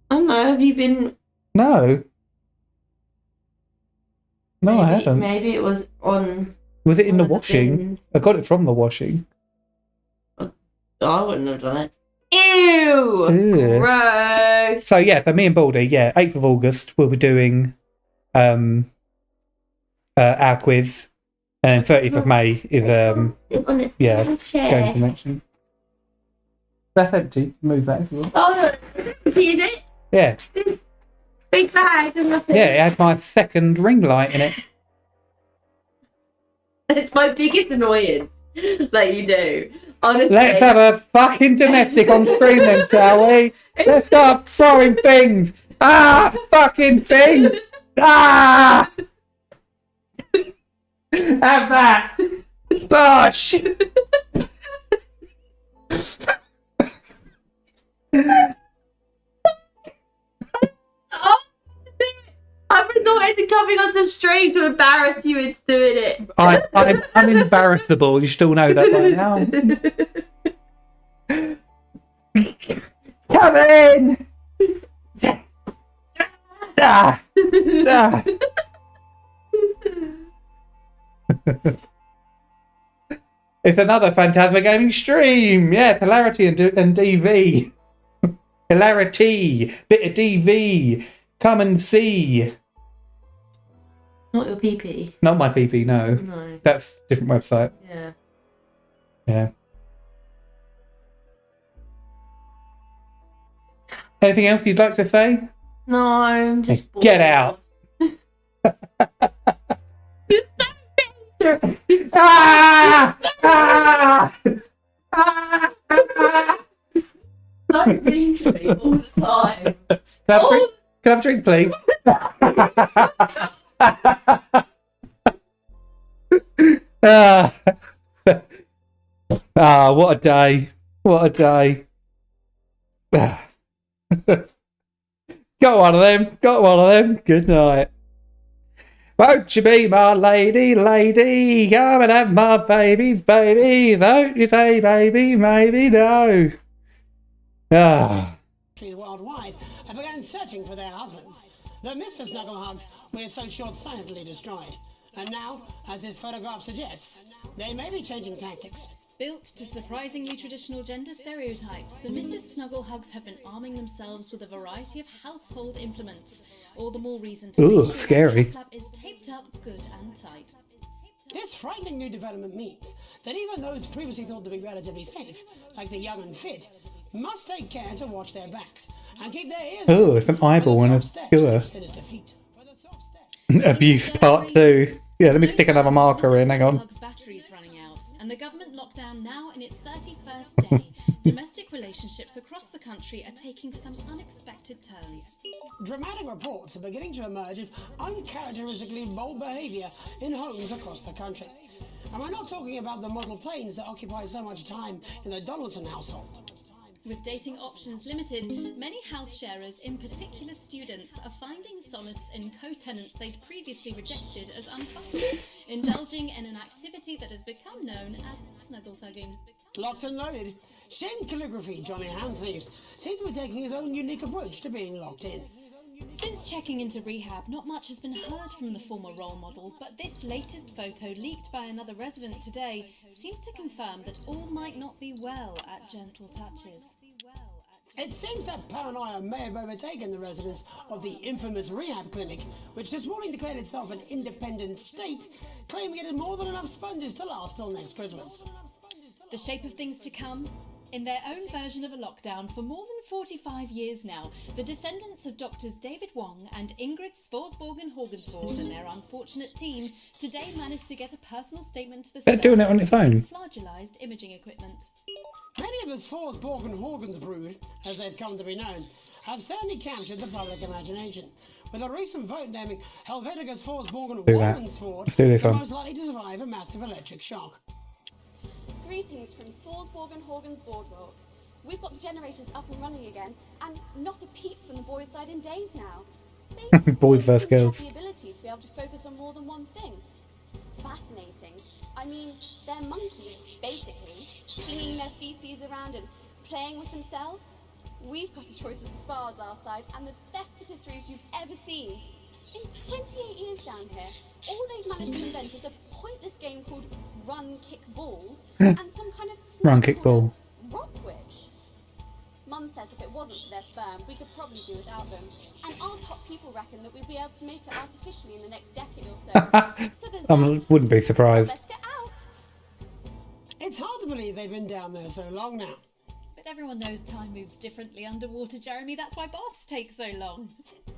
I don't know, have you been... No. No, I haven't. Maybe it was on... Was it in the one of the washing? bins. I got it from the washing. I wouldn't have done it. Ew! Ew. Gross! So so me and Baldy, 8th of August, we'll be doing our quiz, and 30th of May is game convention. That's empty. Move that if you want. Oh, is it? Yeah. Big bag and nothing. Yeah, it had my second ring light in it. It's my biggest annoyance that you do. Honestly. Let's have a fucking domestic on stream then, shall we? Let's start throwing things. Ah, fucking thing. Ah! Have that. Bosh. I've resorted to coming onto stream to embarrass you into doing it. I'm unembarrassable. You should all know that by now. Come in. Ah. Ah. It's another FantazmaGaming stream. Yeah, hilarity and DV. Hilarity, bit of DV. Come and see. Not your PP. Not my PP, no. No. That's a different website. Yeah. Yeah. Anything else you'd like to say? No, I'm just bored. Get out. Ah! Ah! Ah! Don't mean to me all the time. Can I have a drink, please? What a day. What a day. Got one of them. Got one of them. Good night. Won't you be my lady, lady? Come and have my baby, baby. Don't you say baby, maybe no. Worldwide have begun searching for their husbands. The Mr. Snugglehugs were so short-sightedly destroyed. And now, as this photograph suggests, they may be changing tactics. Built to surprisingly traditional gender stereotypes, the Mrs. Snugglehugs have been arming themselves with a variety of household implements. All the more reason to Ooh, make sure scary. the flap is taped up good and tight. This frightening new development means that even those previously thought to be relatively safe, like the young and fit, must take care to watch their backs and keep their ears Oh, open it's an for the eyeball and a soft steps killer. of sinister feet. Abuse part 2. Yeah, let me stick another marker in. Hang on. Batteries running out, and the government lockdown now in its 31st day. Domestic relationships across the country are taking some unexpected turns. Dramatic reports are beginning to emerge of uncharacteristically bold behaviour in homes across the country. And we're not talking about the model planes that occupy so much time in the Donaldson household. With dating options limited, many house sharers, in particular students, are finding solace in co-tenants they'd previously rejected as unfun, indulging in an activity that has become known as snuggle tugging. Locked and loaded, Shin Calligraphy Johnny Handsleeves seems to be taking his own unique approach to being locked in. Since checking into rehab, not much has been heard from the former role model, but this latest photo leaked by another resident today seems to confirm that all might not be well at Gentle Touches. It seems that paranoia may have overtaken the residents of the infamous rehab clinic, which this morning declared itself an independent state, claiming it had more than enough sponges to last till next Christmas. The shape of things to come? In their own version of a lockdown for more than 45 years now, the descendants of Doctors David Wong and Ingrid Svorsborgen-Horgensvold and their unfortunate team today managed to get a personal statement to the They're doing it on its own. flagellized imaging equipment. Many of the Svorsborgen-Horgens brood, as they've come to be known, have certainly captured the public imagination, with a recent vote naming Helvetica Svorsborgen-Warmensford Let's do this the one. most likely to survive a massive electric shock. Greetings from Svorsborgen-Horgens Boardwalk. We've got the generators up and running again, and not a peep from the boys' side in days now. They Boys versus seem to have girls. the ability to be able to focus on more than one thing. It's fascinating. I mean, they're monkeys, basically, flinging their feces around and playing with themselves. We've got a choice of spas our side, and the best patisseries you've ever seen. In 28 years down here, all they've managed to invent is a pointless game called Run, Kick, Ball, and some kind of Run, kick, ball. rock witch. Mum says if it wasn't for their sperm, we could probably do without them. And our top people reckon that we'd be able to make it artificially in the next decade or so. So there's I wouldn't be surprised. let's get out. It's hard to believe they've been down there so long now. But everyone knows time moves differently underwater, Jeremy. That's why baths take so long.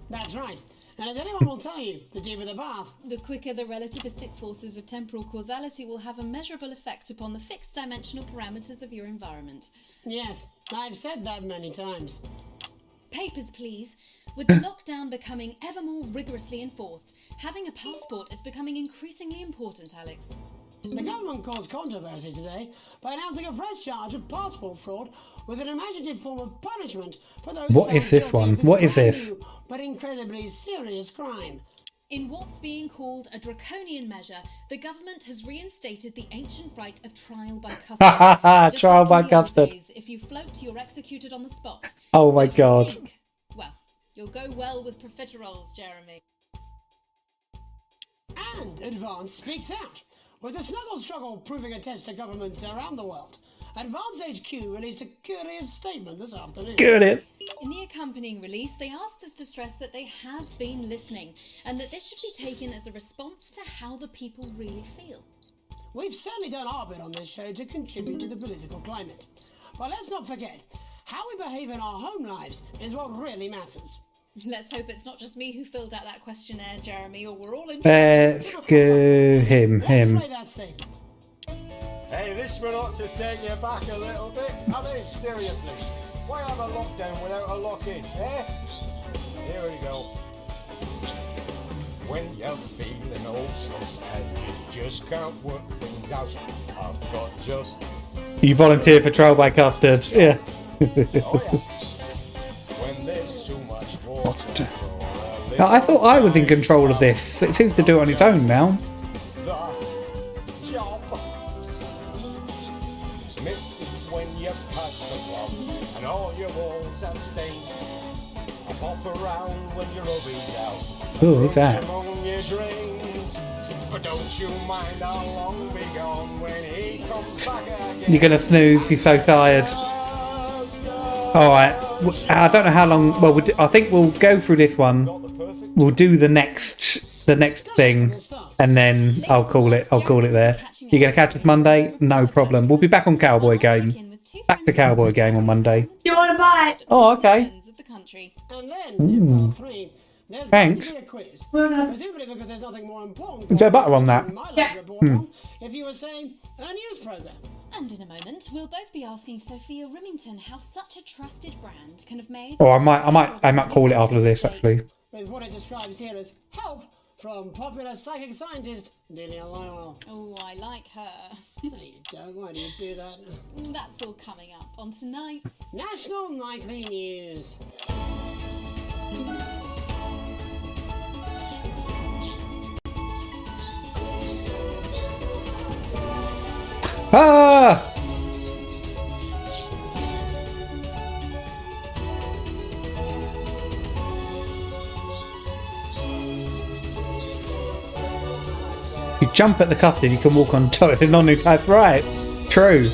That's right. And as anyone will tell you, the deeper the bath, The quicker the relativistic forces of temporal causality will have a measurable effect upon the fixed dimensional parameters of your environment. Yes, I've said that many times. Papers, please. With the lockdown becoming ever more rigorously enforced, having a passport is becoming increasingly important, Alex. The government caused controversy today by announcing a fresh charge of passport fraud with an imaginative form of punishment for those What found is this guilty one? of What is brand this? new but incredibly serious crime. In what's being called a draconian measure, the government has reinstated the ancient right of trial by custody. Just Trial like by in the old custody. days, if you float, you're executed on the spot. Oh my But if you god. sink, well, you'll go well with profiteroles, Jeremy. And Advance speaks out, with the snuggle struggle proving a test to governments around the world. Advance HQ released a curious statement this afternoon. Curious. In the accompanying release, they asked us to stress that they have been listening and that this should be taken as a response to how the people really feel. We've certainly done our bit on this show to contribute to the political climate. But let's not forget, how we behave in our home lives is what really matters. Let's hope it's not just me who filled out that questionnaire, Jeremy, or we're all in Let's go him. Play that statement. Hey, this one ought to take you back a little bit. I mean, seriously, why have a lockdown without a lock-in, eh? Here we go. When you're feeling hopeless and you just can't work things out, I've got just... You volunteer for trial by custard. Yeah. When there's too much water. Now, I thought I was in control of this. It seems to do it on its own now. The job. Mist is when your pipes are clogged and all your walls have stains. I pop around when your hubby's out. Ooh, what's that? Among your drains. But don't you mind how long be gone when he comes back again. You're gonna snooze. You're so tired. All right. I don't know how long. Well, I think we'll go through this one. We'll do the next thing, and then I'll call it there. You're gonna catch us Monday? No problem. We'll be back on Cowboy Game. Back to Cowboy Game on Monday. Do you want to buy it? Oh, okay. And then, Ooh. in part 3, there's Thanks. going to be a quiz. Presumably because there's nothing more important Is there butter on that? than my live report on, if you were saying, a news programme. And in a moment, we'll both be asking Sophia Rimington how such a trusted brand can have made... Oh, I might call it after this actually. With what it describes here as help from popular psychic scientist Delia Lyle. Oh, I like her. No, you don't. Why do you do that? That's all coming up on tonight's National Nightly News. Ah! You jump at the custard, you can walk on top of the non-new type. Right. True.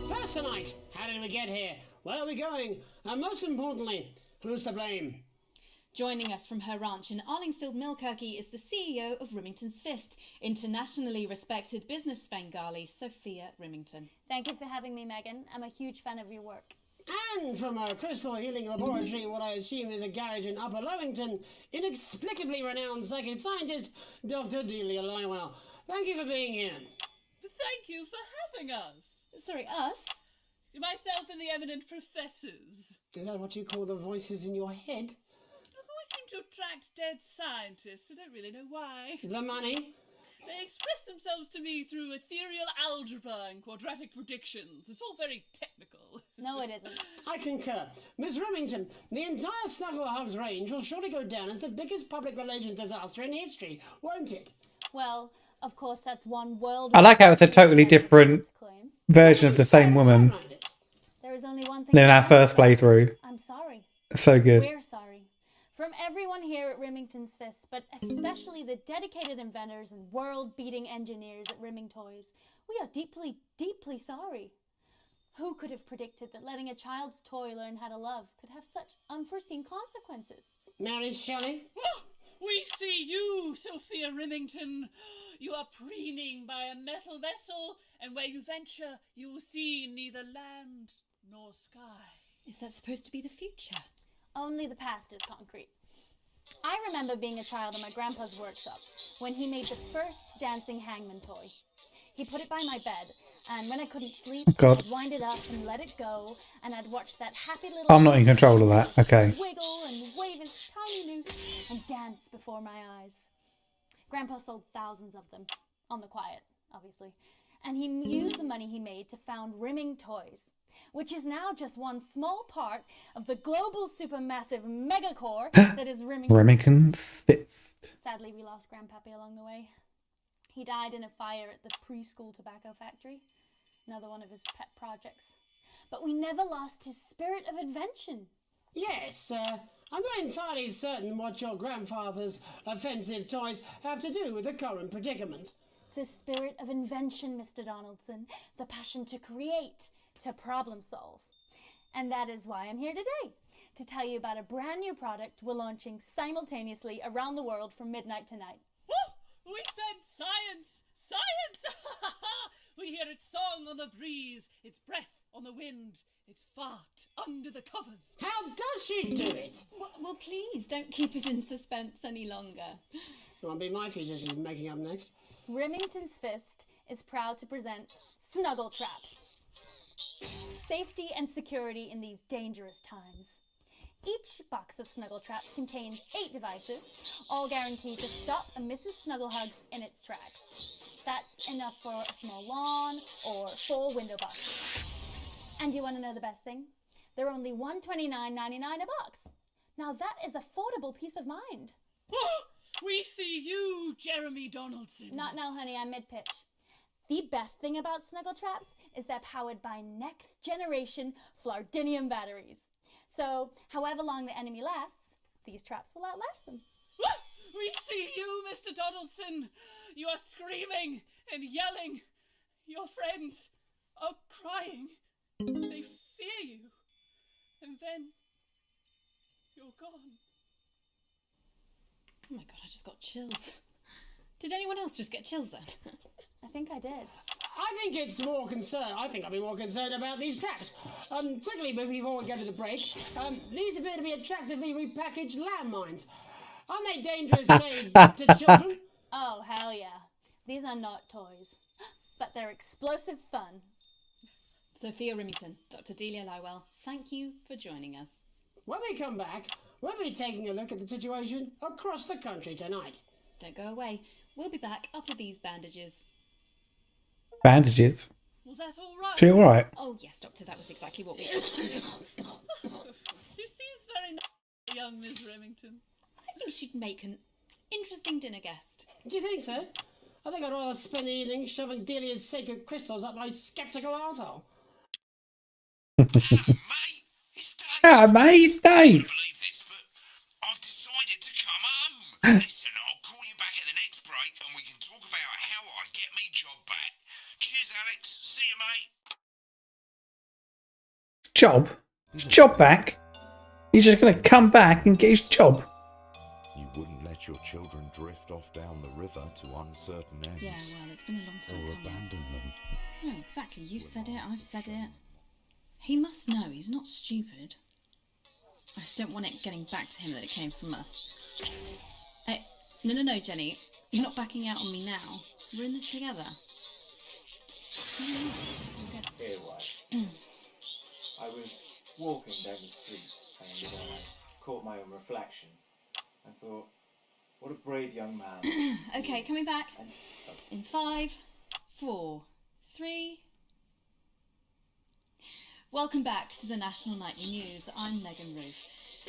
First tonight, how did we get here? Where are we going? And most importantly, who's to blame? Joining us from her ranch in Arlingsfield, Milkirky is the CEO of Rimington's Fist, internationally respected business Svengali, Sophia Rimington. Thank you for having me, Megan. I'm a huge fan of your work. And from a crystal healing laboratory in what I assume is a garage in Upper Lowington, inexplicably renowned psychic scientist, Dr. Delia Lywell. Thank you for being here. Thank you for having us. Sorry, us? Myself and the eminent professors. Is that what you call the voices in your head? Seem to attract dead scientists. I don't really know why. The money? They express themselves to me through ethereal algebra and quadratic predictions. It's all very technical. No, it isn't. I concur. Miss Remington, the entire Snugglehugs range will surely go down as the biggest public relations disaster in history, won't it? Well, of course, that's one world. I like how it's a totally different version of the same woman There is only one thing. than our first playthrough. I'm sorry. So good. We're sorry. From everyone here at Rimington's Fist, but especially the dedicated inventors and world-beating engineers at Rimming Toys, we are deeply, deeply sorry. Who could have predicted that letting a child's toy learn how to love could have such unforeseen consequences? Mary Shelley? We see you, Sophia Rimington. You are preening by a metal vessel, and where you venture, you will see neither land nor sky. Is that supposed to be the future? Only the past is concrete. I remember being a child in my grandpa's workshop when he made the first dancing hangman toy. He put it by my bed, and when I couldn't sleep, God. I'd wind it up and let it go, and I'd watch that happy little I'm not in control of that. Okay. wiggle and wave his tiny noose and dance before my eyes. Grandpa sold thousands of them, on the quiet, obviously, and he used the money he made to found Rimming Toys, which is now just one small part of the global supermassive megacore that is Remington's Fist. Sadly, we lost Grandpappy along the way. He died in a fire at the preschool tobacco factory, another one of his pet projects. But we never lost his spirit of invention. Yes, I'm not entirely certain what your grandfather's offensive toys have to do with the current predicament. The spirit of invention, Mr. Donaldson. The passion to create, to problem solve. And that is why I'm here today, to tell you about a brand new product we're launching simultaneously around the world from midnight tonight. We said science! Science! We hear its song on the breeze, its breath on the wind, its fart under the covers. How does she do it? Well, please, don't keep us in suspense any longer. Won't be my feature she's making up next. Rimington's Fist is proud to present Snuggle Traps. Safety and security in these dangerous times. Each box of Snuggle Traps contains 8 devices, all guaranteed to stop a Mrs. Snugglehugs in its tracks. That's enough for a small lawn or 4 window boxes. And you want to know the best thing? They're only $129.99 a box. Now that is affordable peace of mind. We see you, Jeremy Donaldson. Not now, honey, I'm mid-pitch. The best thing about Snuggle Traps is they're powered by next-generation Flardinium batteries. So, however long the enemy lasts, these traps will outlast them. We see you, Mr. Donaldson. You are screaming and yelling. Your friends are crying. They fear you. And then you're gone. Oh my god, I just got chills. Did anyone else just get chills then? I think I did. I think it's more concerned. I think I'll be more concerned about these traps. Quickly, before we go to the break, these appear to be attractively repackaged landmines. Aren't they dangerous, say, to children? Oh, hell yeah. These are not toys, but they're explosive fun. Sophia Rimington, Dr. Delia Lywell, thank you for joining us. When we come back, we'll be taking a look at the situation across the country tonight. Don't go away. We'll be back after these bandages. Bandages. Was that all right? She all right? Oh, yes, Doctor, that was exactly what we... She seems very nice, young Miss Remington. I think she'd make an interesting dinner guest. Do you think so? I think I'd rather spend the evening shoving Delia's sacred crystals up my sceptical arsehole. Yeah, mate, Dave. Listen, I'll call you back at the next break and we can talk about how I get me job back. Cheers, Alex. See you, mate. Job? His job back? He's just going to come back and get his job. You wouldn't let your children drift off down the river to uncertain ends. Yeah, well, it's been a long time Or coming. abandon them. No, exactly. You said it, I've said it. He must know. He's not stupid. I just don't want it getting back to him that it came from us. No, Jenny. You're not backing out on me now. We're in this together. Here, wife. I was walking down the street and I caught my own reflection. I thought, what a brave young man. Okay, coming back. In 5, 4, 3. Welcome back to the National Nightly News. I'm Megan Roof.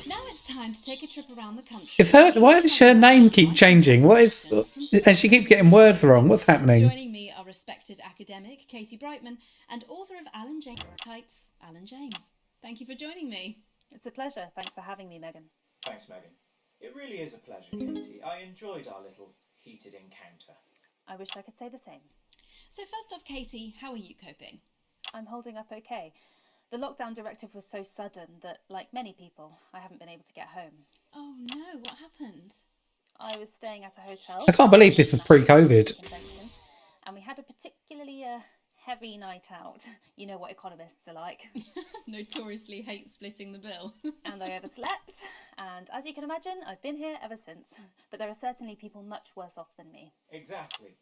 Now it's time to take a trip around the country. Is her, why does her name keep changing? What is... And she keeps getting words wrong. What's happening? Joining me are respected academic Katie Brightman and author of Alan James Tights, Alan James. Thank you for joining me. It's a pleasure. Thanks for having me, Megan. Thanks, Megan. It really is a pleasure, Katie. I enjoyed our little heated encounter. I wish I could say the same. So first off, Katie, how are you coping? I'm holding up okay. The lockdown directive was so sudden that, like many people, I haven't been able to get home. Oh no, what happened? I was staying at a hotel. I can't believe this was pre-COVID. And we had a particularly heavy night out. You know what economists are like. Notoriously hate splitting the bill. And I overslept. And as you can imagine, I've been here ever since. But there are certainly people much worse off than me. Exactly.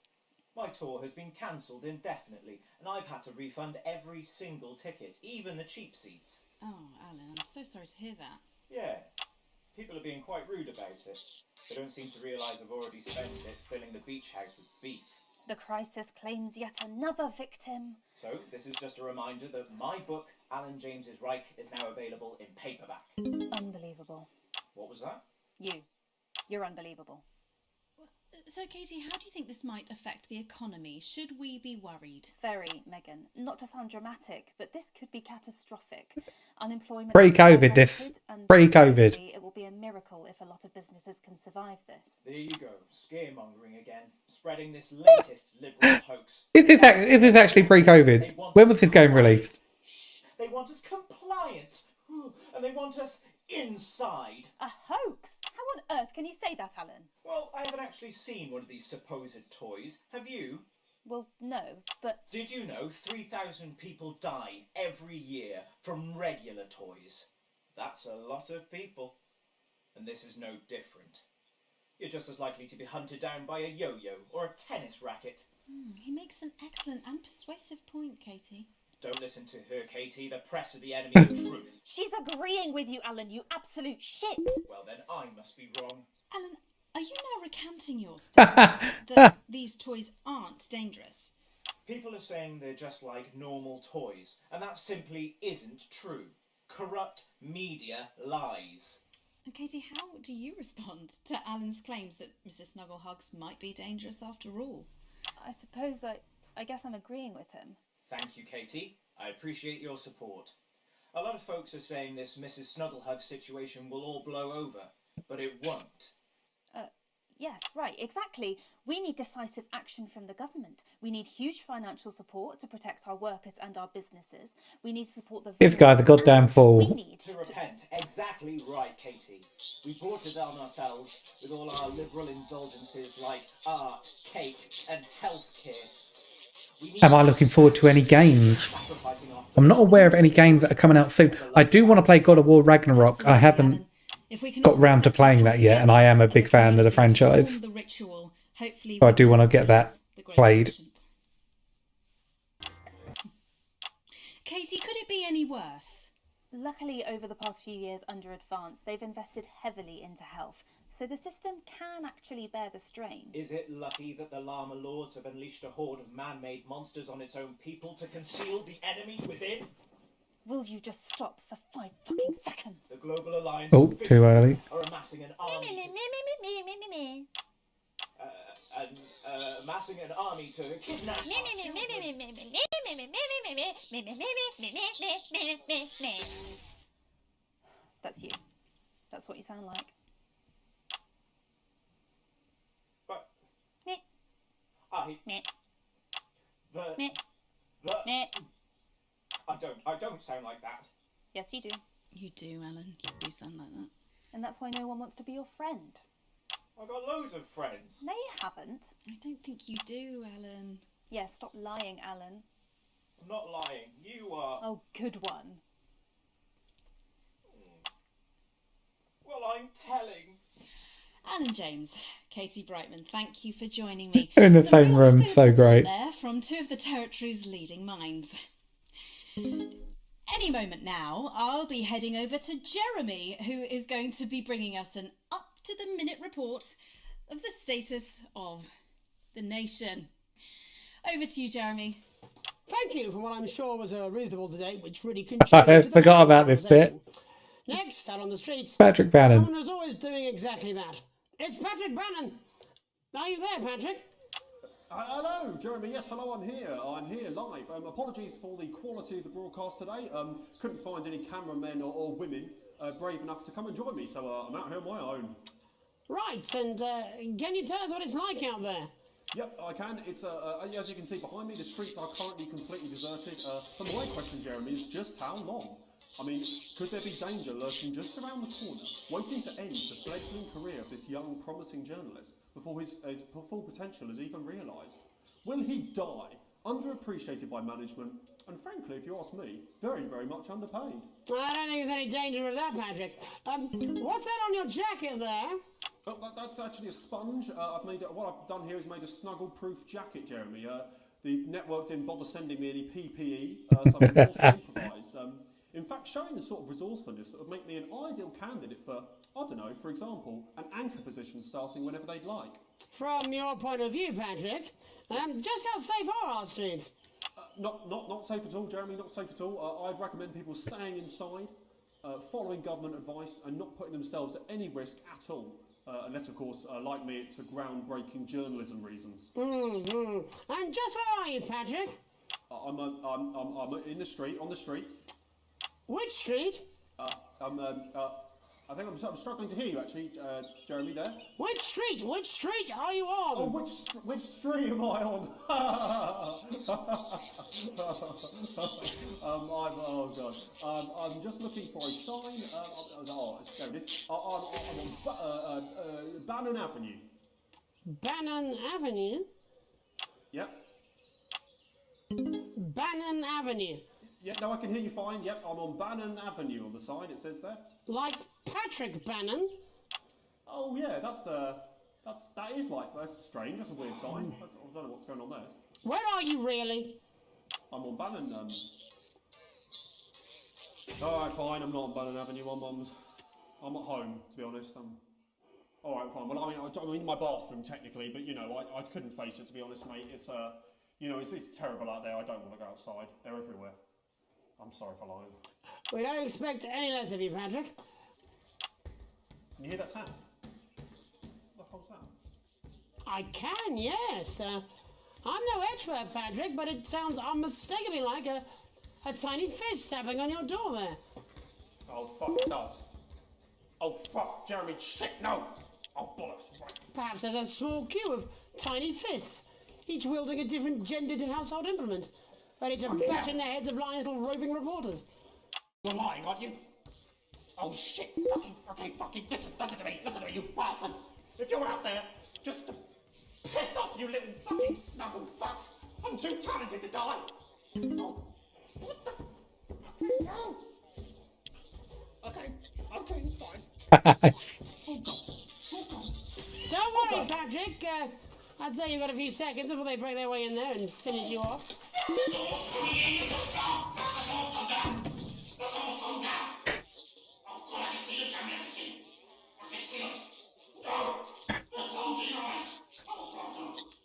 My tour has been cancelled indefinitely, and I've had to refund every single ticket, even the cheap seats. Oh, Alan, I'm so sorry to hear that. Yeah, people are being quite rude about it. They don't seem to realise I've already spent it filling the beach house with beef. The crisis claims yet another victim. So, this is just a reminder that my book, Alan James's Reich, is now available in paperback. Unbelievable. What was that? You're unbelievable. So, Katie, how do you think this might affect the economy? Should we be worried? Very, Megan. Not to sound dramatic, but this could be catastrophic. Unemployment... Pre-COVID, this. Pre-COVID. It will be a miracle if a lot of businesses can survive this. There you go, scaremongering again, spreading this latest liberal hoax. Is this actually pre-COVID? When was this game released? They want us compliant, and they want us inside. A hoax? How on earth can you say that, Alan? Well, I haven't actually seen one of these supposed toys. Have you? Well, no, but... Did you know 3,000 people die every year from regular toys? That's a lot of people. And this is no different. You're just as likely to be hunted down by a yo-yo or a tennis racket. He makes an excellent and persuasive point, Katie. Don't listen to her, Katie. The press are the enemy of truth. She's agreeing with you, Alan, you absolute shit. Well, then I must be wrong. Alan, are you now recanting your statement that these toys aren't dangerous? People are saying they're just like normal toys, and that simply isn't true. Corrupt media lies. And Katie, how do you respond to Alan's claims that Mrs. Snugglehugs might be dangerous after all? I suppose I guess I'm agreeing with him. Thank you, Katie. I appreciate your support. A lot of folks are saying this Mrs. Snugglehug situation will all blow over, but it won't. Yes, right, exactly. We need decisive action from the government. We need huge financial support to protect our workers and our businesses. We need to support the... This guy's a goddamn fool. We need to repent. Exactly right, Katie. We brought it on ourselves with all our liberal indulgences like art, cake and healthcare. Am I looking forward to any games? I'm not aware of any games that are coming out soon. I do want to play God of War Ragnarok. I haven't got round to playing that yet, and I am a big fan of the franchise. So I do want to get that played. Katie, could it be any worse? Luckily, over the past few years under Advance, they've invested heavily into health, so the system can actually bear the strain. Is it lucky that the Llama Lords have unleashed a horde of man-made monsters on its own people to conceal the enemy within? Will you just stop for 5 fucking seconds? The Global Alliance Oh, too early. are amassing an army to kidnap our children. That's you. That's what you sound like. I don't sound like that. Yes, you do. You do, Ellen. You do sound like that. And that's why no one wants to be your friend. I've got loads of friends. No, you haven't. I don't think you do, Ellen. Yeah, stop lying, Alan. I'm not lying. You are. Oh, good one. Well, I'm telling. Alan James, Katie Brightman, thank you for joining me. In the same room, so great. There from two of the territory's leading minds. Any moment now, I'll be heading over to Jeremy, who is going to be bringing us an up-to-the-minute report of the status of the nation. Over to you, Jeremy. Thank you for what I'm sure was a reasonable debate, which really I contributed to the forgot about this bit. Next, out on the streets, Patrick Bannon. someone who's always doing exactly that. It's Patrick Bannon. Are you there, Patrick? Hello, Jeremy. Yes, hello. I'm here live. Apologies for the quality of the broadcast today. Couldn't find any cameramen or women brave enough to come and join me, so I'm out here on my own. Right, and can you tell us what it's like out there? Yep, I can. It's as you can see behind me, the streets are currently completely deserted. But my question, Jeremy, is just how long? I mean, could there be danger lurking just around the corner, waiting to end the fledgling career of this young, promising journalist before his full potential is even realised? Will he die, underappreciated by management, and frankly, if you ask me, very, very much underpaid? I don't think there's any danger of that, Patrick. What's that on your jacket there? Oh, that's actually a sponge. What I've done here is made a snuggle-proof jacket, Jeremy. The network didn't bother sending me any PPE, so I'm forced to improvise. In fact, showing the sort of resourcefulness that would make me an ideal candidate for, I don't know, for example, an anchor position starting whenever they'd like. From your point of view, Patrick, just how safe are our streets? Not safe at all, Jeremy, not safe at all. I'd recommend people staying inside, following government advice, and not putting themselves at any risk at all. Unless, of course, like me, it's for groundbreaking journalism reasons. Mm-hmm. And just where are you, Patrick? I'm in the street, on the street. Which street? I think I'm struggling to hear you, actually, Jeremy, there. Which street? Which street are you on? Oh, which street am I on? Oh, God. I'm just looking for a sign. There it is. I'm on Bannon Avenue. Bannon Avenue? Yep. Bannon Avenue. Yeah, no, I can hear you fine. Yep, I'm on Bannon Avenue on the sign, it says there. Like Patrick Bannon? Oh, yeah, that's strange. That's a weird sign. I don't know what's going on there. Where are you, really? I'm on Bannon, Alright, fine, I'm not on Bannon Avenue. I'm at home, to be honest. Alright, fine. Well, I'm in my bathroom, technically, but, you know, I couldn't face it, to be honest, mate. It's, you know, it's terrible out there. I don't want to go outside. They're everywhere. I'm sorry for lying. We don't expect any less of you, Patrick. Can you hear that sound? What the hell's that? I can, yes. I'm no expert, Patrick, but it sounds unmistakably like a tiny fist tapping on your door there. Oh, fuck, it does. Oh, fuck, Jeremy, shit, no! Oh, bollocks, right. Perhaps there's a small queue of tiny fists, each wielding a different gendered household implement, ready to bash in the heads of lying little roving reporters. You're lying, aren't you? Oh, shit, fucking, listen to me, you bastards! If you're out there, just to piss off, you little fucking snuggle fuck! I'm too talented to die! Oh, what the fucking hell? Okay, it's fine. Oh, God. Don't worry, Patrick. I'd say you've got a few seconds before they break their way in there and finish you off.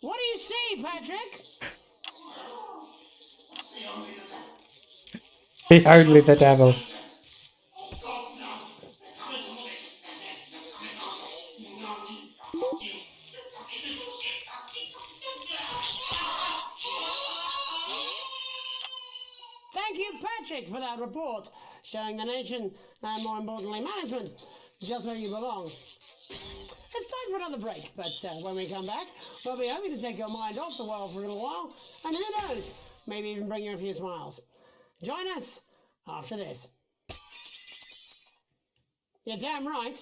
What do you see, Patrick? Only the devil. Thank you, Patrick, for that report, showing the nation, and more importantly, management, just where you belong. It's time for another break, but when we come back, we'll be hoping to take your mind off the world for a little while, and who knows, maybe even bring you a few smiles. Join us after this. You're damn right.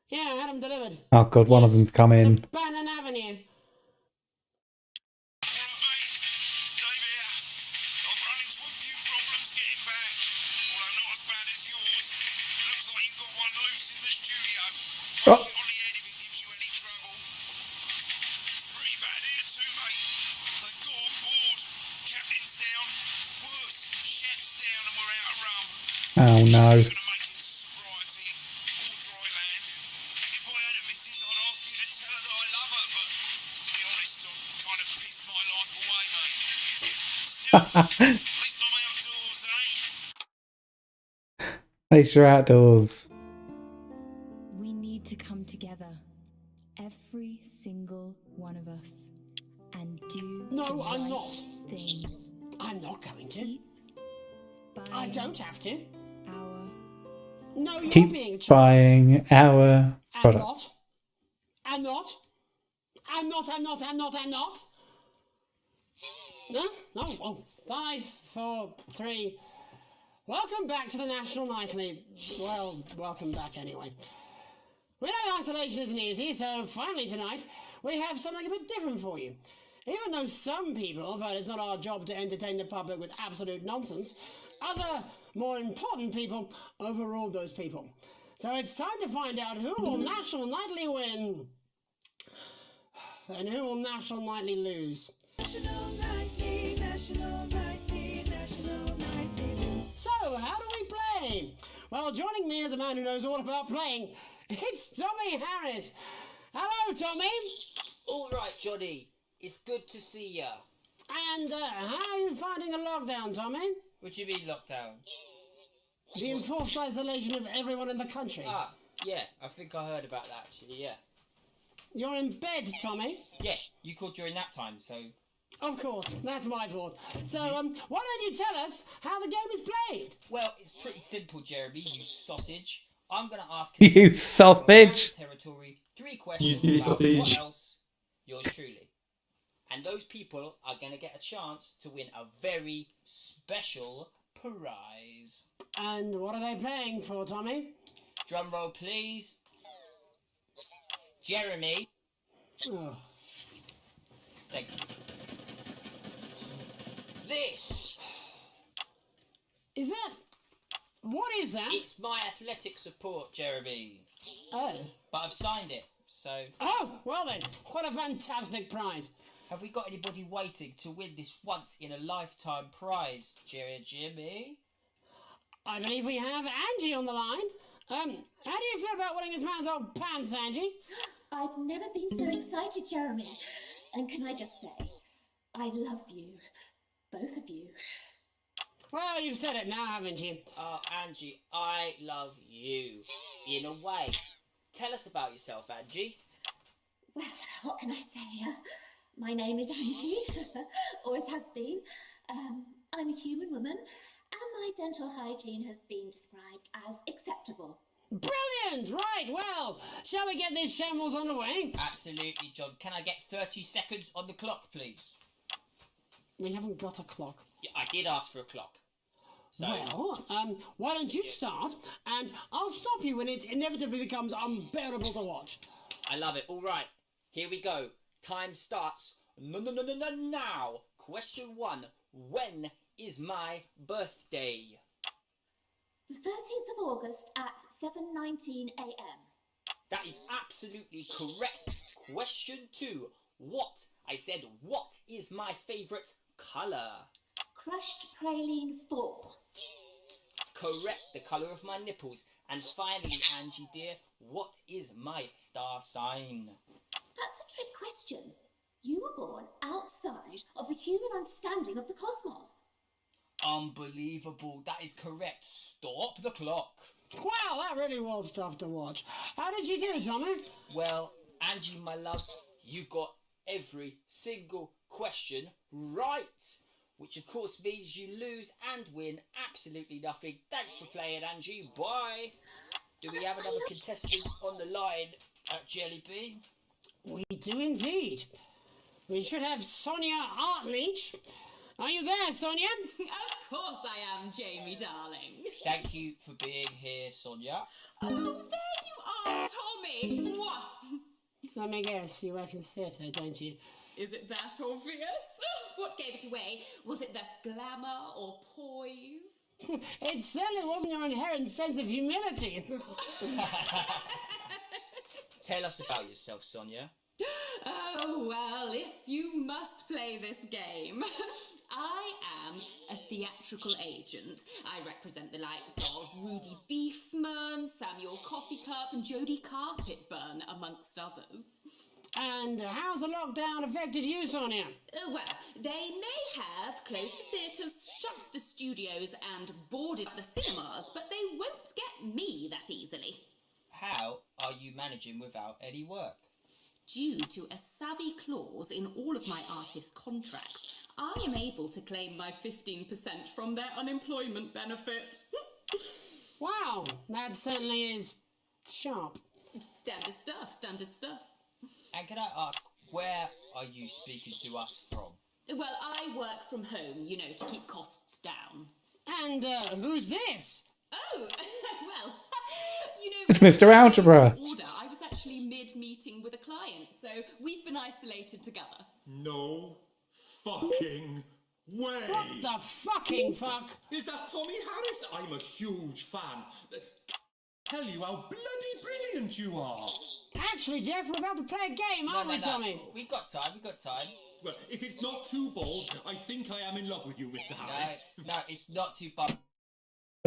Yeah, I had them delivered. Oh god, one of them's come in. Bannon Avenue. Oh. Oh no. At least you're outdoors. We need to come together, every single one of us, and do No, the I'm right not. thing. I'm not going to. I don't have to. No, you're Keep being charged. buying our I'm product. not. I'm not. I'm not. I'm not. I'm not. I'm not. No? No. Oh, 5, 4, 3. Welcome back to the National Nightly. Well, welcome back anyway. We know isolation isn't easy, so finally tonight we have something a bit different for you. Even though some people have heard it's not our job to entertain the public with absolute nonsense, other, more important people overruled those people. So it's time to find out who will National Nightly win and who will National Nightly lose. National Nightly, National Nightly, National Nightly. So, how do we play? Well, joining me is a man who knows all about playing. It's Tommy Harris. Hello, Tommy. All right, Johnny. It's good to see ya. And how are you finding the lockdown, Tommy? What do you mean lockdown? The enforced isolation of everyone in the country. Ah, yeah. I think I heard about that, actually, yeah. You're in bed, Tommy? Yeah, you called during nap time, so... Of course, that's my fault. So, why don't you tell us how the game is played? Well, it's pretty simple, Jeremy, you sausage. I'm going to ask You sausage! territory 3 questions You about sausage. what else, yours truly. And those people are going to get a chance to win a very special prize. And what are they playing for, Tommy? Drum roll, please. Jeremy. Oh. Thank you. This. Is that... What is that? It's my athletic support, Jeremy. Oh. But I've signed it, so... Oh, well then, what a fantastic prize. Have we got anybody waiting to win this once-in-a-lifetime prize, Jimmy? I believe we have Angie on the line. How do you feel about winning this man's old pants, Angie? I've never been so excited, Jeremy. And can I just say, I love you. Both of you. Well, you've said it now, haven't you? Angie, I love you. In a way. Tell us about yourself, Angie. Well, what can I say? My name is Angie. Always has been. I'm a human woman, and my dental hygiene has been described as acceptable. Brilliant! Right, well, shall we get this shambles on the way? Absolutely, John. Can I get 30 seconds on the clock, please? We haven't got a clock. Yeah, I did ask for a clock. So... Well, why don't you start, and I'll stop you when it inevitably becomes unbearable to watch. I love it. All right, here we go. Time starts now. Question 1. When is my birthday? The 13th of August at 7:19 a.m. That is absolutely correct. Question 2. What is my favourite colour? Crushed praline 4. Correct, the colour of my nipples. And finally, Angie dear, what is my star sign? That's a trick question. You were born outside of the human understanding of the cosmos. Unbelievable, that is correct. Stop the clock. Wow, that really was tough to watch. How did you do, Tommy? Well, Angie, my love, you got every single question right. Which of course means you lose and win absolutely nothing. Thanks for playing, Angie. Bye. Do we have another contestant on the line? Jelly Bean? We do indeed. We should have Sonia Artleach. Are you there, Sonia? Of course I am, Jamie, darling. Thank you for being here, Sonia. Oh, there you are, Tommy. Mwah. Let me guess, you work in theatre, don't you? Is it that obvious? What gave it away? Was it the glamour or poise? It certainly wasn't your inherent sense of humility. Tell us about yourself, Sonia. Oh, well, if you must play this game. I am a theatrical agent. I represent the likes of Rudy Beefman, Samuel Coffeecup and Jodie Carpetburn, amongst others. And how's the lockdown affected you, Sonia? Well, they may have closed the theatres, shut the studios and boarded the cinemas, but they won't get me that easily. How are you managing without any work? Due to a savvy clause in all of my artist contracts, I am able to claim my 15% from their unemployment benefit. Wow, that certainly is sharp. Standard stuff, standard stuff. And can I ask, where are you speaking to us from? Well, I work from home, you know, to keep costs down. And who's this? Oh, well, you know... It's Mr. Algebra. I was actually mid-meeting with a client, so we've been isolated together. No fucking way! What the fucking fuck? Is that Tommy Harris? I'm a huge fan. Tell you how bloody brilliant you are. Actually, Jeff, we're about to play a game, aren't we, Tommy? We've got time, we've got time. Well, if it's not too bold, I think I am in love with you, Mr. Harris. No, it's not too bold.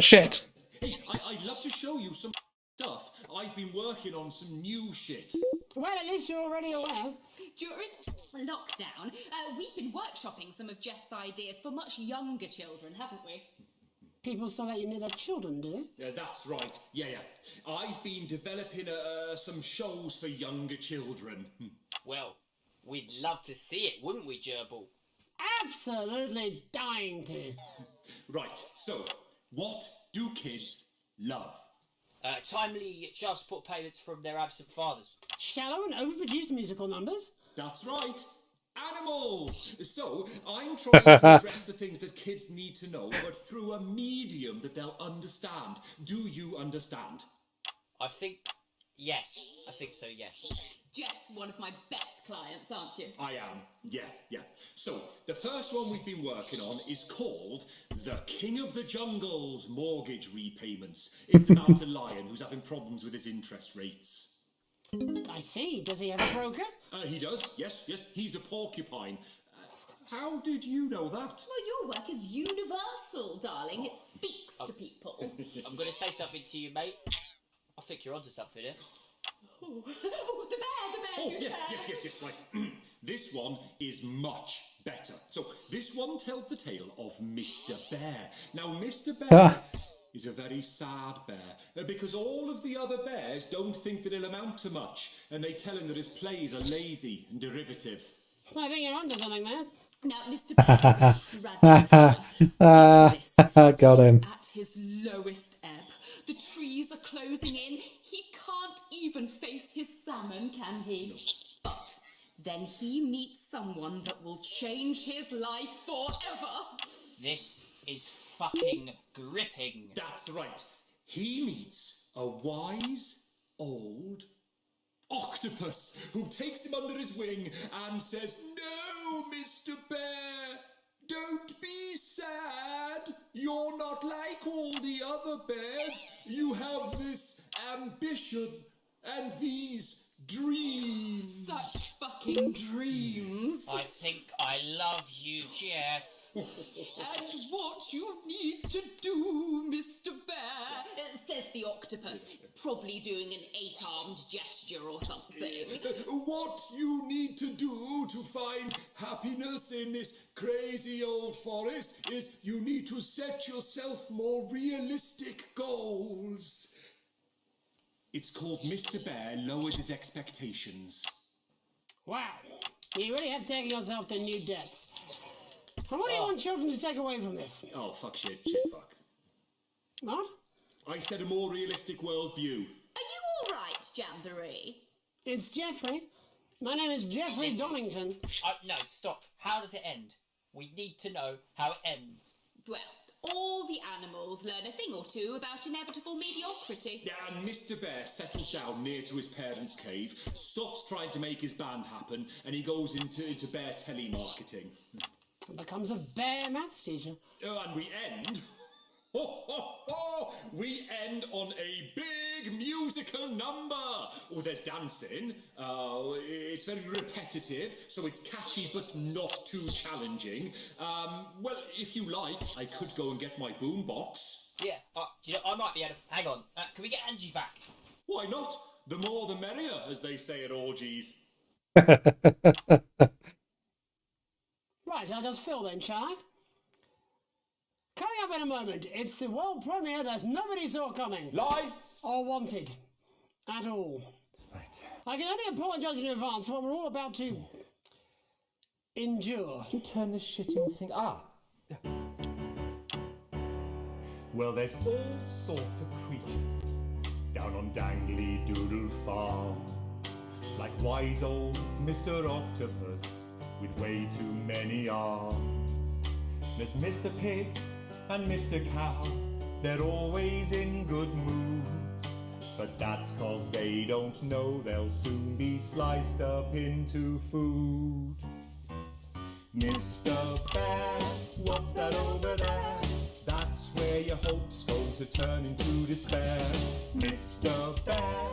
Shit. Hey, I'd love to show you some stuff. I've been working on some new shit. Well, at least you're already aware. During lockdown, we've been workshopping some of Jeff's ideas for much younger children, haven't we? People still let you know their children, do they? Yeah, that's right. Yeah. I've been developing some shows for younger children. Well, we'd love to see it, wouldn't we, Gerbil? Absolutely dying to. Right, so, what do kids love? Timely child support payments from their absent fathers. Shallow and overproduced musical numbers? That's right. Animals! So, I'm trying to address the things that kids need to know, but through a medium that they'll understand. Do you understand? I think so, yes. Jeff's one of my best clients, aren't you? I am, yeah. So, the first one we've been working on is called The King of the Jungle's Mortgage Repayments. It's about a lion who's having problems with his interest rates. I see. Does he have a broker? He does, yes. He's a porcupine. How did you know that? Well, your work is universal, darling. It speaks to people. I'm going to say something to you, mate. I think you're onto something here. Oh, the bear! Oh, yes, right. This one is much better. So, this one tells the tale of Mr. Bear. Now, Mr. Bear is a very sad bear, because all of the other bears don't think that he'll amount to much, and they tell him that his plays are lazy and derivative. I think you're onto something there. Now, Mr. Bear is a tragic Got him. at his lowest ebb. The trees are closing in. He can't even face his salmon, can he? But then he meets someone that will change his life forever. This is fucking gripping. That's right. He meets a wise old octopus who takes him under his wing and says, "No, Mr. Bear, don't be sad. You're not like all the other bears. You have this ambition and these dreams." Such fucking dreams. I think I love you, Jeff. And what you need to do, Mr. Bear, says the octopus, probably doing an 8-armed gesture or something. What you need to do to find happiness in this crazy old forest is you need to set yourself more realistic goals. It's called Mr. Bear Lowers His Expectations. Wow, you really have taken yourself to new depths. And what do you want children to take away from this? Oh, fuck shit, fuck. What? I said a more realistic worldview. Are you all right, Jamboree? It's Jeffrey. My name is Jeffrey Donington. No, stop. How does it end? We need to know how it ends. Well, all the animals learn a thing or two about inevitable mediocrity. Yeah, and Mr. Bear settles down near to his parents' cave, stops trying to make his band happen, and he goes into bear telemarketing. Becomes a bear maths teacher. Oh, and we end... We end on a big musical number. Oh, there's dancing. It's very repetitive, so it's catchy but not too challenging. Well, if you like, I could go and get my boombox. Yeah, do you know, I might be able to... Hang on, can we get Angie back? Why not? The more the merrier, as they say at orgies. Right, I'll just fill then, shall I? Coming up in a moment, it's the world premiere that nobody saw coming. Lights! Or wanted. At all. Right. I can only apologise in advance for what we're all about to... endure. Could you turn this shitting thing... Well, there's all sorts of creatures down on Dangly Doodle Farm. Like wise old Mr. Octopus with way too many arms. There's Mr. Pig and Mr. Cow, they're always in good moods. But that's 'cause they don't know they'll soon be sliced up into food. Mr. Bear, what's that over there? That's where your hopes go to turn into despair. Mr. Bear,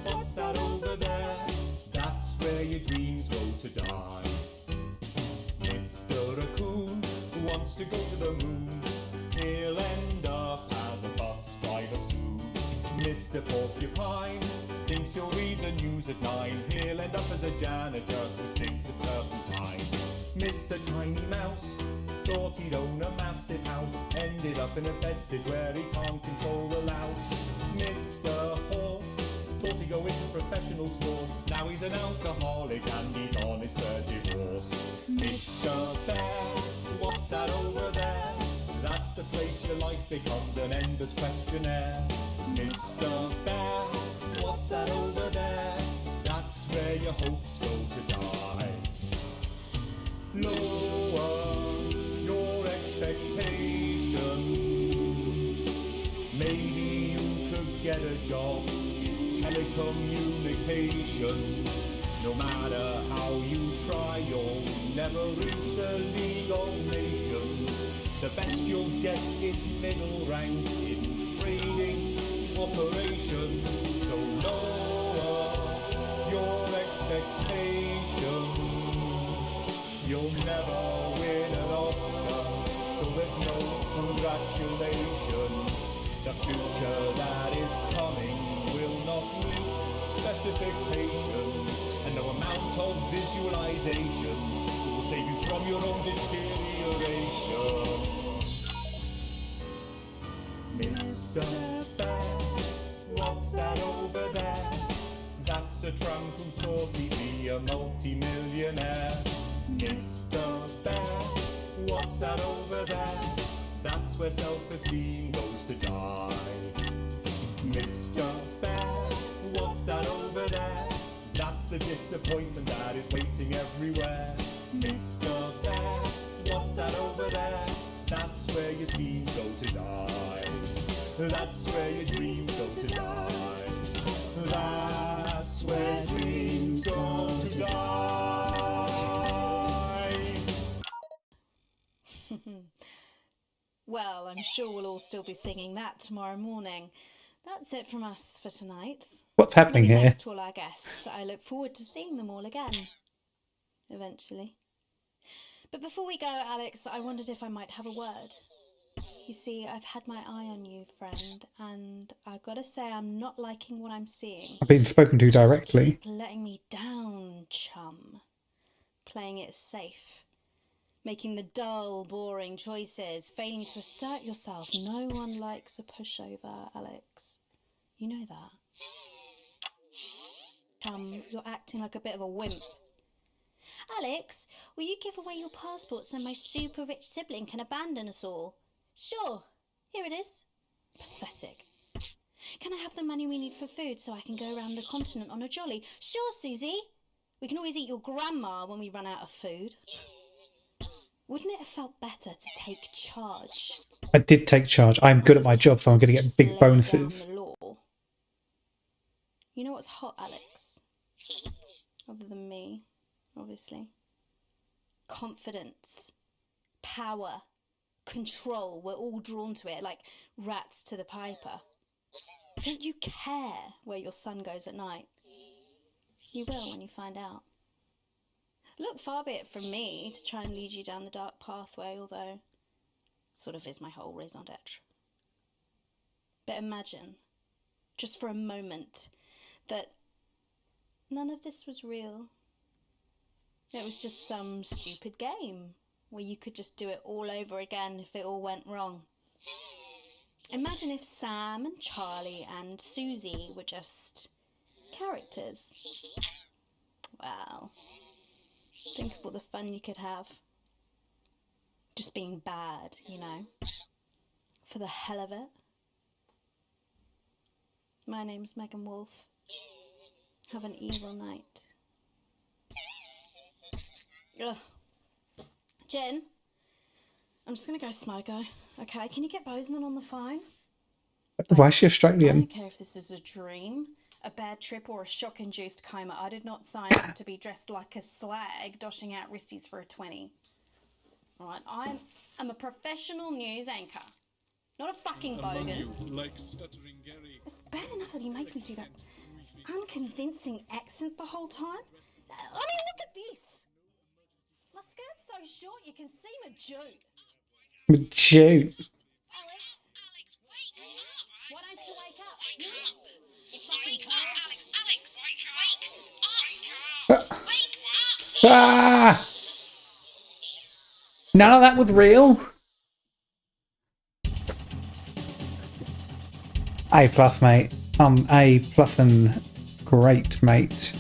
what's that over there? That's where your dreams go to die. Mr. Raccoon wants to go to the moon. He'll end up as a bus driver soon. Mr. Porcupine thinks he'll read the news at 9. He'll end up as a janitor who stinks of turpentine. Mr. Tiny Mouse thought he'd own a massive house. Ended up in a bedsit where he can't control the louse. Mr. Horse thought he'd go into professional sports. Now he's an alcoholic and he's on his third divorce. Mr. Bear, what's that over there? That's the place your life becomes an endless questionnaire. Mr. Bear, what's that over there? That's where your hopes go to die. Lower your expectations. Maybe you could get a job in telecommunications. No matter how you try, you'll never reach the League of Nations. The best you'll get is middle rank in trading operations. So lower your expectations. You'll never win an Oscar, so there's no congratulations. The future that is coming will not meet specifications, and no amount of visualizations will save you from your own deterioration. Mr. Bear, what's that over there? That's a tramp who thought he'd be a multi-millionaire. Mr. Bear, what's that over there? That's where self-esteem goes to die. Mr. Bear, what's that over there? That's the disappointment that is waiting everywhere. Mr. Bear, what's that over there? That's where your schemes go to die. That's where your dreams go to die. That's where dreams go to die. Well, I'm sure we'll all still be singing that tomorrow morning. That's it from us for tonight. What's happening Many here? thanks to all our guests. I look forward to seeing them all again. Eventually. But before we go, Alex, I wondered if I might have a word. You see, I've had my eye on you, friend, and I've got to say I'm not liking what I'm seeing. I've been spoken to directly. Keep letting me down, chum. Playing it safe. Making the dull, boring choices. Failing to assert yourself. No one likes a pushover, Alex. You know that. Chum, you're acting like a bit of a wimp. Alex, will you give away your passport so my super rich sibling can abandon us all? Sure, here it is. Pathetic. Can I have the money we need for food so I can go around the continent on a jolly? Sure, Susie. We can always eat your grandma when we run out of food. Wouldn't it have felt better to take charge? I did take charge. I'm good at my job, so I'm going to get big bonuses. Down the law. You know what's hot, Alex? Other than me, obviously. Confidence, power, control. We're all drawn to it like rats to the piper. Don't you care where your son goes at night? You will when you find out. Look, far be it from me to try and lead you down the dark pathway, although sort of is my whole raison d'etre. But imagine, just for a moment, that none of this was real. It was just some stupid game where you could just do it all over again if it all went wrong. Imagine if Sam and Charlie and Susie were just characters. Wow. Think of all the fun you could have. Just being bad, you know. For the hell of it. My name's Megan Wolf. Have an evil night. Ugh. Jen, I'm just gonna go smoker. Okay, can you get Bozeman on the phone? Why is she I Australian? don't care if this is a dream, a bad trip, or a shock-induced coma. I did not sign up to be dressed like a slag, doshing out wristies for a 20. Alright, I'm a professional news anchor, not a fucking bogan. It's bad enough that he makes me do that unconvincing accent the whole time. I mean, look at this. My skirt's so short you can see my jute. Shoot. Alex, Why don't you wake up? You fucking Alex, Ah! None of that was real. A plus, mate. A plus and great, mate.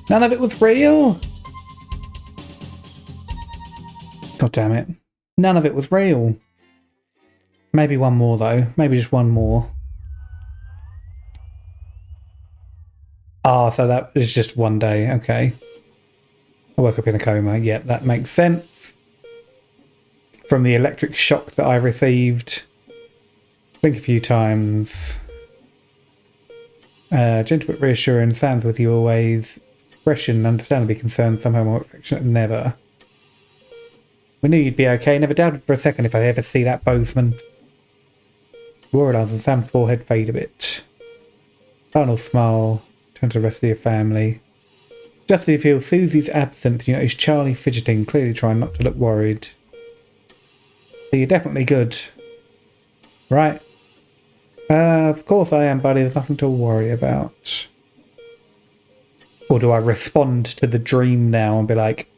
None of it was real. God damn it. None of it was real. Maybe one more, though. Maybe just one more. Ah, so that was just one day. Okay. I woke up in a coma. Yep, that makes sense. From the electric shock that I received. Blink a few times. Gentle but reassuring. Sam's with you always. Expression, understandably concerned, somehow more affectionate than never. We knew you'd be okay. Never doubted for a second if I ever see that Bozeman. Warlords and Sam's forehead fade a bit. Final smile. Turn to the rest of your family. Just as you feel Susie's absent, you notice Charlie fidgeting, clearly trying not to look worried. So you're definitely good. Right. Of course I am, buddy. There's nothing to worry about. Or do I respond to the dream now and be like,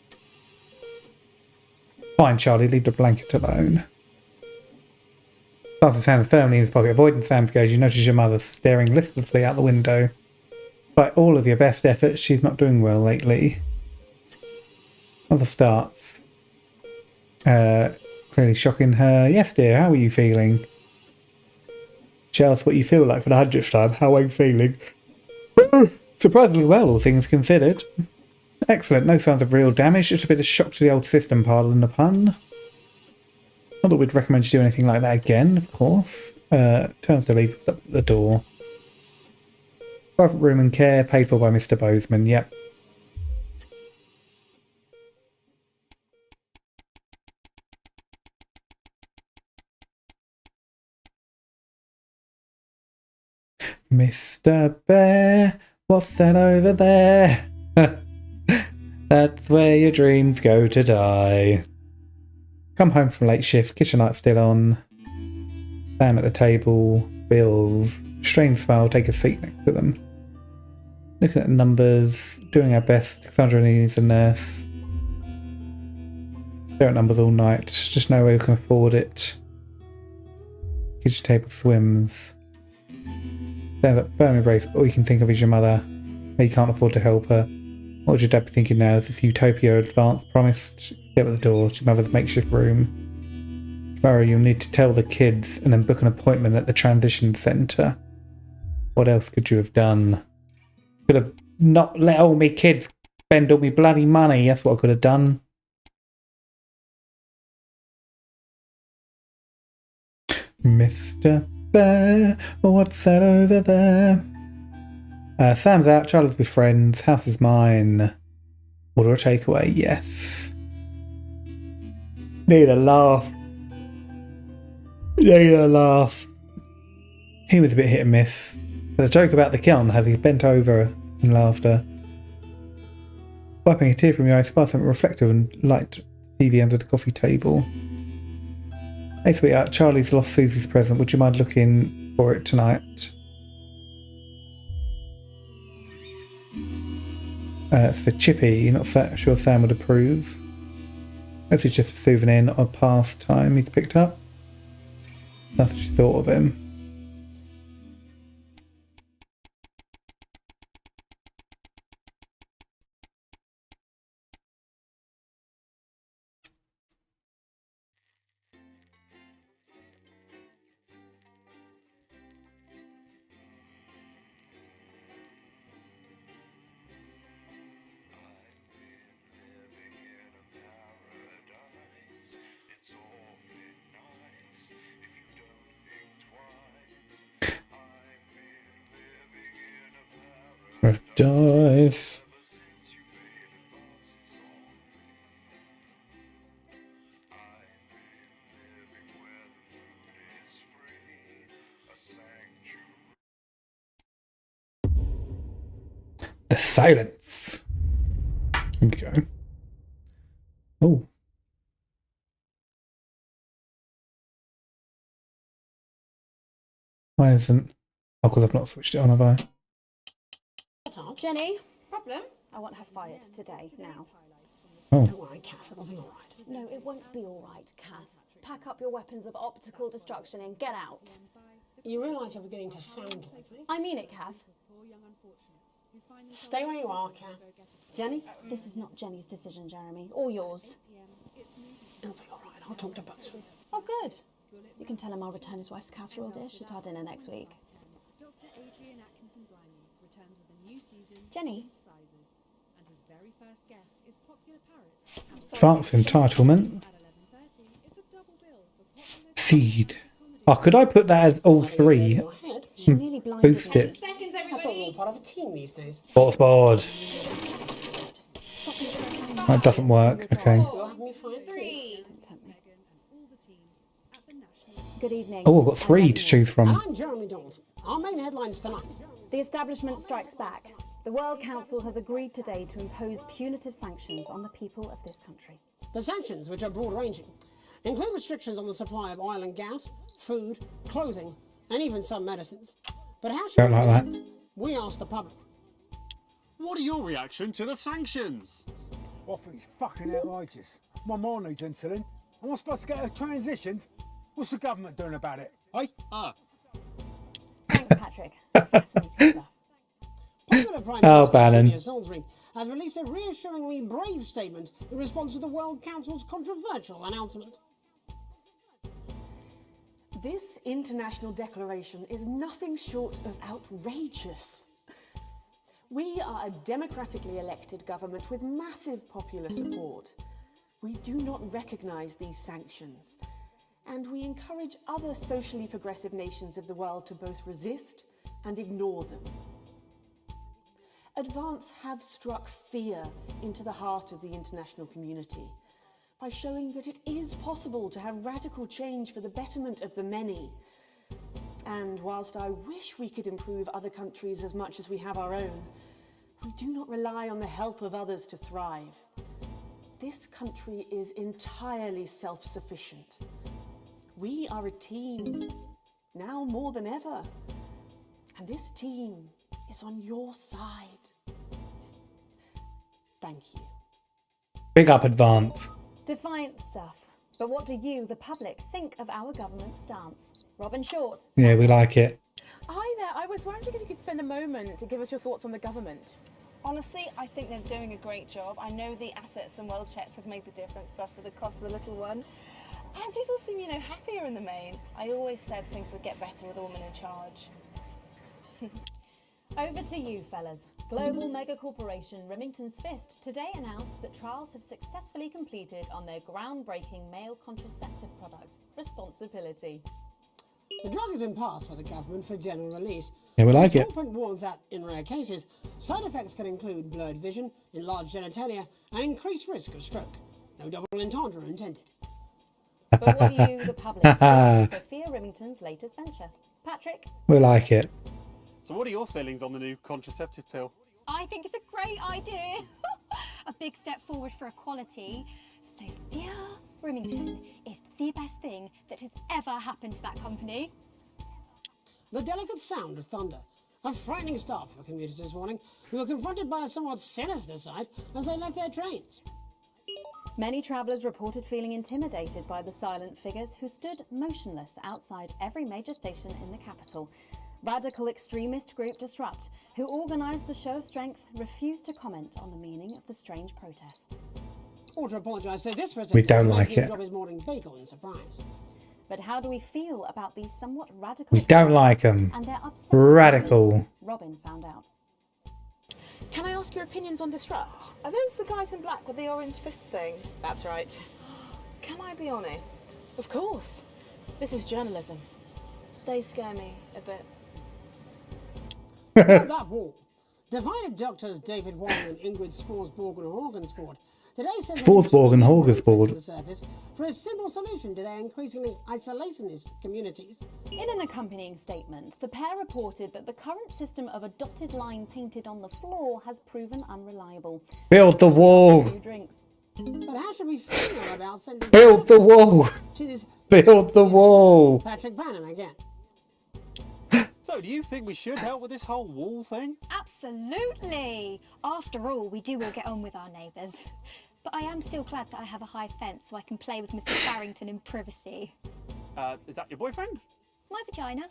fine, Charlie, leave the blanket alone. Passes his hand firmly in his pocket, avoiding Sam's gaze. You notice your mother staring listlessly out the window. Despite all of your best efforts, she's not doing well lately. Mother starts. Clearly shocking her. Yes, dear, how are you feeling? She asks what you feel like for the 100th time. How I'm feeling? Surprisingly well, all things considered. Excellent, no signs of real damage, just a bit of shock to the old system, pardon the pun. Not that we'd recommend you do anything like that again, of course. Turns to leave up at the door. Private room and care, paid for by Mr. Bozeman, yep. Mr. Bear, what's that over there? That's where your dreams go to die. Come home from late shift, kitchen light still on. Sam at the table, bills. Strange smile, take a seat next to them. Looking at the numbers, doing our best. Cassandra needs a nurse. Stare at numbers all night, just no way we can afford it. Kitchen table swims. Stands up, firm embrace, all you can think of is your mother. You can't afford to help her. What would your dad be thinking now? Is this utopia advanced promised? Get at the door to your mother's makeshift room. Tomorrow you'll need to tell the kids and then book an appointment at the transition centre. What else could you have done? Could have not let all me kids spend all me bloody money. That's what I could have done. Mr. Bear, what's that over there? Sam's out, Charlie's with friends, house is mine. Order a takeaway, yes. Need a laugh. Need a laugh. He was a bit hit and miss. The joke about the kiln has he bent over in laughter. Wiping a tear from your eye, spot something reflective and light TV under the coffee table. Hey sweetheart, Charlie's lost Susie's present. Would you mind looking for it tonight? It's for Chippy. Not sure Sam would approve. Hopefully it's just a souvenir, not a pastime he's picked up. That's what she thought of him. Paradise. The silence. Here we go. Oh. Why isn't... Oh, because I've not switched it on, have I? Jenny, problem? I want her fired today, now. Oh. Don't worry, Kath, it'll be all right. No, it won't be all right, Kath. Pack up your weapons of optical destruction and get out. You realise you're beginning to sound like me? I mean it, Kath. Stay where you are, Kath. Jenny? This is not Jenny's decision, Jeremy, or yours. It'll be all right. I'll talk to Buxton. Oh, good. You can tell him I'll return his wife's casserole dish at our dinner next week. Jenny? False entitlement. Seed. Oh, could I put that as all three? And boost it. I thought we were part of a team these days. Sports board. That doesn't work. Okay. You'll have me fired too. Good evening. Oh, I've got three to choose And from. I'm Jeremy Dawson. Our main headlines tonight. The establishment strikes back. The World Council has agreed today to impose punitive sanctions on the people of this country. The sanctions, which are broad-ranging, include restrictions on the supply of oil and gas, food, clothing, and even some medicines. But how should Don't like that. we ask the public? What are your reaction to the sanctions? I think it's fucking outrageous. My mom needs insulin. Am I supposed to get her transitioned? What's the government doing about it, eh? Thanks, Patrick. Fascinating stuff. Popular Prime Oh, Minister Bannon. Julia Salisbury has released a reassuringly brave statement in response to the World Council's controversial announcement. This international declaration is nothing short of outrageous. We are a democratically elected government with massive popular support. We do not recognise these sanctions, and we encourage other socially progressive nations of the world to both resist and ignore them. Advance have struck fear into the heart of the international community by showing that it is possible to have radical change for the betterment of the many. And whilst I wish we could improve other countries as much as we have our own, we do not rely on the help of others to thrive. This country is entirely self-sufficient. We are a team, now more than ever, and this team is on your side. Thank you. Big up Advance. Defiant stuff. But what do you, the public, think of our government's stance? Robin Short. Yeah, we like it. Hi there, I was wondering if you could spend a moment to give us your thoughts on the government. Honestly, I think they're doing a great job. I know the assets and world checks have made the difference, plus for the cost of the little one. And people seem, happier in the main. I always said things would get better with a woman in charge. Over to you, fellas. Global mega corporation Remington's Fist today announced that trials have successfully completed on their groundbreaking male contraceptive product, Responsibility. The drug has been passed by the government for general release. Yeah, we like The it. small print warns that, in rare cases, side effects can include blurred vision, enlarged genitalia, and increased risk of stroke. No double entendre intended. But what do you, the public, think of Sophia Remington's latest venture? Patrick? We like it. So what are your feelings on the new contraceptive pill? I think it's a great idea. A big step forward for equality. Sophia Remington is the best thing that has ever happened to that company. The delicate sound of thunder. A frightening start for commuters this morning, who were confronted by a somewhat sinister sight as they left their trains. Many travellers reported feeling intimidated by the silent figures who stood motionless outside every major station in the capital. Radical extremist group Disrupt, who organised the show of strength, refused to comment on the meaning of the strange protest. Ought to apologise to this We don't like making it. drop his morning bagel in surprise. But how do we feel about these somewhat radical We don't like them. and their upsetting Radical. methods? Robin found out. Can I ask your opinions on Disrupt? Are those the guys in black with the orange fist thing? That's right. Can I be honest? Of course. This is journalism. They scare me a bit. About that wall. Divided doctors David Warren and Ingrid Sforsborg and Horgensford today said Sforsborg and Horgensford. the surface for a simple solution to their increasingly isolationist communities. In an accompanying statement, the pair reported that the current system of a dotted line painted on the floor has proven unreliable. Build the wall. Few drinks. But how should we feel about sending Build the wall. to this Build the wall. Patrick Bannon again? So do you think we should help with this whole wall thing? Absolutely. After all, we do all get on with our neighbours. But I am still glad that I have a high fence so I can play with Mr. Barrington in privacy. Is that your boyfriend? My vagina.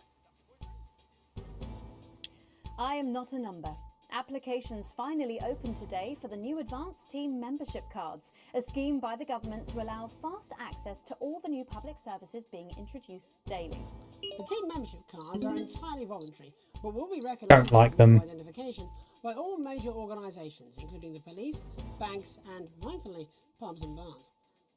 I am not a number. Applications finally opened today for the new Advanced Team membership cards, a scheme by the government to allow fast access to all the new public services being introduced daily. The team membership cards are entirely voluntary, but will be recognised Don't like them. as identification by all major organisations, including the police, banks, and, vitally, pubs and bars.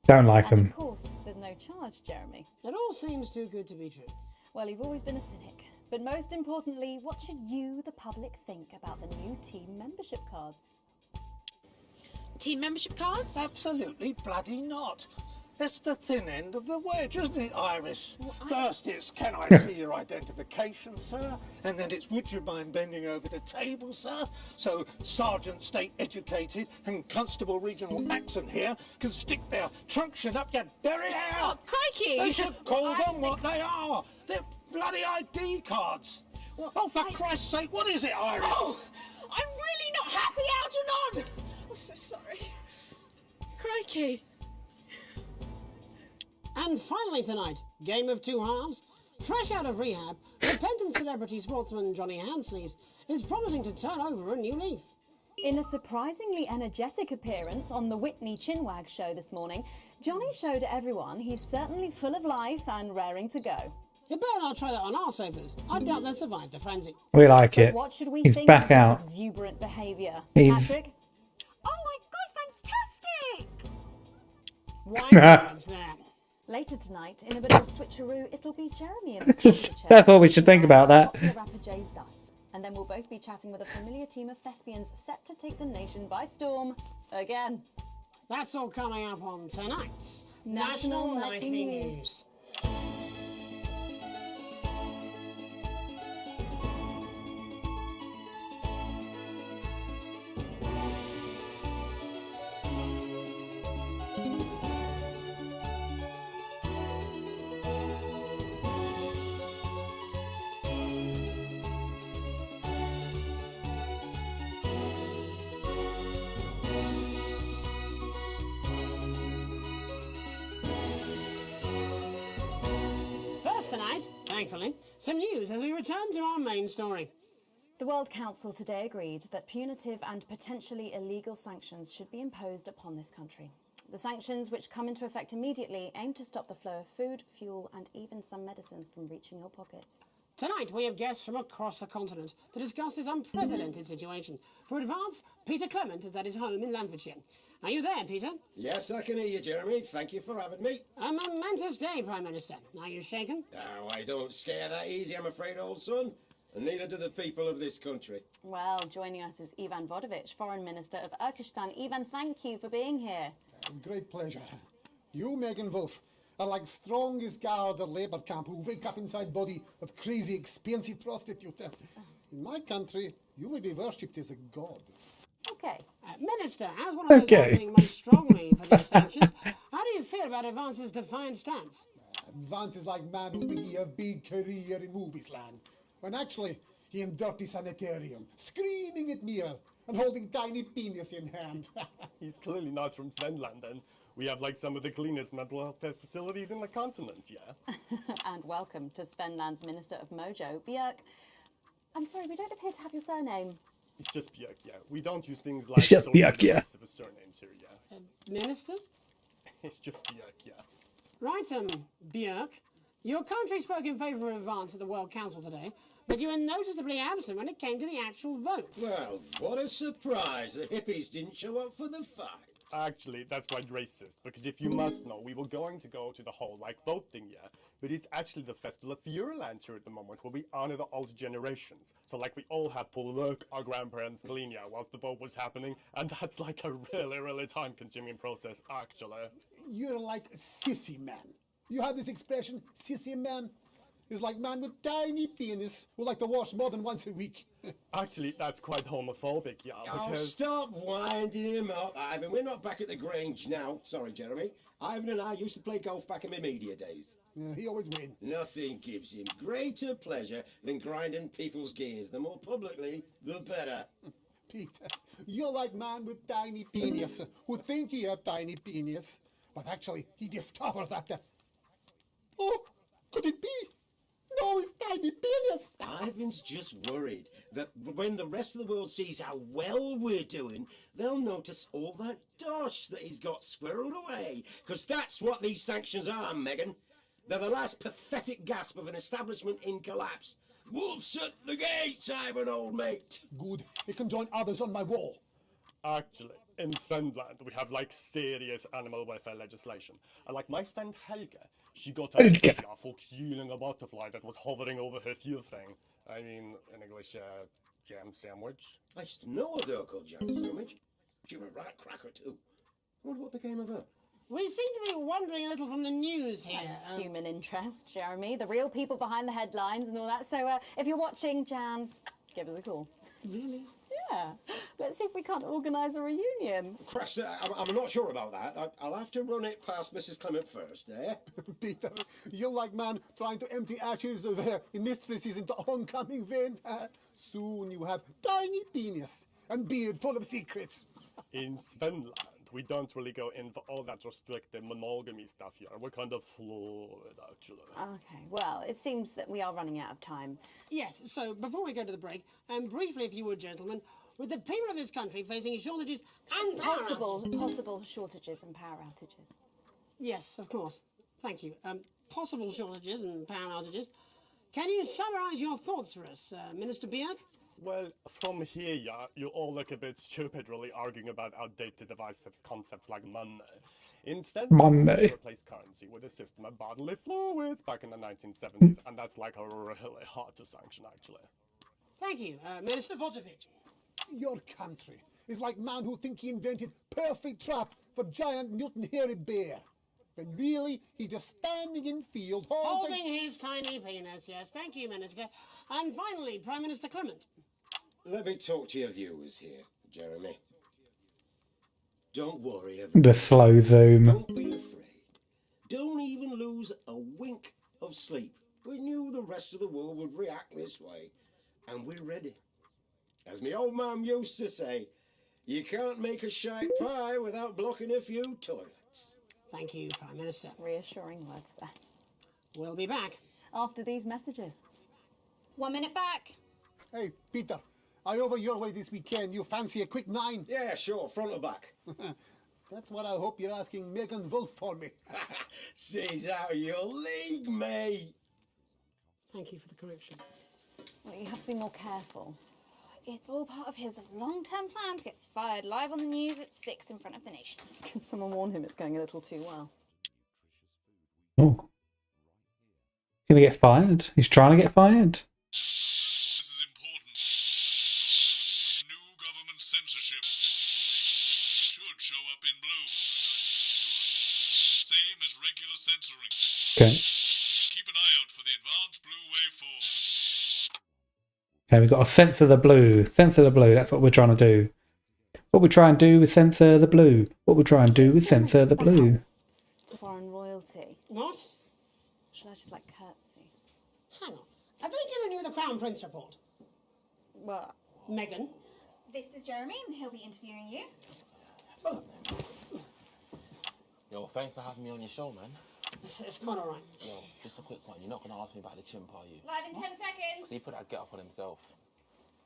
Don't like And them. of course, there's no charge, Jeremy. It all seems too good to be true. Well, you've always been a cynic. But most importantly, what should you, the public, think about the new team membership cards? Team membership cards? Absolutely bloody not. It's the thin end of the wedge, isn't it, Iris? First it's, can I see your identification, sir? And then it's, would you mind bending over the table, sir? So Sergeant State Educated and Constable Regional Accent here can stick their truncheon up your derriere. Oh, crikey! They should call them what they are. They're bloody ID cards. Oh, for Christ's sake, what is it, Iris? Oh, I'm really not happy, Algernon! I'm so sorry. Crikey. And finally tonight, game of two halves. Fresh out of rehab, repentant celebrity sportsman Johnny Hamsleeves is promising to turn over a new leaf. In a surprisingly energetic appearance on the Whitney Chinwag show this morning, Johnny showed everyone he's certainly full of life and raring to go. You better not try that on our sofas. I doubt they'll survive the frenzy. We like But it. what should we He's think back of this out. exuberant behaviour? He's- Patrick? Oh my god, fantastic! Why silence there? Later tonight, in a bit of a switcheroo, it'll be Jeremy in the culture chair. That's what we should think about that. The rapper Jay Zus. And then we'll both be chatting with a familiar team of thespians set to take the nation by storm again. That's all coming up on tonight's National Nightly Nightly News. First tonight, thankfully, some news as we return to our main story. The World Council today agreed that punitive and potentially illegal sanctions should be imposed upon this country. The sanctions, which come into effect immediately, aim to stop the flow of food, fuel, and even some medicines from reaching your pockets. Tonight we have guests from across the continent to discuss this unprecedented situation. For advance, Peter Clement is at his home in Lamfordshire. Are you there, Peter? Yes, I can hear you, Jeremy. Thank you for having me. A momentous day, Prime Minister. Are you shaken? Oh, I don't scare that easy, I'm afraid, old son. And neither do the people of this country. Well, joining us is Ivan Vodovich, Foreign Minister of Urkistan. Ivan, thank you for being here. It's a great pleasure. You, Megan Wolf, are like strongest guard at labour camp who wake up inside body of crazy, expensive prostitute. In my country, you will be worshipped as a god. Okay. Minister, as one of those arguing most strongly for these sanctions, how do you feel about Advance's defiant stance? Advance is like man who thinks he have big career in movies land, when actually he in dirty sanitarium, screaming at mirror and holding tiny penis in hand. He's clearly not from Svenland, and we have like some of the cleanest mental health care facilities in the continent, yeah? And welcome to Svenland's Minister of Mojo, Björk. I'm sorry, we don't appear to have your surname. It's just Björk, yeah. We don't use things like It's just Björk, yeah. of surnames here, yeah. Minister? It's just Björk, yeah. Right, Björk. Your country spoke in favour of Advance at the World Council today, but you were noticeably absent when it came to the actual vote. Well, what a surprise. The hippies didn't show up for the fight. Actually, that's quite racist, because if you must know, we were going to go to the whole, like, vote thing, yeah? But it's actually the Festival of Furelands here at the moment, where we honor the old generations. So, like, we all had to work our grandparents' millennia whilst the vote was happening, and that's, like, a really, really time-consuming process, actually. You're like a sissy man. You have this expression, sissy man? Is like man with tiny penis who like to wash more than once a week. Actually, that's quite homophobic, yeah, Oh, because... stop winding him up, Ivan. We're not back at the Grange now. Sorry, Jeremy. Ivan and I used to play golf back in my media days. Yeah, he always wins. Nothing gives him greater pleasure than grinding people's gears. The more publicly, the better. Peter, you're like man with tiny penis who think he have tiny penis, but actually he discovered that. Oh, could it be? No, it's tiny penis. Ivan's just worried that when the rest of the world sees how well we're doing, they'll notice all that dosh that he's got squirreled away. Because that's what these sanctions are, Megan. They're the last pathetic gasp of an establishment in collapse. Wolves at the gates, Ivan, old mate. Good. It can join others on my wall. Actually, in Svenland, we have, like, serious animal welfare legislation. And, like, my friend Helga, she got a for killing a butterfly that was hovering over her fuel thing. I mean, in English, jam sandwich. I used to know a girl called Jam Sandwich. She was a right cracker, too. I wonder what became of her. We seem to be wandering a little from the news here. It's human interest, Jeremy. The real people behind the headlines and all that. So if you're watching, Jan, give us a call. Really? Yeah. Let's see if we can't organise a reunion. Crash, I'm not sure about that. I'll have to run it past Mrs. Clement first, eh? Peter, you're like man trying to empty ashes of mistresses into oncoming vein. Soon you have tiny penis and beard full of secrets. In Svenland, we don't really go in for all that restricted monogamy stuff here. We're kind of fluid, actually. Okay, well, it seems that we are running out of time. Yes, so before we go to the break, briefly, if you would, gentlemen, with the people of this country facing shortages and possible shortages and power outages. Yes, of course. Thank you. Possible shortages and power outages. Can you summarise your thoughts for us, Minister Björk? Well, from here, yeah, you all look a bit stupid really arguing about outdated divisive concepts like money. Instead, we replace currency with a system of bodily fluids back in the 1970s, and that's like really hard to sanction, actually. Thank you, Minister Vodovich. Your country is like man who think he invented perfect trap for giant mutant hairy bear. When really he just standing in field holding his tiny penis, yes. Thank you, Minister. And finally, Prime Minister Clement. Let me talk to your viewers here, Jeremy. Don't worry, everyone. The slow zoom. Don't be afraid. Don't even lose a wink of sleep. We knew the rest of the world would react this way, and we're ready. As my old mum used to say, you can't make a shite pie without blocking a few toilets. Thank you, Prime Minister. Reassuring words there. We'll be back after these messages. 1 minute back. Hey, Peter, I over your way this weekend. You fancy a quick 9? Yeah, sure, front or back. That's what I hope you're asking Megan Wolf for me. She's out of your league, mate. Thank you for the correction. Well, you have to be more careful. It's all part of his long-term plan to get fired live on the news at 6 in front of the nation. Can someone warn him it's going a little too well? Oh. Gonna get fired? He's trying to get fired? This is important. New government censorship should show up in blue. Same as regular censoring. Okay. Keep an eye out for the advanced blue waveform. Okay, we've got to censor the blue. Censor the blue. That's what we're trying to do. What we try and do is censor the blue. What we try and do is censor the blue. Foreign royalty. What? Should I just like curtsy? Hang on. Have they given you the Crown Prince report? What? Meghan? This is Jeremy, and he'll be interviewing you. Yo, thanks for having me on your show, man. It's quite alright. Yo, just a quick one. You're not going to ask me about the chimp, are you? Live in 10 seconds. Because he put that get up on himself.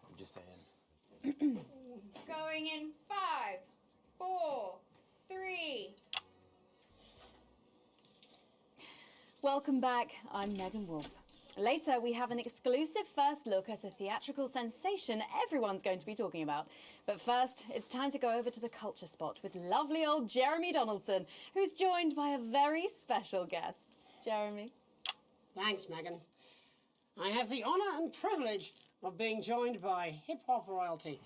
I'm just saying. Going in 5, 4, 3. Welcome back. I'm Megan Wolf. Later, we have an exclusive first look at a theatrical sensation everyone's going to be talking about. But first, it's time to go over to the culture spot with lovely old Jeremy Donaldson, who's joined by a very special guest. Jeremy. Thanks, Megan. I have the honour and privilege of being joined by hip-hop royalty.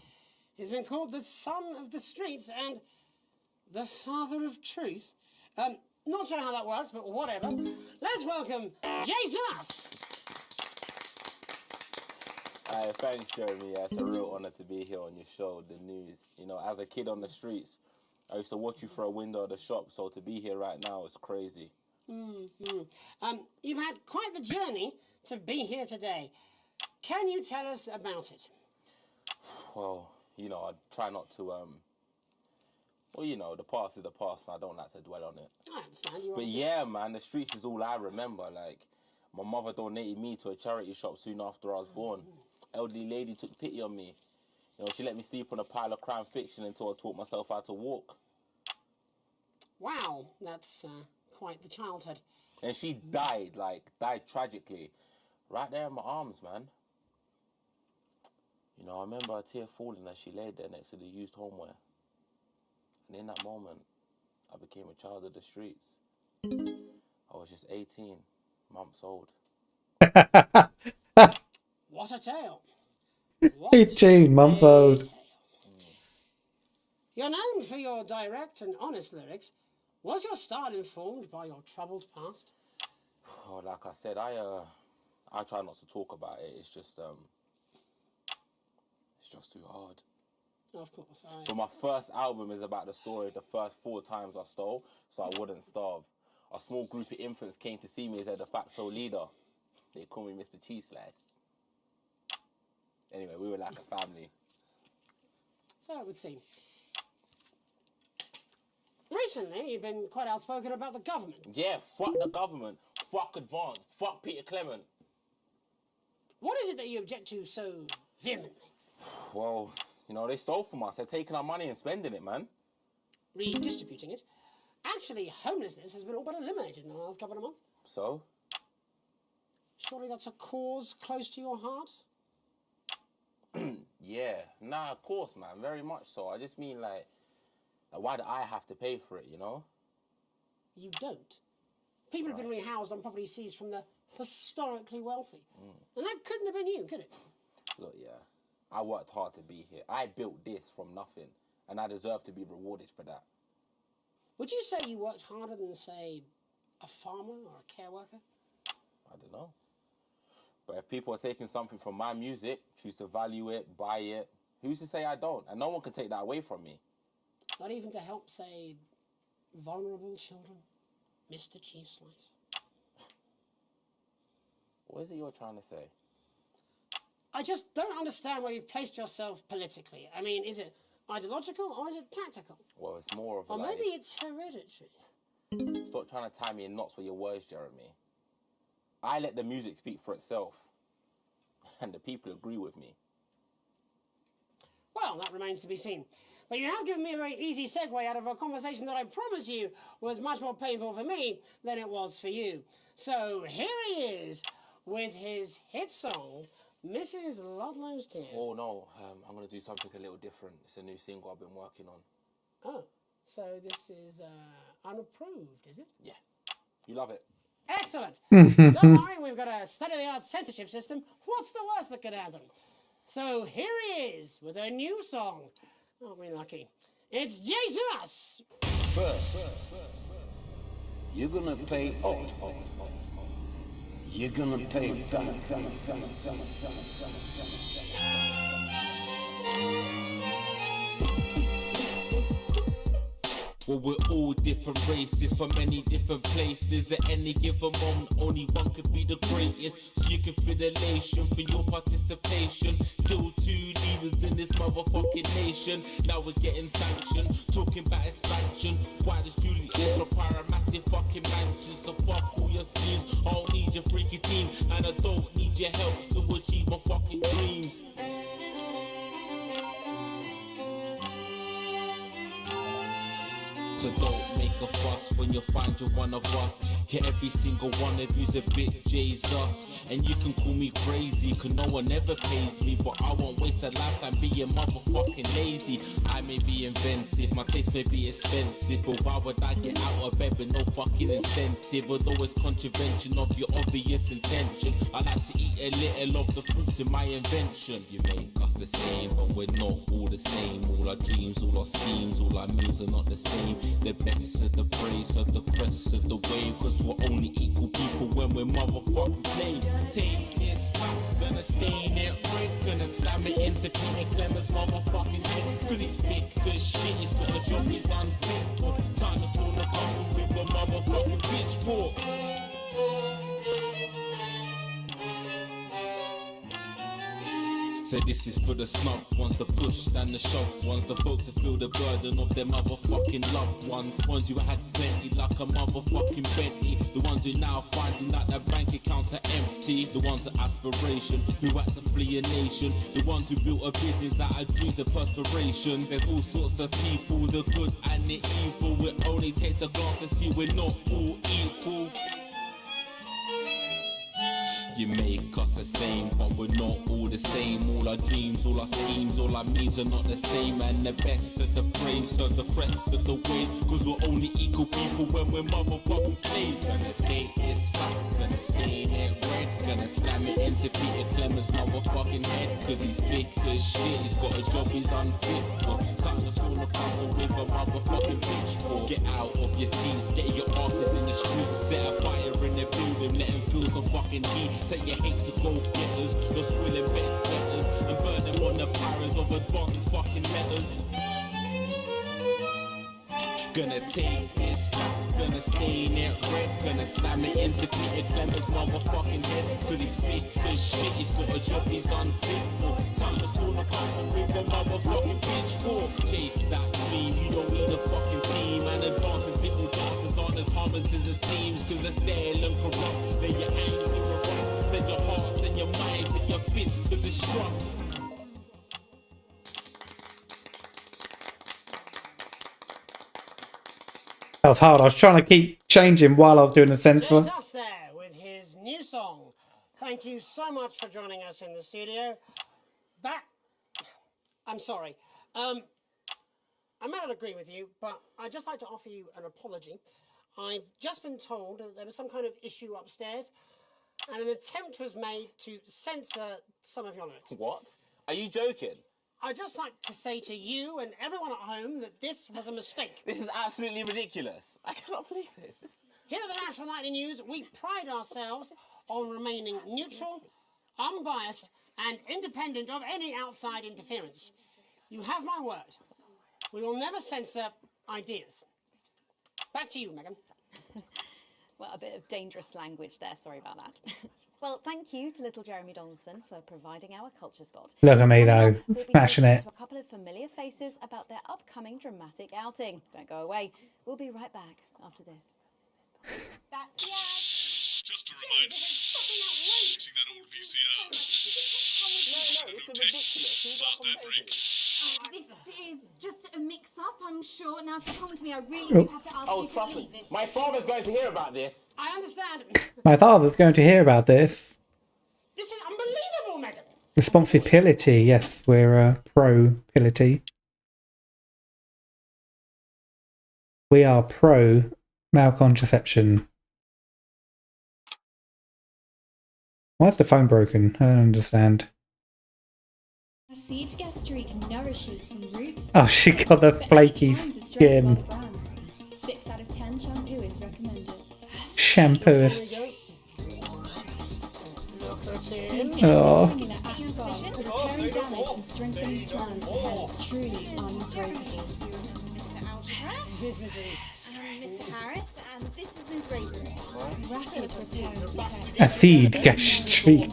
He's been called the son of the streets and the father of truth. Not sure how that works, but whatever. Let's welcome Jesus! Thanks, Jeremy. Yeah, it's a real honour to be here on your show, The News. You know, as a kid on the streets, I used to watch you through a window of the shop, so to be here right now is crazy. You've had quite the journey to be here today. Can you tell us about it? Well, you know, I try not to, well, you know, the past is the past, and I don't like to dwell on it. I understand. You But yeah, man, the streets is all I remember. Like, my mother donated me to a charity shop soon after I was born. Elderly lady took pity on me. You know, she let me sleep on a pile of crime fiction until I taught myself how to walk. Wow, that's quite the childhood. And she died tragically. Right there in my arms, man. You know, I remember a tear falling as she laid there next to the used homeware. And in that moment, I became a child of the streets. I was just 18 months old. What a tale. 18 months old. You're known for your direct and honest lyrics. Was your style informed by your troubled past? Oh, like I said, I try not to talk about it. It's just too hard. Of course. But my first album is about the story of the first 4 times I stole, so I wouldn't starve. A small group of infants came to see me as their de facto leader. They call me Mr. Cheese Slice. Anyway, we were like a family. So it would seem. Recently, you've been quite outspoken about the government. Yeah, fuck the government. Fuck Advance. Fuck Peter Clement. What is it that you object to so vehemently? Well, you know, they stole from us. They're taking our money and spending it, man. Redistributing it. Actually, homelessness has been all but eliminated in the last couple of months. So? Surely that's a cause close to your heart? Yeah. Nah, of course, man. Very much so. I just mean, like, why do I have to pay for it, you know? You don't. People have been rehoused on property seized from the historically wealthy. And that couldn't have been you, could it? Look, yeah. I worked hard to be here. I built this from nothing, and I deserve to be rewarded for that. Would you say you worked harder than, say, a farmer or a care worker? I don't know. But if people are taking something from my music, choose to value it, buy it, who's to say I don't? And no one can take that away from me. Not even to help, say, vulnerable children? Mr. Cheese Slice. What is it you're trying to say? I just don't understand where you've placed yourself politically. I mean, is it ideological or is it tactical? Well, it's more of a Or maybe it's hereditary. Stop trying to tie me in knots with your words, Jeremy. I let the music speak for itself. And the people agree with me. Well, that remains to be seen. But you have given me a very easy segue out of a conversation that I promise you was much more painful for me than it was for you. So here he is, with his hit song, Mrs. Ludlow's Tears. Oh no, I'm going to do something a little different. It's a new single I've been working on. Oh, so this is unapproved, is it? Yeah. You love it. Excellent. Don't worry, we've got a state-of-the-art censorship system. What's the worst that could happen? So here he is with a new song. Aren't we lucky? It's Jesus! First, you're gonna pay up. You're gonna pay back. Well, we're all different races from many different places. At any given moment, only one could be the greatest. So you can feel the elation for your participation. Still two leaders in this motherfucking nation. Now we're getting sanctioned, talking about expansion. Why does Julius require a massive fucking mansion? So fuck all your schemes. I don't need your freaky team, and I don't need your help to achieve my fucking dreams. So don't make a fuss when you find you're one of us. Yeah, every single one of you's a bit Jesus. And you can call me crazy, cause no one ever pays me. But I won't waste a lifetime being motherfucking lazy. I may be inventive, my taste may be expensive, but why would I get out of bed with no fucking incentive? Although it's contravention of your obvious intention, I like to eat a little of the fruits in my invention. You make us the same, but we're not all the same. All our dreams, all our schemes, all our means are not the same. The best of the praise of the crest of the wave, cause we're only equal people when we're motherfucking slaves. Take this fact, gonna stain it red, gonna slam it into Peter Clemens' motherfucking head, cause he's thick as shit, he's got a job he's unfit for. It's time to storm the castle with a motherfucking pitchfork. So this is for the snubbed ones, the pushed and the shoved ones, the folks that feel the burden of their motherfucking loved ones. Ones who had plenty like a motherfucking Bentley. The ones who now finding that their bank accounts are empty. The ones of aspiration who had to flee a nation. The ones who built a business out of dreams of perspiration. There's all sorts of people, the good and the evil. It only takes a glance to see we're not all equal. You make us the same, but we're not all the same. All our dreams, all our schemes, all our means are not the same. And the best of the praise, of the crest of the ways, cause we're only equal people when we're motherfucking slaves. Gonna take this fact, gonna stain it red, gonna slam it into Peter Clemens' motherfucking head, cause he's thick as shit, he's got a job he's unfit for. Time to storm the castle with a motherfucking pitchfork. Get out of your seats, get your asses in the streets, set a fire in the building, let them feel some fucking heat. Say you hate to go getters, you're swilling bed getters, and burn them on the pyres of advances fucking letters. Gonna take his facts, gonna stain it red, gonna slam it into Peter Clemens' motherfucking head, cause he's thick as shit, he's got a job he's unfit for. Time to storm the castle with a motherfucking pitchfork. Chase that dream, you don't need a fucking team, and advances little dances aren't as harmless as it seems, cause they're stale and corrupt. Then your anger erupt, then your hearts and your minds and your fists to destruct. That was hard. I was trying to keep changing while I was doing the censor. Jesus there with his new song. Thank you so much for joining us in the studio. I'm sorry. I may not agree with you, but I'd just like to offer you an apology. I've just been told that there was some kind of issue upstairs, and an attempt was made to censor some of your lyrics. What? Are you joking? I'd just like to say to you and everyone at home that this was a mistake. This is absolutely ridiculous. I cannot believe this. Here at the National Nightly News, we pride ourselves on remaining neutral, unbiased, and independent of any outside interference. You have my word. We will never censor ideas. Back to you, Megan. Well, a bit of dangerous language there. Sorry about that. Well, thank you to little Jeremy Donaldson for providing our culture spot. Look at me though, smashing it. To a couple of familiar faces about their upcoming dramatic outing. Don't go away. We'll be right back after this. That's the ad. Just a reminder, using that old VCR. No, it's ridiculous. Last ad break. This is just a mix-up, I'm sure. Now, if you come with me, I really do have to ask you to trust leave me. it. My father's going to hear about this. I understand. My father's going to hear about this. This is unbelievable, Megan. Responsibility, yes, we're pro-pility. We are pro male contraception. Why is the phone broken? I don't understand. A seed gastric nourishes from root. Oh, she got the flaky skin. 6 out of 10 shampoo is recommended. Shampoo is. Oh. Repairing damage and strengthening strands of hair is truly unbreakable. Mr. Harris, and this is Ms. Rader. Rapid repair and protect. A seed gastric.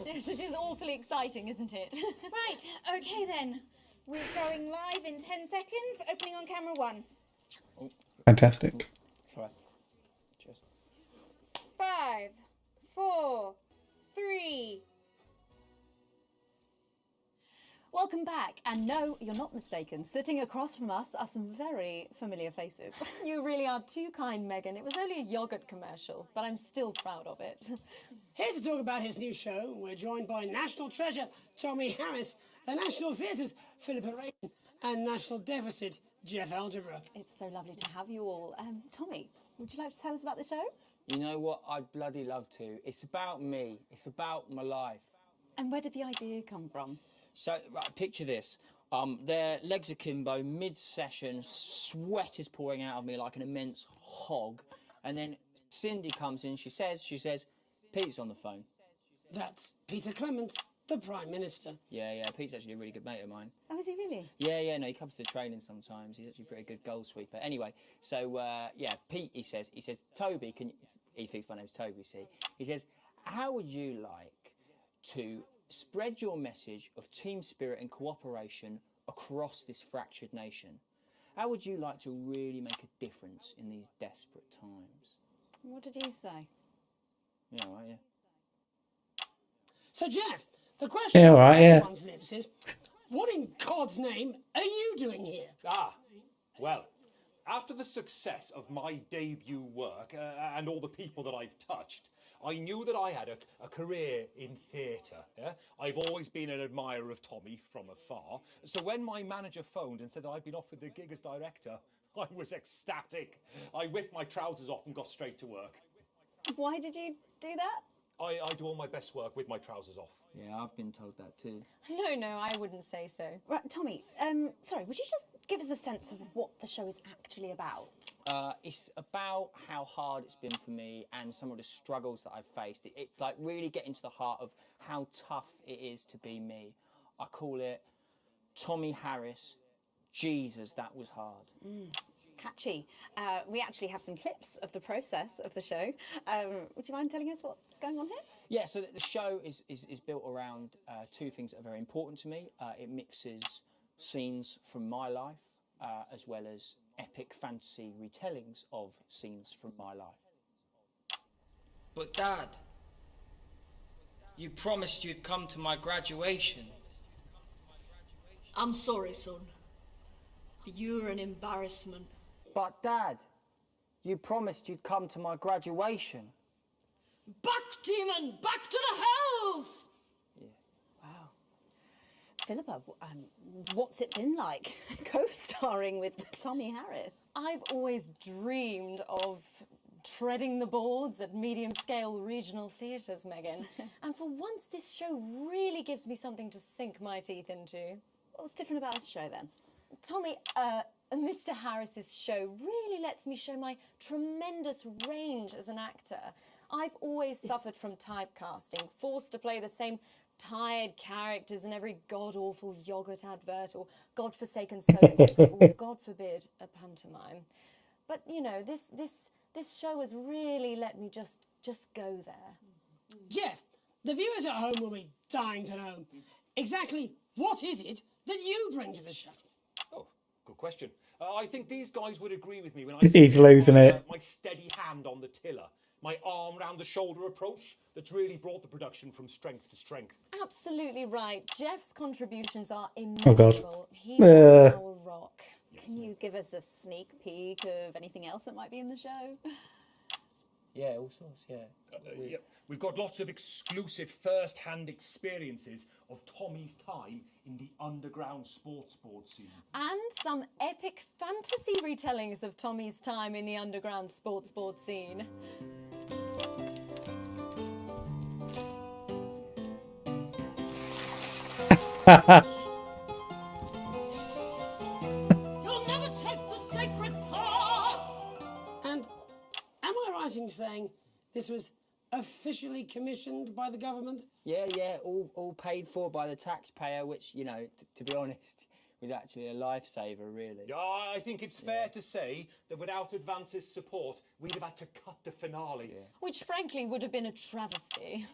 Yes, it is awfully exciting, isn't it? Right, okay then. We're going live in 10 seconds, opening on camera 1. Fantastic. 5, 4, 3. Welcome back, and no, you're not mistaken. Sitting across from us are some very familiar faces. You really are too kind, Megan. It was only a yogurt commercial, but I'm still proud of it. Here to talk about his new show, we're joined by National Treasure Tommy Harris, the National Theatre's Philippa Raven, and National Deficit Jeff Algebra. It's so lovely to have you all. Tommy, would you like to tell us about the show? You know what? I'd bloody love to. It's about me. It's about my life. And where did the idea come from? So, right, picture this. Their legs akimbo, mid-session, sweat is pouring out of me like an immense hog. And then Cindy comes in, she says, Pete's on the phone. That's Peter Clement, the Prime Minister. Yeah, Pete's actually a really good mate of mine. Oh, is he really? Yeah, no, he comes to training sometimes. He's actually a pretty good goal sweeper. Anyway, so, Pete, he says, Toby, he thinks my name's Toby, see? He says, how would you like to spread your message of team spirit and cooperation across this fractured nation? How would you like to really make a difference in these desperate times? What did you say? Yeah, right, yeah. So, Jeff, the question Yeah, on right, yeah. everyone's lips is, what in God's name are you doing here? Well, after the success of my debut work and all the people that I've touched, I knew that I had a career in theatre. Yeah? I've always been an admirer of Tommy from afar. So when my manager phoned and said that I'd been offered the gig as director, I was ecstatic. I whipped my trousers off and got straight to work. Why did you do that? I do all my best work with my trousers off. Yeah, I've been told that too. No, I wouldn't say so. Right, Tommy, sorry, would you just give us a sense of what the show is actually about? It's about how hard it's been for me and some of the struggles that I've faced. It's like really getting to the heart of how tough it is to be me. I call it Tommy Harris, Jesus, that was hard. Catchy. We actually have some clips of the process of the show. Would you mind telling us what's going on here? Yeah, so the show is built around two things that are very important to me. It mixes scenes from my life as well as epic fantasy retellings of scenes from my life. But Dad, you promised you'd come to my graduation. I'm sorry, son. You're an embarrassment. But Dad, you promised you'd come to my graduation. Back, demon! Back to the hells! Wow. Philippa, what's it been like co-starring with Tommy Harris? I've always dreamed of treading the boards at medium-scale regional theatres, Megan. And for once, this show really gives me something to sink my teeth into. What's different about this show, then? Tommy, Mr. Harris's show really lets me show my tremendous range as an actor. I've always suffered from typecasting, forced to play the same tired characters in every god-awful yogurt advert or godforsaken soap opera or, God forbid, a pantomime. But, you know, this show has really let me just go there. Jeff, the viewers at home will be dying to know exactly what is it that you bring to the show? Oh, good question. I think these guys would agree with me when I He's losing it. My steady hand on the tiller, my arm round the shoulder approach that's really brought the production from strength to strength. Absolutely right. Jeff's contributions are Oh, God. immeasurable. He is our rock. Can you give us a sneak peek of anything else that might be in the show? Yeah, all sorts. Yeah. Yep. We've got lots of exclusive first-hand experiences of Tommy's time in the underground sports board scene. And some epic fantasy retellings of Tommy's time in the underground sports board scene. You'll never take the sacred pass! And am I right in saying this was officially commissioned by the government? Yeah, all paid for by the taxpayer, which, you know, to be honest, was actually a lifesaver, really. I think it's fair to say that without Advance's support, we'd have had to cut the finale. Which frankly would have been a travesty.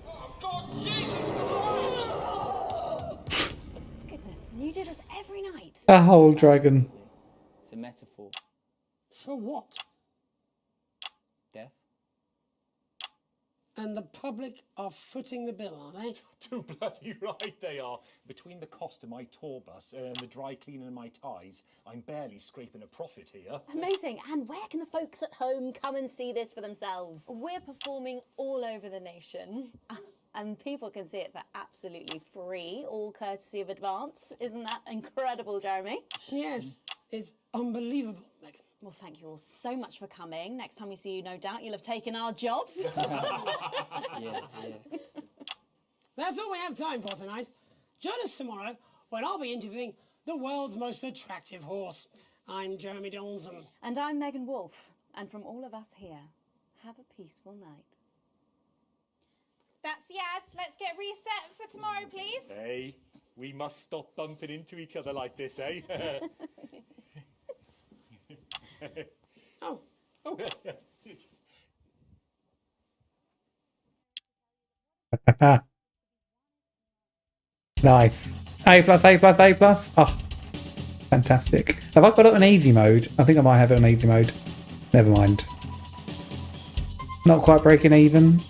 Oh, God, Jesus Christ! Goodness, and you do this every night. A whole dragon. It's a metaphor. For what? Death. And the public are footing the bill, are they? Too bloody right they are. Between the cost of my tour bus and the dry cleaning of my ties, I'm barely scraping a profit here. Amazing. And where can the folks at home come and see this for themselves? We're performing all over the nation. And people can see it for absolutely free, all courtesy of Advance. Isn't that incredible, Jeremy? Yes, it's unbelievable, Megan. Well, thank you all so much for coming. Next time we see you, no doubt you'll have taken our jobs. Yeah. That's all we have time for tonight. Join us tomorrow when I'll be interviewing the world's most attractive horse. I'm Jeremy Donaldson. And I'm Megan Wolfe. And from all of us here, have a peaceful night. That's the ads. Let's get reset for tomorrow, please. Hey, we must stop bumping into each other like this, eh? Oh. Nice. A+, A+. Oh, fantastic. Have I got it on easy mode? I think I might have it on easy mode. Never mind. Not quite breaking even.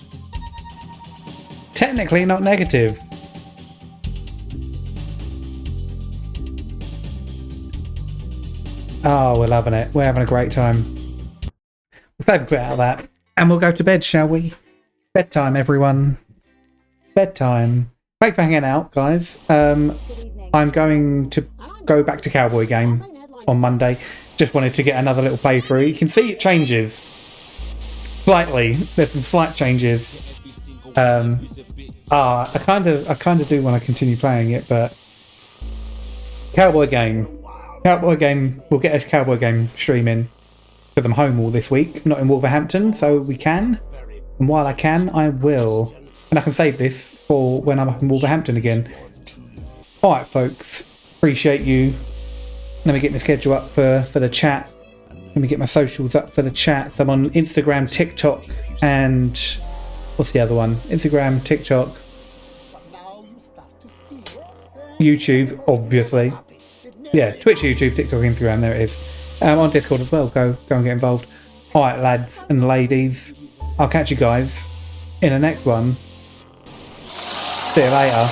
Technically not negative. Oh, we're loving it. We're having a great time. We'll save a bit out of that. And we'll go to bed, shall we? Bedtime, everyone. Bedtime. Thanks for hanging out, guys. I'm going to go back to Cowboy Game on Monday. Just wanted to get another little playthrough. You can see it changes slightly. There's some slight changes. I kind of do want to continue playing it, but Cowboy Game. We'll get a Cowboy Game stream in because I'm home all this week, not in Wolverhampton, so we can. And while I can, I will. And I can save this for when I'm up in Wolverhampton again. Alright, folks. Appreciate you. Let me get my schedule up for the chat. Let me get my socials up for the chat. So I'm on Instagram, TikTok, and what's the other one? Instagram, TikTok, YouTube, obviously. Yeah, Twitch, YouTube, TikTok, Instagram, there it is. On Discord as well, go and get involved. Alright, lads and ladies, I'll catch you guys in the next one. See you later.